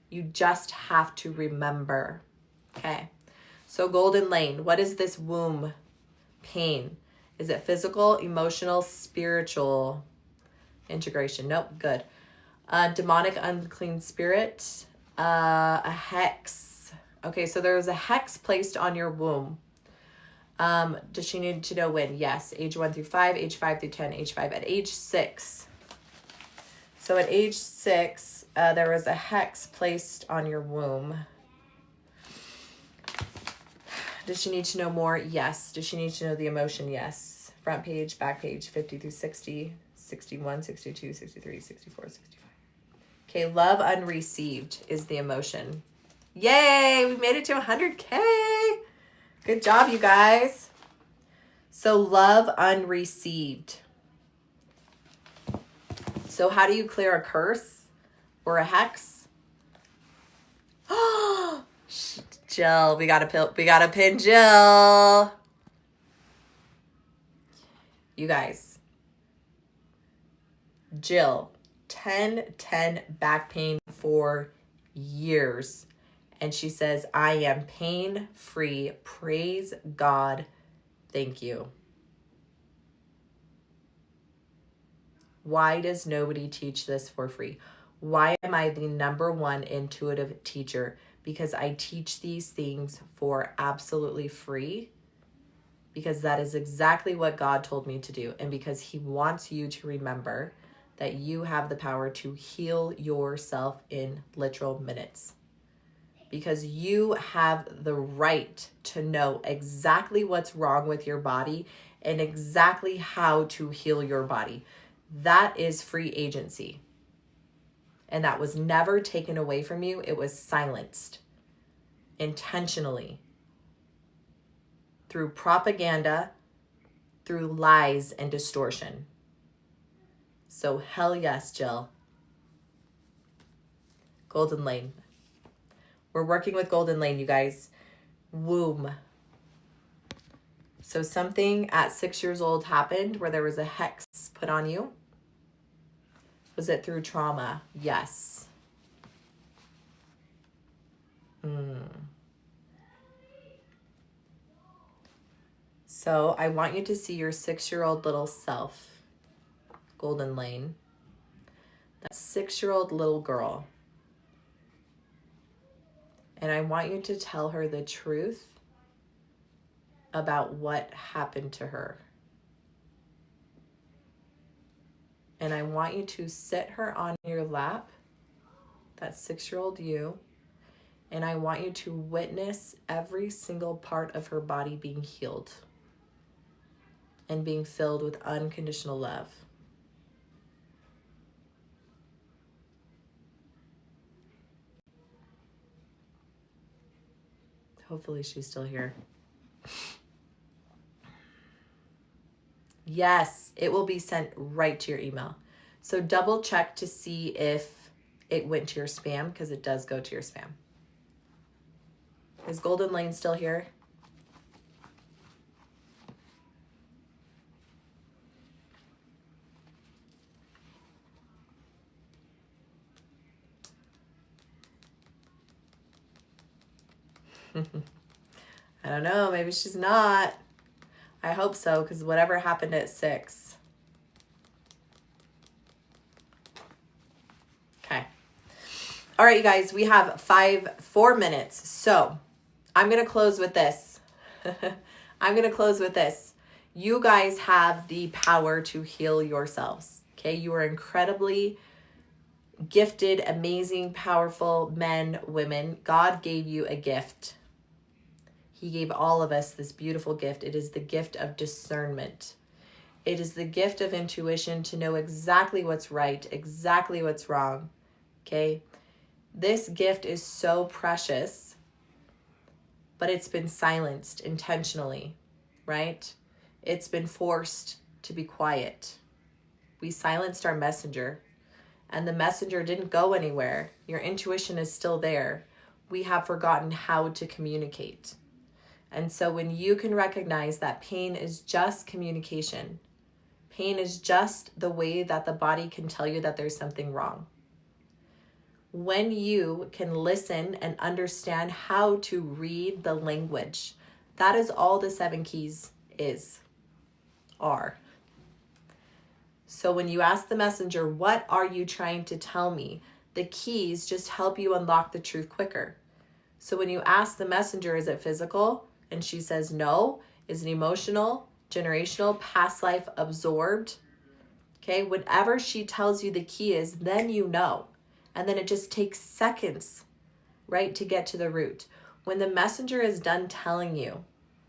You just have to remember. Okay, so Golden Lane, what is this womb pain? Is it physical, emotional, spiritual? Integration? Nope, good. Demonic unclean spirit, a hex. Okay, so there was a hex placed on your womb. Does she need to know when? Yes. Age 1 through 5, age 5 through 10, age 5. At age 6. So at age 6, there was a hex placed on your womb. Does she need to know more? Yes. Does she need to know the emotion? Yes. Front page, back page, 50 through 60, 61, 62, 63, 64, 65. Okay, love unreceived is the emotion. Yay, we made it to 100K. Good job, you guys. So love unreceived. So how do you clear a curse or a hex? Oh, Jill, we got to pin Jill. You guys. Jill, 10 back pain for years. And she says, I am pain free. Praise God. Thank you. Why does nobody teach this for free? Why am I the #1 intuitive teacher? Because I teach these things for absolutely free. Because that is exactly what God told me to do. And because he wants you to remember that you have the power to heal yourself in literal minutes. Because you have the right to know exactly what's wrong with your body and exactly how to heal your body. That is free agency. And that was never taken away from you. It was silenced intentionally through propaganda, through lies and distortion. So hell yes, Jill. Golden Lane. We're working with Golden Lane, you guys. Womb. So something at 6 years old happened where there was a hex put on you. Was it through trauma? Yes. So I want you to see your 6-year-old little self, Golden Lane. That 6-year-old little girl. And I want you to tell her the truth about what happened to her. And I want you to sit her on your lap, that 6-year-old you, and I want you to witness every single part of her body being healed and being filled with unconditional love. Hopefully she's still here. Yes, it will be sent right to your email. So double check to see if it went to your spam, because it does go to your spam. Is Golden Lane still here? I don't know. Maybe she's not. I hope so, because whatever happened at 6. Okay. All right, you guys, we have 4 minutes. So I'm going to close with this. I'm going to close with this. You guys have the power to heal yourselves. Okay. You are incredibly gifted, amazing, powerful men, women. God gave you a gift. He gave all of us this beautiful gift. It is the gift of discernment. It is the gift of intuition to know exactly what's right, exactly what's wrong. Okay? This gift is so precious, but it's been silenced intentionally, right? It's been forced to be quiet. We silenced our messenger, and the messenger didn't go anywhere. Your intuition is still there. We have forgotten how to communicate. And so when you can recognize that pain is just communication, pain is just the way that the body can tell you that there's something wrong. When you can listen and understand how to read the language, that is all the 7 keys are. So when you ask the messenger, what are you trying to tell me? The keys just help you unlock the truth quicker. So when you ask the messenger, is it physical? And she says no. Is it emotional, generational, past life, absorbed? Okay, whatever she tells you the key is, then you know. And then it just takes seconds, right, to get to the root. When the messenger is done telling you,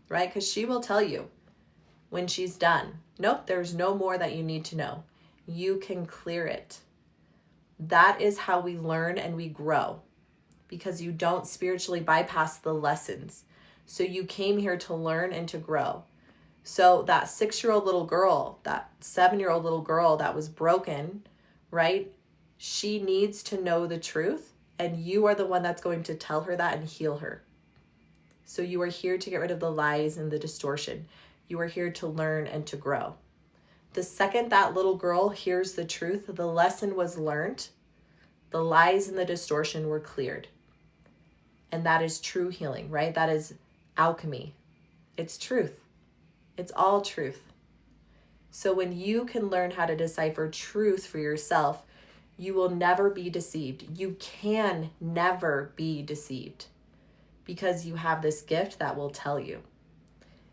right, because she will tell you when she's done, nope, there's no more that you need to know. You can clear it. That is how we learn and we grow, because you don't spiritually bypass the lessons. So you came here to learn and to grow. So that 6-year-old little girl, that 7-year-old little girl that was broken, right? She needs to know the truth, and you are the one that's going to tell her that and heal her. So you are here to get rid of the lies and the distortion. You are here to learn and to grow. The second that little girl hears the truth, the lesson was learned, the lies and the distortion were cleared. And that is true healing, right? That is alchemy. It's truth. It's all truth. So when you can learn how to decipher truth for yourself, you will never be deceived. You can never be deceived, because you have this gift that will tell you,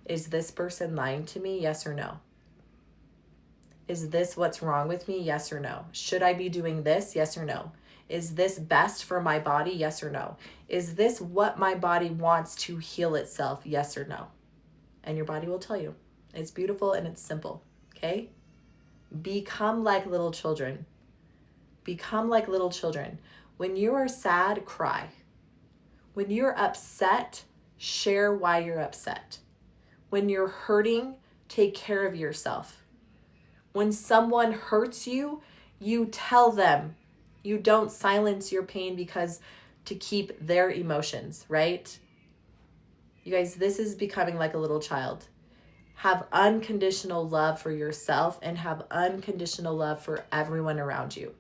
is this person lying to me? Yes or no? Is this what's wrong with me? Yes or no? Should I be doing this? Yes or no? Is this best for my body? Yes or no? Is this what my body wants to heal itself? Yes or no? And your body will tell you. It's beautiful and it's simple, okay? Become like little children. Become like little children. When you are sad, cry. When you're upset, share why you're upset. When you're hurting, take care of yourself. When someone hurts you, you tell them. You don't silence your pain because to keep their emotions, right? You guys, this is becoming like a little child. Have unconditional love for yourself and have unconditional love for everyone around you.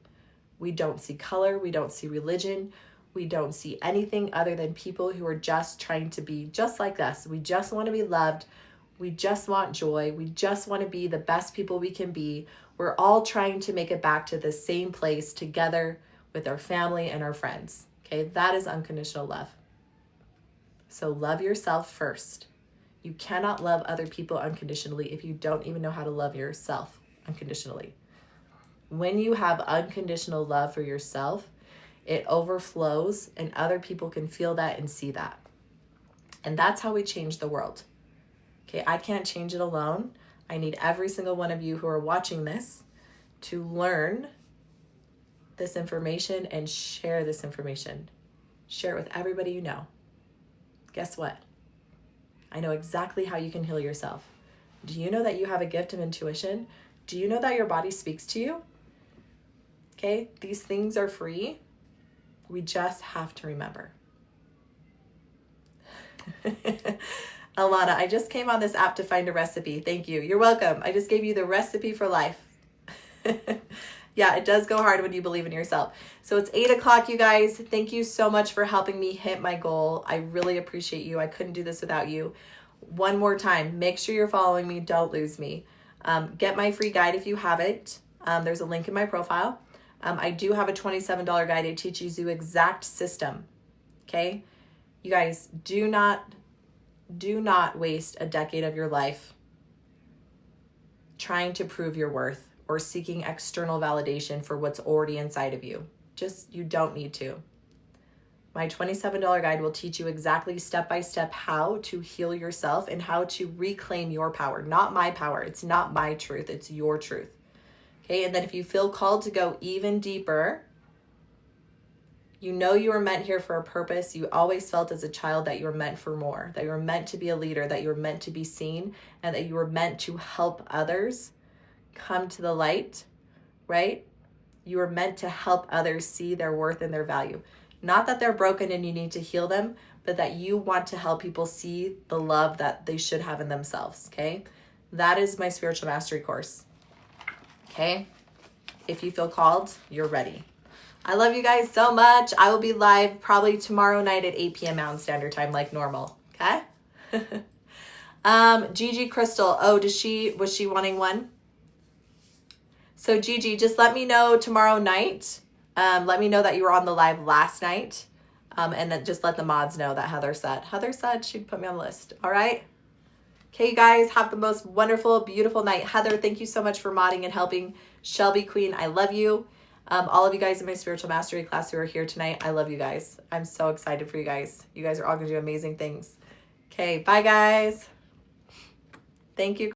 We don't see color. We don't see religion. We don't see anything other than people who are just trying to be just like us. We just want to be loved. We just want joy. We just want to be the best people we can be. We're all trying to make it back to the same place together with our family and our friends. Okay, that is unconditional love. So love yourself first. You cannot love other people unconditionally if you don't even know how to love yourself unconditionally. When you have unconditional love for yourself, it overflows and other people can feel that and see that. And that's how we change the world. Okay, I can't change it alone. I need every single one of you who are watching this to learn this information and share this information. Share it with everybody you know. Guess what? I know exactly how you can heal yourself. Do you know that you have a gift of intuition? Do you know that your body speaks to you? Okay, these things are free. We just have to remember. Alana, I just came on this app to find a recipe. Thank you. You're welcome. I just gave you the recipe for life. Yeah, it does go hard when you believe in yourself. So it's 8 o'clock, you guys. Thank you so much for helping me hit my goal. I really appreciate you. I couldn't do this without you. One more time, make sure you're following me. Don't lose me. Get my free guide if you haven't. There's a link in my profile. I do have a $27 guide. It teaches you exact system. Okay? You guys, do not waste a decade of your life trying to prove your worth or seeking external validation for what's already inside of you. You don't need to. My $27 guide will teach you exactly step by step how to heal yourself and how to reclaim your power. Not my power. It's not my truth. It's your truth. Okay, and then if you feel called to go even deeper, you know you were meant here for a purpose. You always felt as a child that you were meant for more, that you were meant to be a leader, that you were meant to be seen, and that you were meant to help others come to the light, right? You were meant to help others see their worth and their value. Not that they're broken and you need to heal them, but that you want to help people see the love that they should have in themselves, okay? That is my spiritual mastery course, okay? If you feel called, you're ready. I love you guys so much. I will be live probably tomorrow night at 8 p.m. Mountain Standard Time like normal, okay? Gigi Crystal, was she wanting one? So Gigi, just let me know tomorrow night. Let me know that you were on the live last night. And then just let the mods know that Heather said she'd put me on the list. All right. Okay, you guys, have the most wonderful, beautiful night. Heather, thank you so much for modding and helping. Shelby Queen, I love you. All of you guys in my spiritual mastery class who are here tonight, I love you guys. I'm so excited for you guys. You guys are all gonna do amazing things. Okay, bye guys. Thank you.